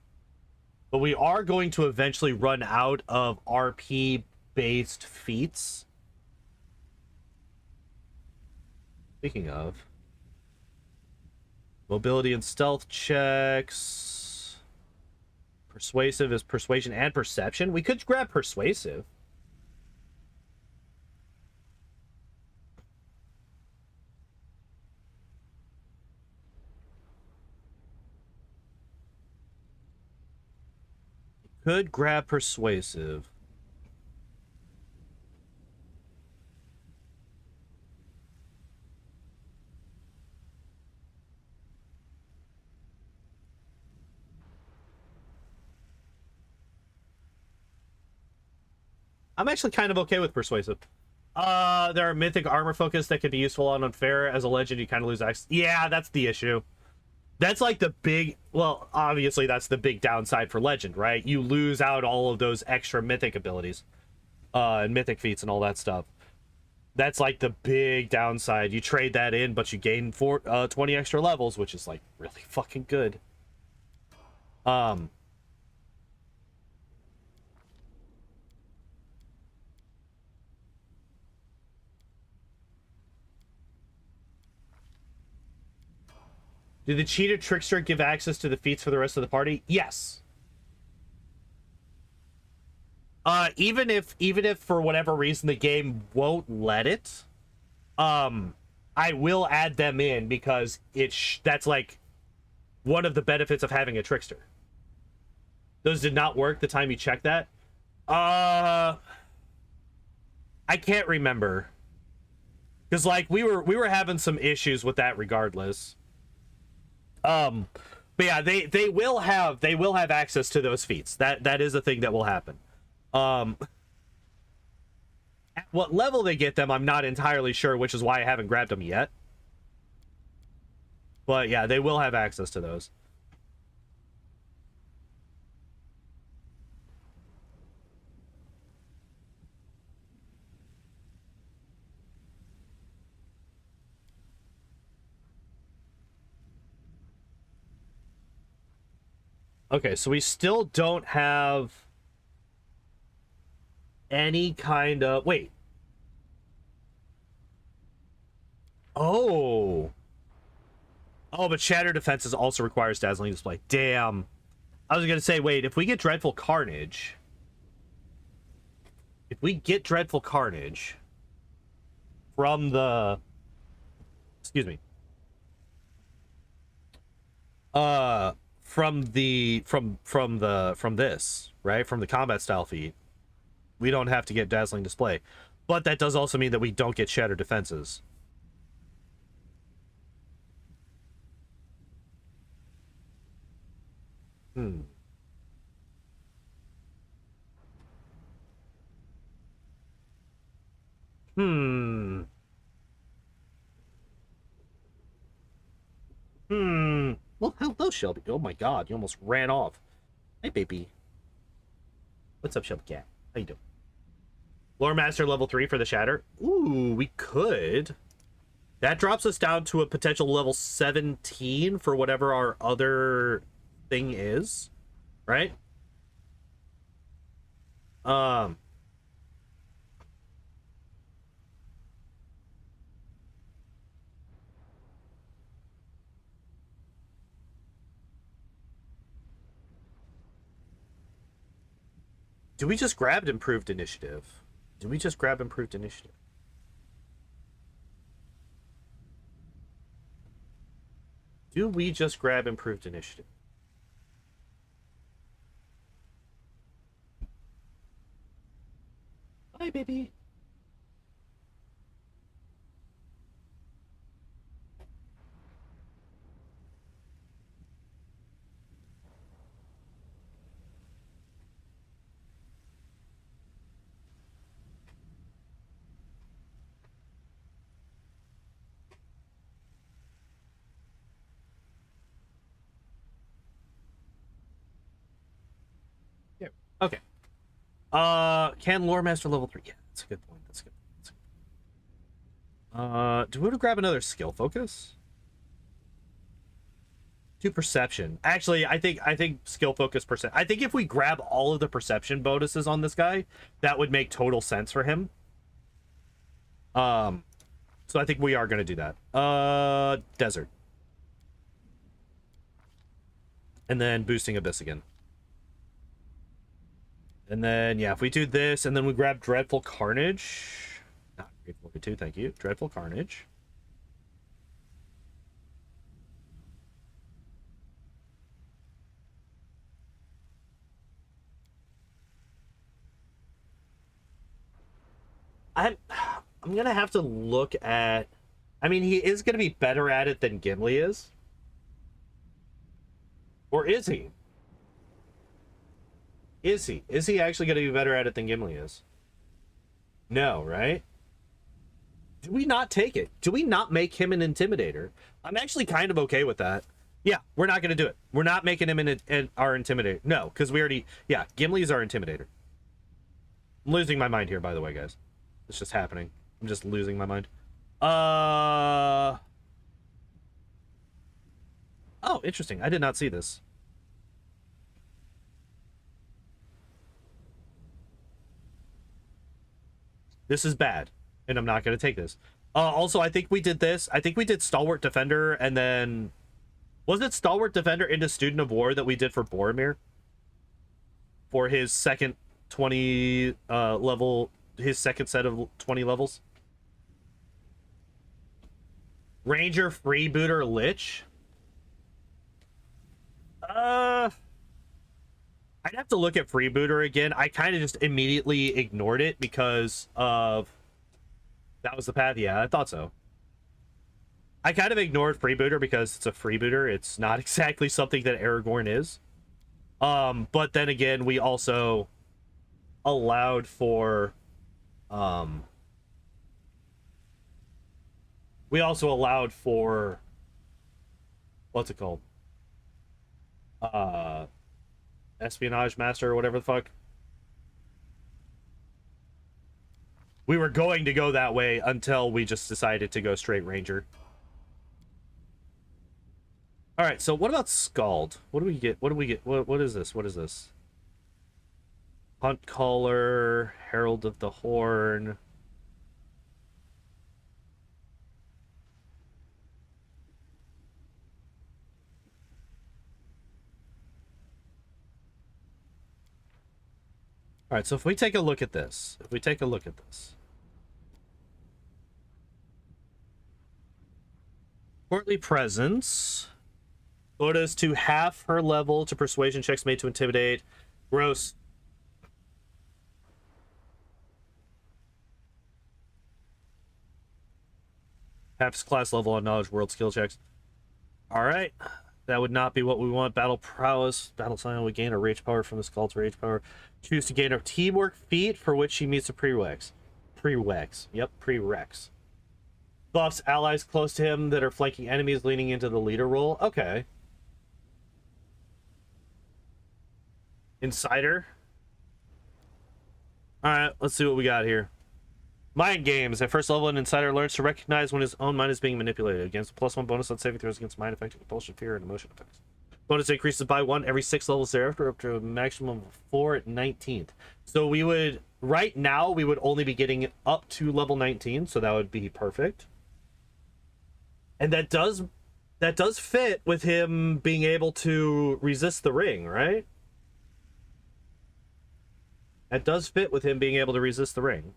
S1: But we are going to eventually run out of RP-based feats. Speaking of... Mobility and stealth checks... Persuasive is persuasion and perception. We could grab persuasive. Could grab persuasive. I'm actually kind of okay with persuasive. There are mythic armor focus that could be useful on unfair. As a legend, you kind of lose access. Yeah, that's the issue. That's like the big... Well, obviously, that's the big downside for legend, right? You lose out all of those extra mythic abilities. And mythic feats and all that stuff. That's like the big downside. You trade that in, but you gain 20 extra levels, which is like really fucking good. Did the cheated trickster give access to the feats for the rest of the party? Yes. Even if for whatever reason the game won't let it, I will add them in because that's like one of the benefits of having a trickster. Those did not work the time you checked that. I can't remember. Because like we were having some issues with that regardless. But yeah, they will have access to those feats. That is a thing that will happen. At what level they get them, I'm not entirely sure, which is why I haven't grabbed them yet. But yeah, they will have access to those. Okay, so we still don't have any kind of... Wait. Oh, but Shatter Defenses also requires Dazzling Display. Damn. I was going to say, wait, if we get Dreadful Carnage... If we get Dreadful Carnage from the... Excuse me. From this, right? From the combat style feat, we don't have to get Dazzling Display. But that does also mean that we don't get Shattered Defenses. Hmm. Well, hello, Shelby. Oh my god, you almost ran off. Hey, baby. What's up, Shelby Cat? How you doing? Lore Master level 3 for the Shatter. Ooh, we could. That drops us down to a potential level 17 for whatever our other thing is, right? Do we just grab improved initiative? Do we just grab improved initiative? Do we just grab improved initiative? Bye, baby. Okay. Can Lore Master level 3? Yeah, that's a good point. That's a good point. Do we want to grab another skill focus? Do perception. Actually, I think skill focus percent. I think if we grab all of the perception bonuses on this guy, that would make total sense for him. So I think we are going to do that. Desert. And then boosting Abyss again. And then, yeah, if we do this, and then we grab Dreadful Carnage. Not Grateful 2, thank you. Dreadful Carnage. I'm going to have to look at... I mean, he is going to be better at it than Gimli is. Or is he? Is he? Is he actually going to be better at it than Gimli is? No, right? Do we not take it? Do we not make him an intimidator? I'm actually kind of okay with that. Yeah, we're not going to do it. We're not making him our intimidator. No, because we already... Yeah, Gimli's our intimidator. I'm losing my mind here, by the way, guys. It's just happening. I'm just losing my mind. Oh, interesting. I did not see this. This is bad, and I'm not going to take this. Also, I think we did this. I think we did Stalwart Defender, and then... Was it Stalwart Defender into Student of War that we did for Boromir? For his second 20 level... His second set of 20 levels? Ranger, Freebooter, Lich? I'd have to look at Freebooter again. I kind of just immediately ignored it because of... That was the path? Yeah, I thought so. I kind of ignored Freebooter because it's a Freebooter. It's not exactly something that Aragorn is. But then again, we also allowed for... we also allowed for... What's it called? Espionage Master or whatever the fuck. We were going to go that way until we just decided to go straight Ranger. Alright, so what about Scald? What do we get? What do we get? What is this? What is this? Hunt Caller, Herald of the Horn. Alright, so if we take a look at this. Courtly Presence. Boda's to half her level to persuasion checks made to intimidate. Gross. Half class level on knowledge world skill checks. Alright. That would not be what we want. Battle prowess. Battle sign would gain a rage power from the Skull's rage power. Choose to gain a teamwork feat for which she meets a prereqs. Yep, prereqs. Buffs allies close to him that are flanking enemies leaning into the leader role. Okay. Insider. Alright, let's see what we got here. Mind games. At first level, an insider learns to recognize when his own mind is being manipulated. Against a +1 bonus on saving throws against mind affecting compulsion, fear, and emotion effects. Bonus increases by 1 every 6 levels thereafter, up to a maximum of 4 at 19th. So we would, right now, we would only be getting up to level 19, so that would be perfect. And that does fit with him being able to resist the ring, right? That does fit with him being able to resist the ring.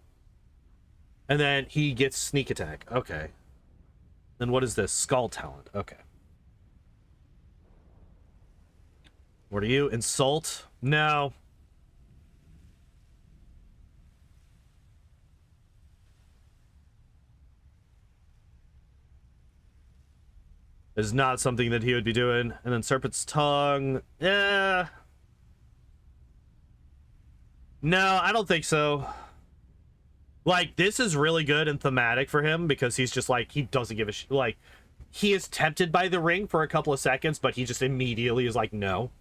S1: And then he gets sneak attack. Okay. Then what is this? Skull talent. Okay. What are you? Insult? No. Is not something that he would be doing. And then Serpent's Tongue. Yeah. No, I don't think so. Like, this is really good and thematic for him because he's just like, he doesn't give a shit. Like, he is tempted by the ring for a couple of seconds, but he just immediately is like, no.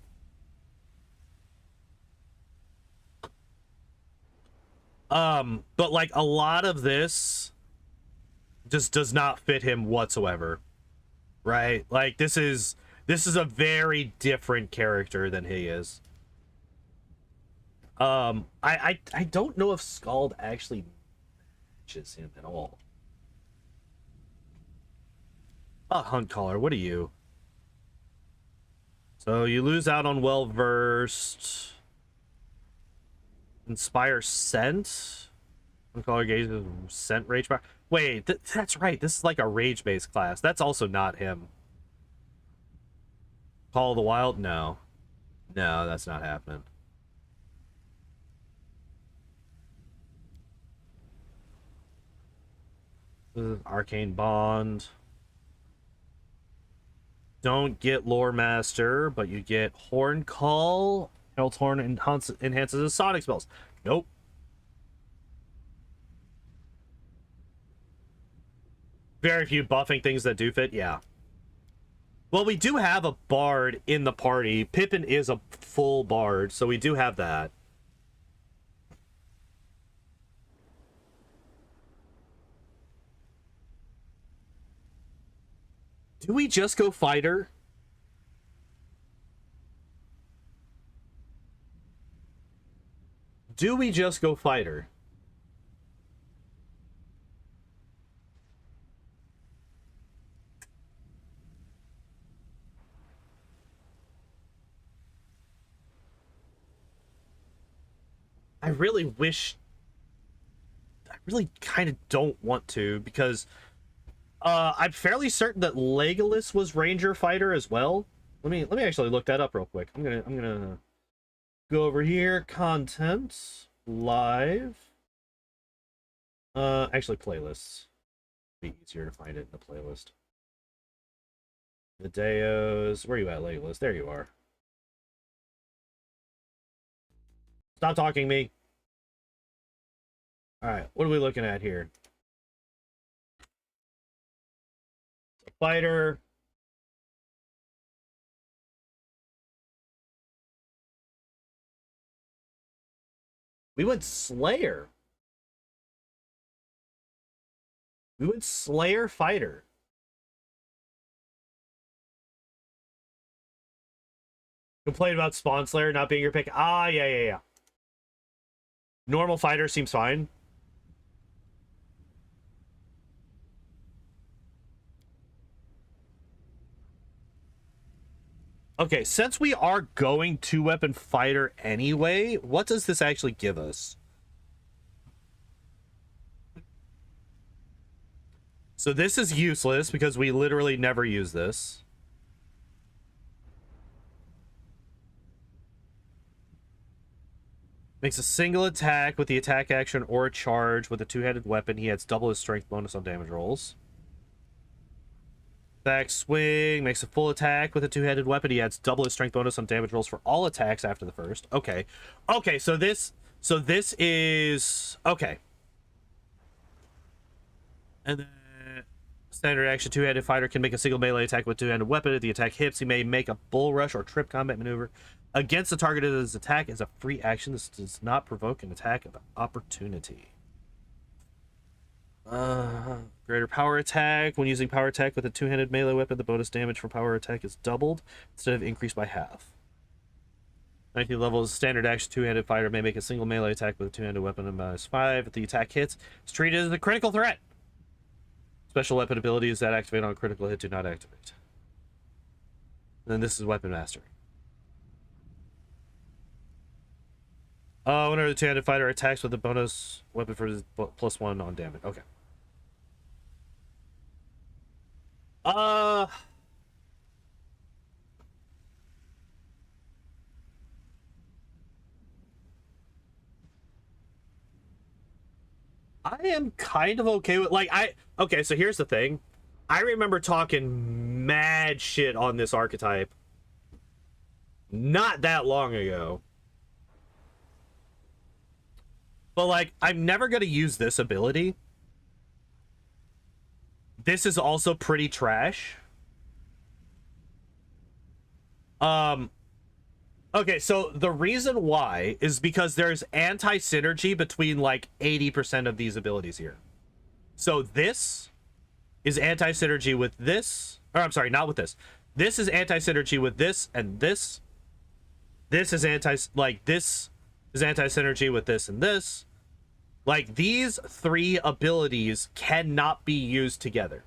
S1: But like, a lot of this just does not fit him whatsoever. Right? Like, this is a very different character than he is. I don't know if Scald actually matches him at all. Hunt Caller, what are you? So you lose out on Well Versed. Inspire Scent. Hunt Caller gauges Scent Rage Power. Wait, that's right. This is like a rage-based class. That's also not him. Call of the Wild? No. No, that's not happening. Arcane Bond. Don't get Lore Master, but you get Horn Call. Herald's Horn enhances his Sonic spells. Nope. Very few buffing things that do fit, yeah. Well, we do have a bard in the party. Pippin is a full bard, so we do have that. Do we just go fighter? Do we just go fighter? I really wish... I really kind of don't want to, because I'm fairly certain that Legolas was Ranger Fighter as well. Let me actually look that up real quick. I'm gonna go over here, content, live. Actually playlists. Be easier to find it in the playlist. Videos. Where are you at, Legolas? There you are. Stop talking me. Alright, what are we looking at here? Fighter. We went Slayer. We went Slayer Fighter. Complain about Spawn Slayer not being your pick. Ah, yeah. Normal Fighter seems fine. Okay, since we are going 2-weapon fighter anyway, what does this actually give us? So this is useless because we literally never use this. Makes a single attack with the attack action or a charge with a two-handed weapon. He adds double his strength bonus on damage rolls. Back swing, makes a full attack with a two-handed weapon. He adds double his strength bonus on damage rolls for all attacks after the first. Okay. Okay, so this is okay. And then standard action two-handed fighter can make a single melee attack with two-handed weapon. If the attack hits, he may make a bull rush or trip combat maneuver against the target of his attack as a free action. This does not provoke an attack of opportunity. Greater power attack. When using power attack with a two-handed melee weapon, the bonus damage for power attack is doubled instead of increased by half. 19 levels, standard action two-handed fighter may make a single melee attack with a two-handed weapon of -5. If the attack hits, it's treated as a critical threat. Special weapon abilities that activate on a critical hit do not activate. And then this is Weapon Master. Whenever the two-handed fighter attacks with a bonus weapon for his +1 on damage. Okay. I am kind of okay with, like, okay, so here's the thing. I remember talking mad shit on this archetype not that long ago. But, like, I'm never going to use this ability. This is also pretty trash. Okay, so the reason why is because there's anti-synergy between, like, 80% of these abilities here. So this is anti-synergy with this. Or, I'm sorry, not with this. This is anti-synergy with this and this. This is this is anti-synergy with this and this. Like, these three abilities cannot be used together.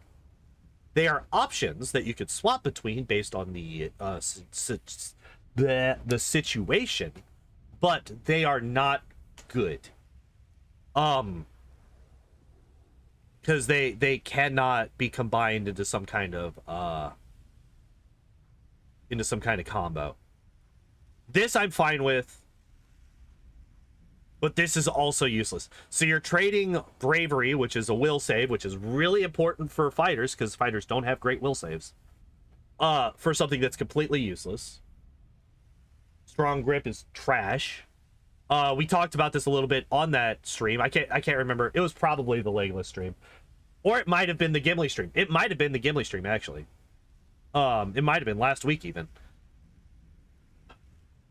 S1: They are options that you could swap between based on the situation, but they are not good. Because they cannot be combined into some kind of combo. This I'm fine with. But this is also useless. So you're trading bravery, which is a will save, which is really important for fighters because fighters don't have great will saves, for something that's completely useless. Strong grip is trash. We talked about this a little bit on that stream. I can't remember. It was probably the Legolas stream, or it might have been the Gimli stream. It might have been the Gimli stream actually. It might have been last week even.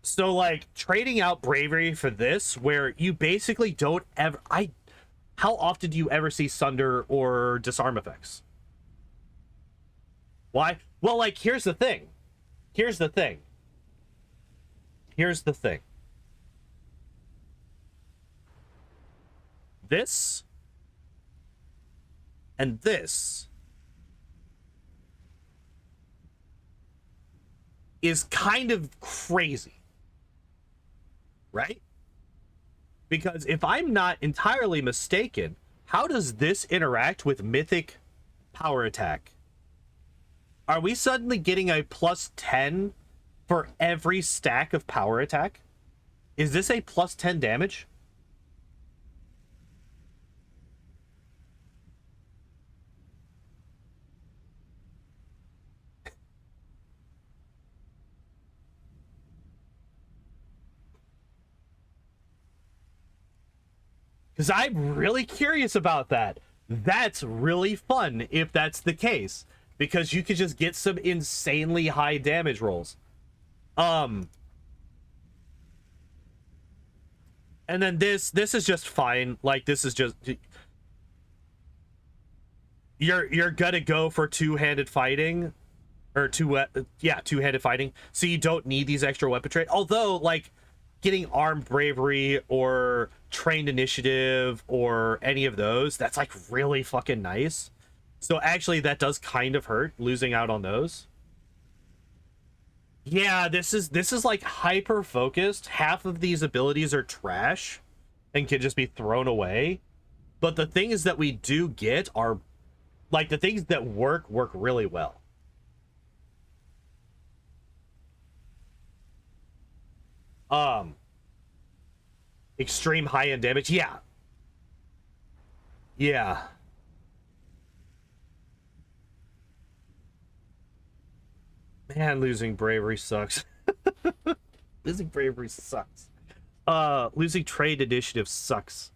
S1: So, like, trading out bravery for this, where you basically don't ever... How often do you ever see Sunder or Disarm effects? Why? Well, like, here's the thing. Here's the thing. Here's the thing. This and this is kind of crazy, right? Because if I'm not entirely mistaken, how does this interact with Mythic power attack? Are we suddenly getting a plus 10 for every stack of power attack? Is this a plus 10 damage? Because I'm really curious about that. That's really fun if that's the case. Because you could just get some insanely high damage rolls. And then this is just fine. Like, this is just... You're gonna go for two-handed fighting. Or two-handed fighting. So you don't need these extra weapon trade. Although, like, getting armed bravery or trained initiative or any of those, that's like really fucking nice. So actually that does kind of hurt losing out on those. Yeah, this is like hyper focused. Half of these abilities are trash and can just be thrown away. But the things that we do get are like the things that work really well. Extreme high-end damage. Yeah. Yeah. Man, losing bravery sucks. Losing bravery sucks. Losing trade initiative sucks.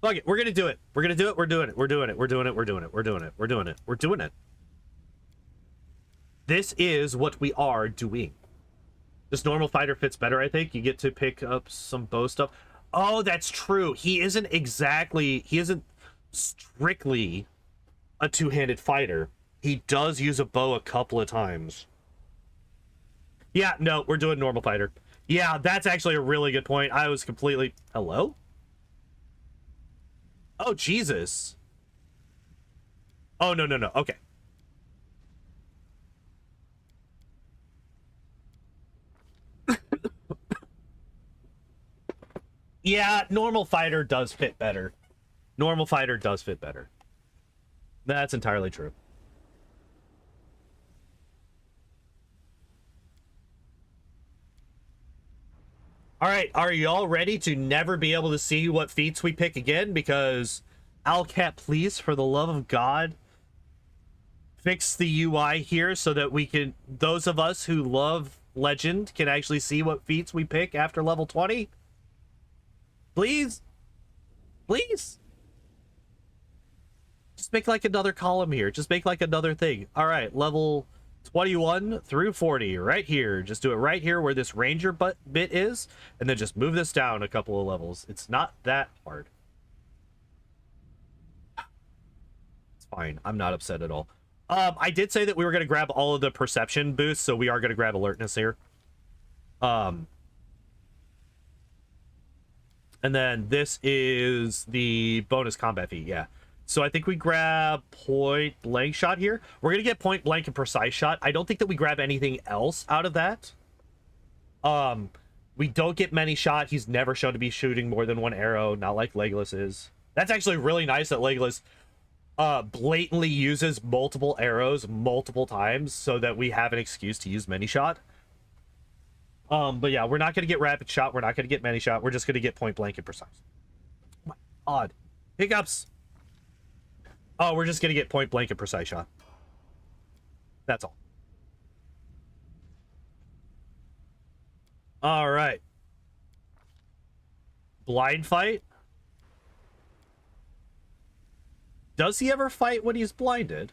S1: Fuck it, we're gonna do it. We're gonna do it. We're doing it. We're doing it. We're doing it. We're doing it. We're doing it. We're doing it. We're doing it. This is what we are doing. This normal fighter fits better, I think. You get to pick up some bow stuff. Oh, that's true. He isn't strictly a two-handed fighter. He does use a bow a couple of times. Yeah, no, we're doing normal fighter. Yeah, that's actually a really good point. I was completely... Hello? Oh, Jesus. Oh, no, no, no. Okay. Yeah, normal fighter does fit better. Normal fighter does fit better. That's entirely true. All right, are y'all ready to never be able to see what feats we pick again? Because Alcat, please, for the love of God, fix the UI here so that we can, those of us who love Legend can actually see what feats we pick after level 20. Please? Please? Just make like another column here. Just make like another thing. All right, level 21 through 40 right here. Just do it right here where this ranger bit is, and then just move this down a couple of levels. It's not that hard. It's fine. I'm not upset at all. I did say that we were going to grab all of the perception boosts, so we are going to grab alertness here. And then this is the bonus combat feat, yeah. So I think we grab point blank shot here. We're going to get point blank and precise shot. I don't think that we grab anything else out of that. We don't get many shot. He's never shown to be shooting more than one arrow, not like Legolas is. That's actually really nice that Legolas blatantly uses multiple arrows multiple times so that we have an excuse to use many shot. But yeah, we're not going to get rapid shot. We're not going to get many shot. We're just going to get point blank and precise. Oh my God. Hiccups. Oh, we're just going to get point blank and precise shot. That's all. All right. Blind fight. Does he ever fight when he's blinded?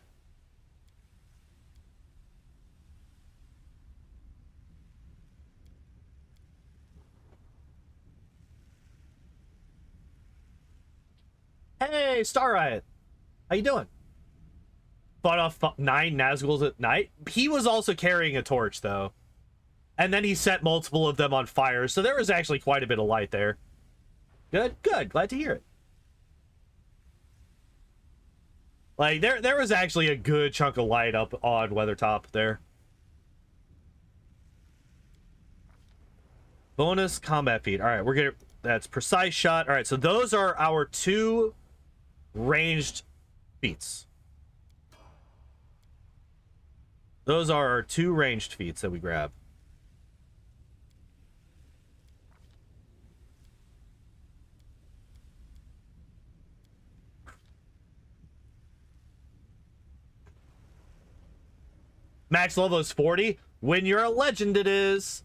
S1: Hey, Star Riot. How you doing? Fought off 9 Nazguls at night. He was also carrying a torch, though. And then he set multiple of them on fire, so there was actually quite a bit of light there. Good, good. Glad to hear it. Like, there was actually a good chunk of light up on Weathertop there. Bonus combat feat. All right, we're gonna... That's precise shot. All right, so those are our 2 ranged feats. Those are our 2 ranged feats that we grab. Max level is 40. When you're a legend, it is.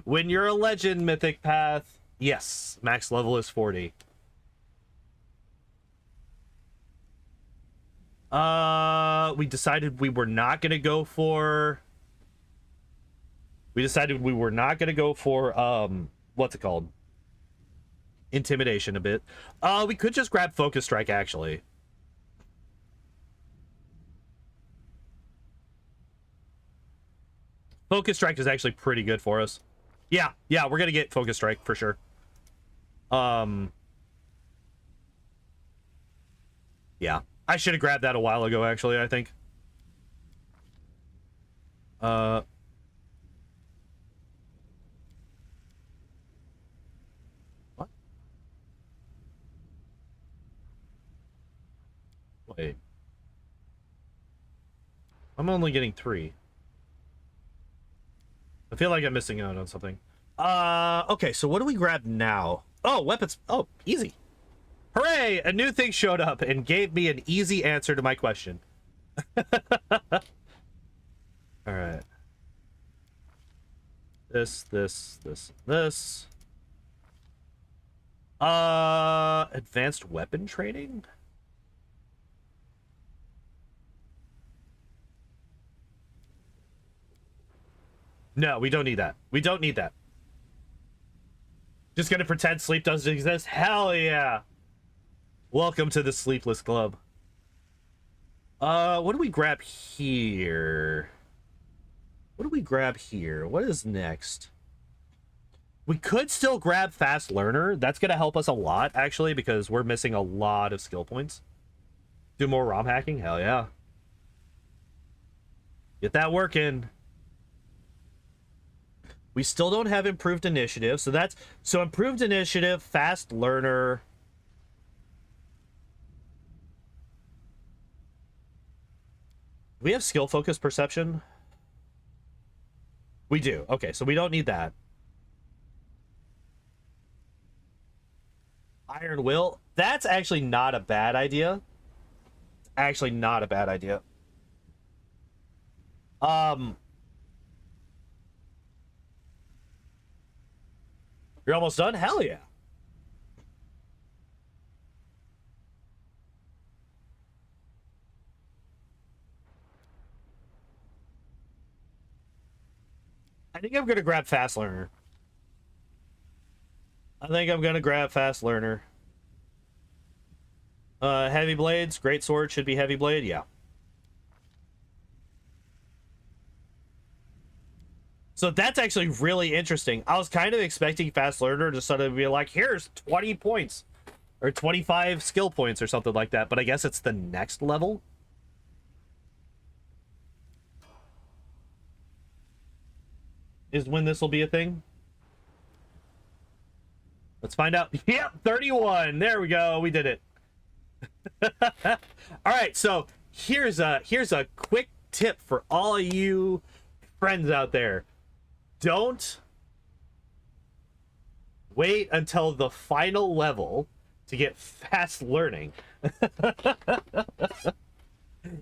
S1: When you're a legend, Mythic Path. Yes, max level is 40. We decided we were not going to go for... what's it called? Intimidation a bit. We could just grab Focus Strike, actually. Focus Strike is actually pretty good for us. Yeah, we're gonna get Focus Strike for sure. Yeah. I should have grabbed that a while ago, actually, I think. What? Wait. I'm only getting 3. I feel like I'm missing out on something. Okay, so what do we grab now? Oh, weapons. Oh, easy. Hooray! A new thing showed up and gave me an easy answer to my question. Alright. This. Advanced weapon training? No, we don't need that. We don't need that. Just gonna pretend sleep doesn't exist? Hell yeah! Welcome to the Sleepless Club. What do we grab here? What is next? We could still grab Fast Learner. That's gonna help us a lot, actually, because we're missing a lot of skill points. Do more ROM hacking? Hell yeah. Get that working. We still don't have improved initiative, so improved initiative, Fast Learner. We have skill focus perception. We do. Okay, so we don't need that. Iron Will. That's actually not a bad idea. Actually not a bad idea. You're almost done? Hell yeah. I think I'm gonna grab Fast Learner. Heavy Blades, Great Sword should be Heavy Blade, yeah. So that's actually really interesting. I was kind of expecting Fast Learner to sort of be like, here's 20 points. Or 25 skill points or something like that. But I guess it's the next level. Is when this will be a thing. Let's find out. Yep, 31. There we go. We did it. All right, so here's a quick tip for all of you friends out there. Don't wait until the final level to get Fast Learning.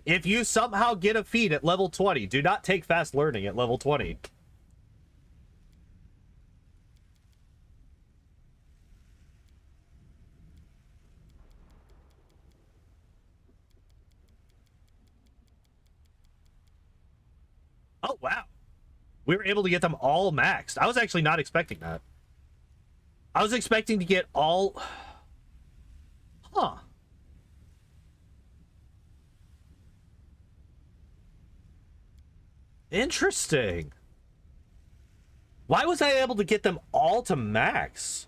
S1: If you somehow get a feat at level 20, do not take Fast Learning at level 20. Oh, wow. We were able to get them all maxed. I was actually not expecting that. I was expecting to get all... Huh. Interesting. Why was I able to get them all to max?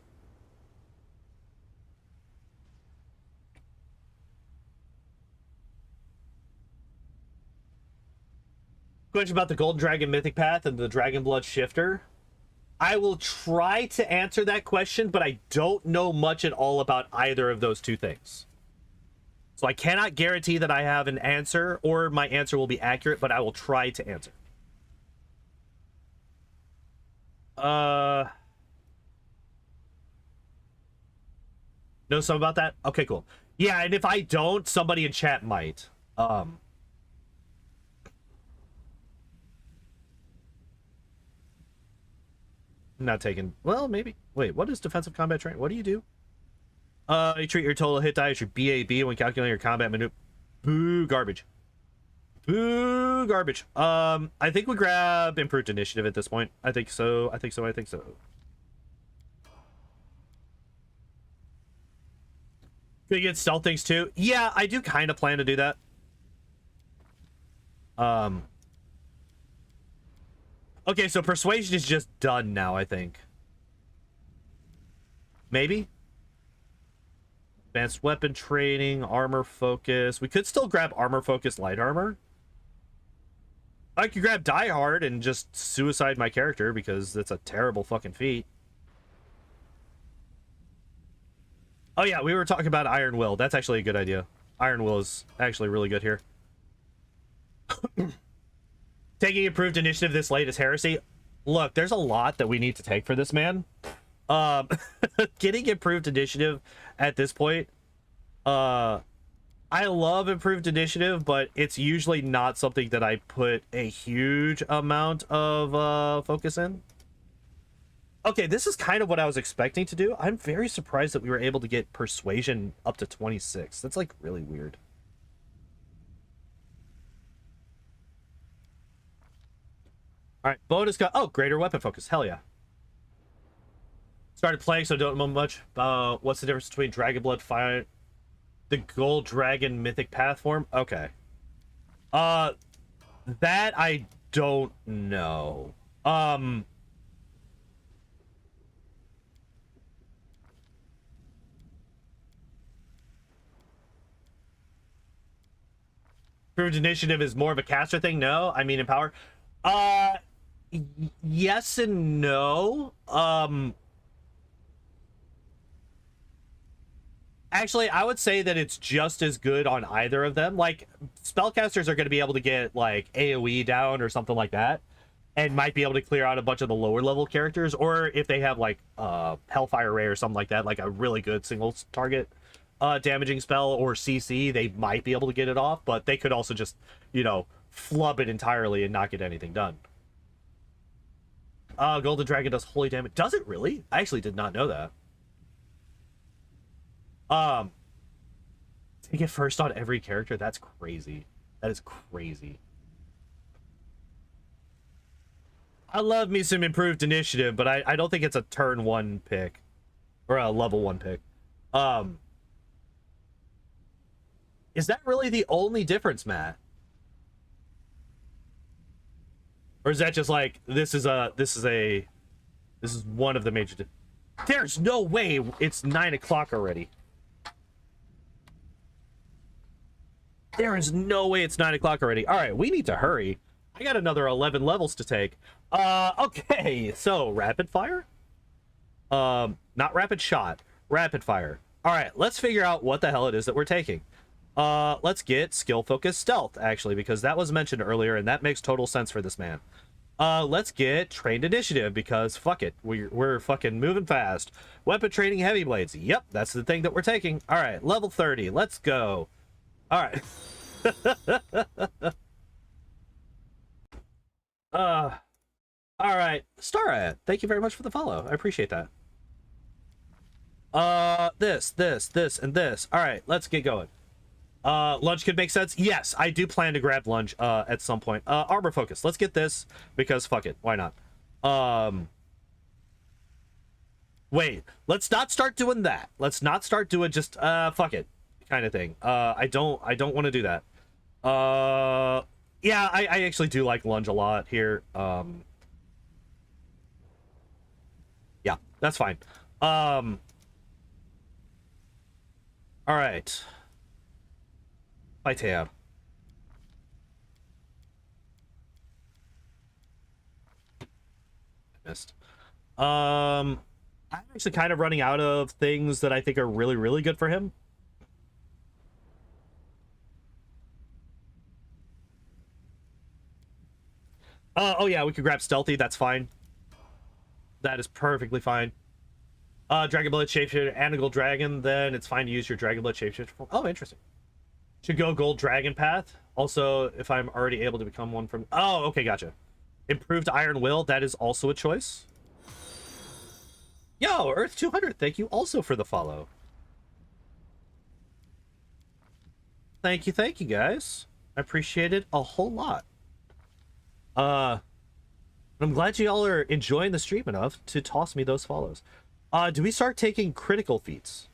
S1: Question about the Golden Dragon Mythic Path and the Dragon Blood Shifter. I will try to answer that question, but I don't know much at all about either of those two things. So I cannot guarantee that I have an answer or my answer will be accurate, but I will try to answer. Know something about that? Okay, cool. Yeah, and if I don't, somebody in chat might. I'm not taking... Well, maybe. Wait, what is defensive combat training? What do you do? You treat your total hit die as your BAB when calculating your combat maneuver. Boo, garbage. Boo, garbage. I think we grab improved initiative at this point. I think so. I think so. Could you get stealth things too? Yeah, I do kind of plan to do that. Okay, so persuasion is just done now, I think. Maybe? Advanced weapon training, armor focus. We could still grab armor focus light armor. I could grab Die Hard and just suicide my character because that's a terrible fucking feat. Oh yeah, we were talking about Iron Will. That's actually a good idea. Iron Will is actually really good here. Taking improved initiative this late is heresy. Look, there's a lot that we need to take for this man. Getting improved initiative at this point, I love improved initiative, but it's usually not something that I put a huge amount of focus in. Okay, this is kind of what I was expecting to do. I'm very surprised that we were able to get persuasion up to 26. That's like really weird. All right, bonus got greater weapon focus. Hell yeah. Started playing, so don't know much. What's the difference between Dragon Blood Fire, the Gold Dragon Mythic Path form? Okay. That I don't know. Improved initiative is more of a caster thing. No, I mean empower. Yes and no. Actually, I would say that it's just as good on either of them. Like, spellcasters are going to be able to get, like, AoE down or something like that, and might be able to clear out a bunch of the lower level characters, or if they have, like, Hellfire Ray or something like that, like a really good single target damaging spell or CC, they might be able to get it off, but they could also just, you know, flub it entirely and not get anything done. Golden Dragon does holy damage. Does it really? I actually did not know that. Take it first on every character. That's crazy. That is crazy. I love me some improved initiative, but I don't think it's a turn 1 pick or a level 1 pick. Is that really the only difference, Matt? Or is that just like this is one of the major There's no way it's 9 o'clock already. There is no way it's 9 o'clock already. All right, we need to hurry. I got another 11 levels to take. Okay, so rapid fire? Not rapid shot, rapid fire. All right, let's figure out what the hell it is that we're taking. Let's get skill focused stealth, actually, because that was mentioned earlier, and that makes total sense for this man. Let's get trained initiative, because fuck it, we're fucking moving fast. Weapon training heavy blades. Yep, that's the thing that we're taking. All right, level 30. Let's go. All right. All right, Starad, thank you very much for the follow. I appreciate that. This, and this. All right, let's get going. Lunge could make sense. Yes, I do plan to grab lunge at some point. Armor focus. Let's get this because fuck it, why not? Wait, let's not start doing that. Let's not start doing just fuck it. kind of thing. I don't want to do that. Yeah, I actually do like lunge a lot here. Yeah, that's fine. All right. Fight tab. Missed. I'm actually kind of running out of things that I think are really, really good for him. Oh yeah, we could grab stealthy. That's fine. That is perfectly fine. Dragon Blade Shapeshifter, Anagal Dragon. Then it's fine to use your Dragon Blade Shapeshifter form. Oh, interesting. Should go Gold Dragon Path. Also, if I'm already able to become one from... Oh, okay, gotcha. Improved Iron Will. That is also a choice. Yo, Earth 200. Thank you also for the follow. Thank you, guys. I appreciate it a whole lot. I'm glad you all are enjoying the stream enough to toss me those follows. Do we start taking critical feats?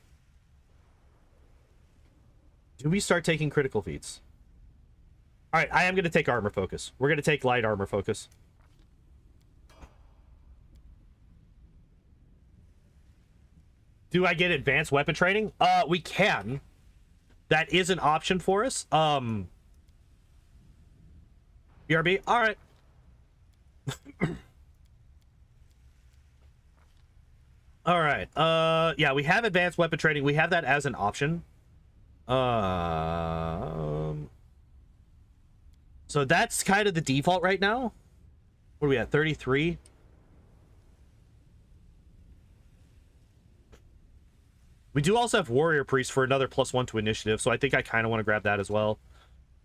S1: All right, I am going to take armor focus. We're going to take light armor focus. Do I get advanced weapon training? We can. That is an option for us. BRB? All right. All right. Yeah, we have advanced weapon training. We have that as an option. So that's kind of the default right now. What are we at? 33. We do also have Warrior Priest for another +1 to initiative, so I think I kind of want to grab that as well.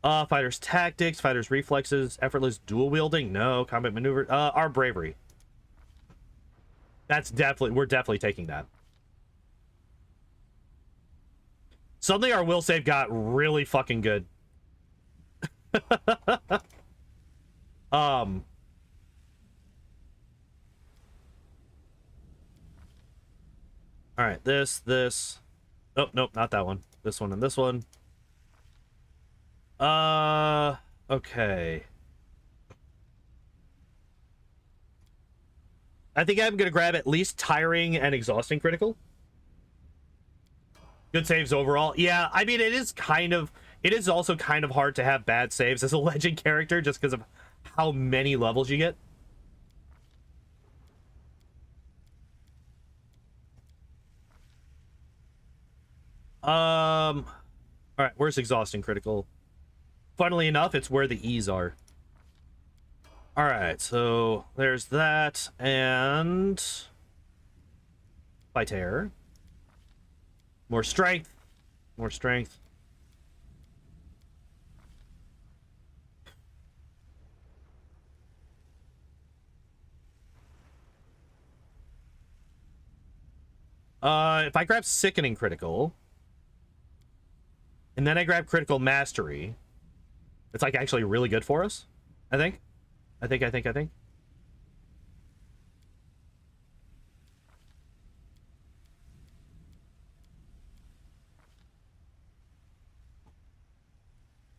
S1: Fighter's Tactics, Fighter's Reflexes, Effortless Dual Wielding, no. Combat Maneuver, our Bravery. That's definitely, we're definitely taking that. Suddenly our will save got really fucking good. All right, this. Oh, nope, not that one. This one and this one. Okay. I think I'm gonna grab at least tiring and exhausting critical. Good saves overall. Yeah, I mean, it is also kind of hard to have bad saves as a legend character just because of how many levels you get. All right, where's exhausting critical? Funnily enough, it's where the E's are. All right, so there's that, and fight air. More strength. More strength. If I grab sickening critical, and then I grab critical mastery, it's like actually really good for us, I think. I think.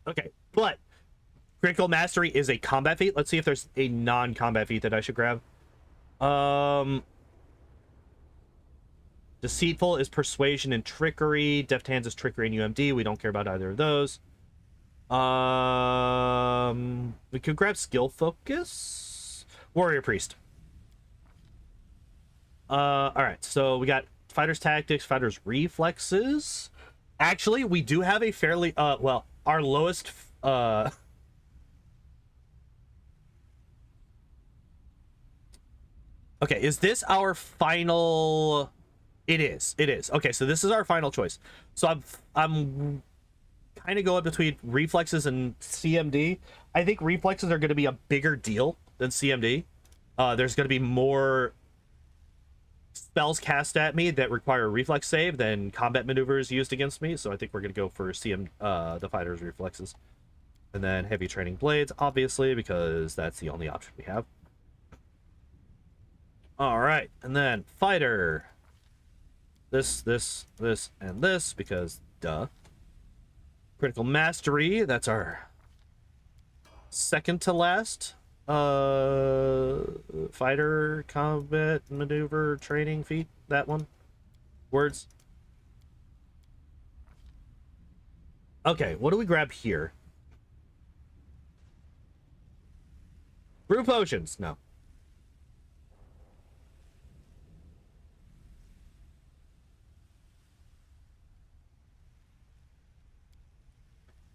S1: Okay, but critical mastery is a combat feat. Let's see if there's a non-combat feat that I should grab. Deceitful is persuasion and trickery. Deft hands is trickery and UMD. We don't care about either of those. We could grab skill focus. Warrior priest. All right, so we got fighter's tactics, fighter's reflexes. Actually, we do have a fairly well, our lowest okay, is this our final? It is. Okay, so this is our final choice. So I'm kind of going between reflexes and CMD. I think reflexes are going to be a bigger deal than CMD. There's going to be more spells cast at me that require a reflex save than combat maneuvers used against me, so I think we're going to go for the fighter's reflexes. And then heavy training blades, obviously, because that's the only option we have. All right, and then fighter. This, and this, because duh. Critical mastery, that's our second to last fighter combat maneuver training feat. That one. Words. Okay, what do we grab here? Brew potions. No.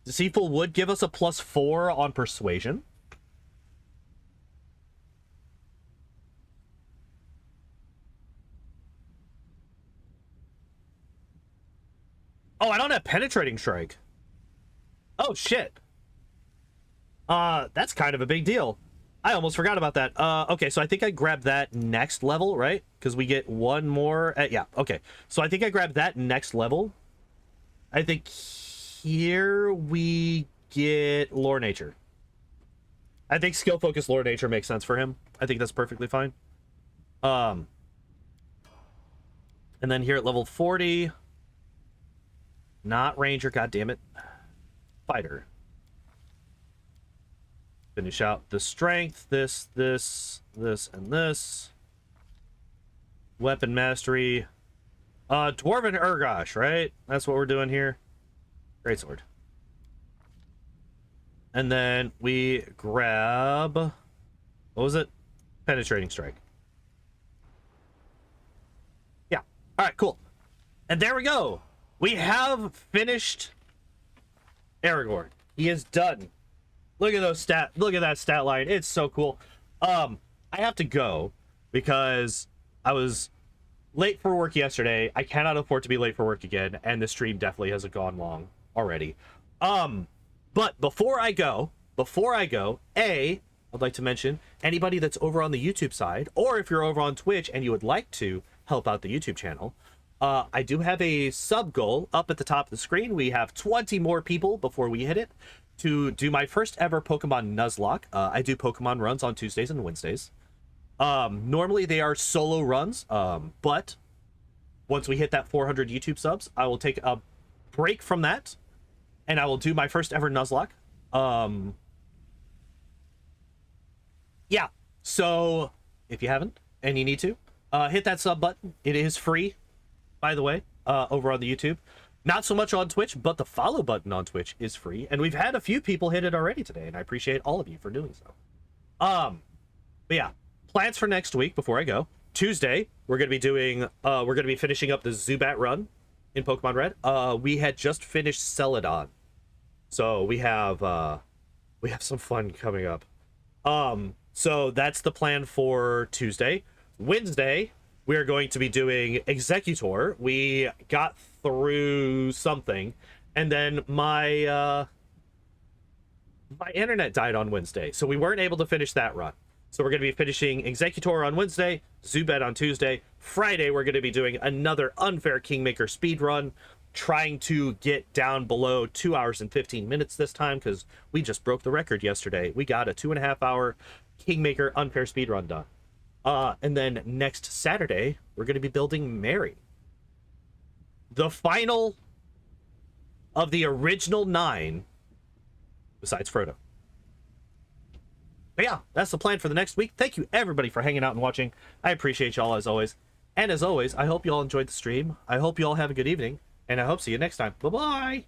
S1: Deceitful would give us a +4 on persuasion. Oh, I don't have penetrating strike. Oh shit. That's kind of a big deal. I almost forgot about that. Okay, so I think I grabbed that next level, right? Because we get one more. Yeah, okay. So I think I grabbed that next level. I think here we get lore nature. I think skill focus lore nature makes sense for him. I think that's perfectly fine. And then here at level 40, not ranger, god damn it, fighter. Finish out the strength, this, and this. Weapon mastery. Dwarven Urgosh, right? That's what we're doing here. Greatsword. And then we grab... What was it? Penetrating strike. Yeah. Alright, cool. And there we go. We have finished Aragorn. He is done. Look at those look at that stat line. It's so cool. I have to go because I was late for work yesterday. I cannot afford to be late for work again, and the stream definitely hasn't gone long already. But before I go, I'd like to mention anybody that's over on the YouTube side, or if you're over on Twitch and you would like to help out the YouTube channel, I do have a sub goal up at the top of the screen. We have 20 more people before we hit it to do my first ever Pokemon Nuzlocke. I do Pokemon runs on Tuesdays and Wednesdays. Normally they are solo runs, but once we hit that 400 YouTube subs, I will take a break from that, and I will do my first ever Nuzlocke. Yeah, so if you haven't, and you need to, hit that sub button. It is free, by the way, over on the YouTube. Not so much on Twitch, but the follow button on Twitch is free, and we've had a few people hit it already today, and I appreciate all of you for doing so. But yeah, plans for next week before I go. Tuesday, we're gonna be doing we're gonna be finishing up the Zubat run in Pokemon Red. We had just finished Celadon, so we have some fun coming up. So that's the plan for Tuesday. Wednesday, we are going to be doing Executor. We got through something, and then my internet died on Wednesday, so we weren't able to finish that run. So we're going to be finishing Executor on Wednesday, Zubat on Tuesday. Friday, we're going to be doing another Unfair Kingmaker speed run, trying to get down below 2 hours and 15 minutes this time, because we just broke the record yesterday. We got a 2.5 hour Kingmaker Unfair speed run done. And then next Saturday, we're going to be building Mary, the final of the original 9, besides Frodo. But yeah, that's the plan for the next week. Thank you, everybody, for hanging out and watching. I appreciate y'all, as always. And as always, I hope you all enjoyed the stream. I hope you all have a good evening, and I hope to see you next time. Bye-bye!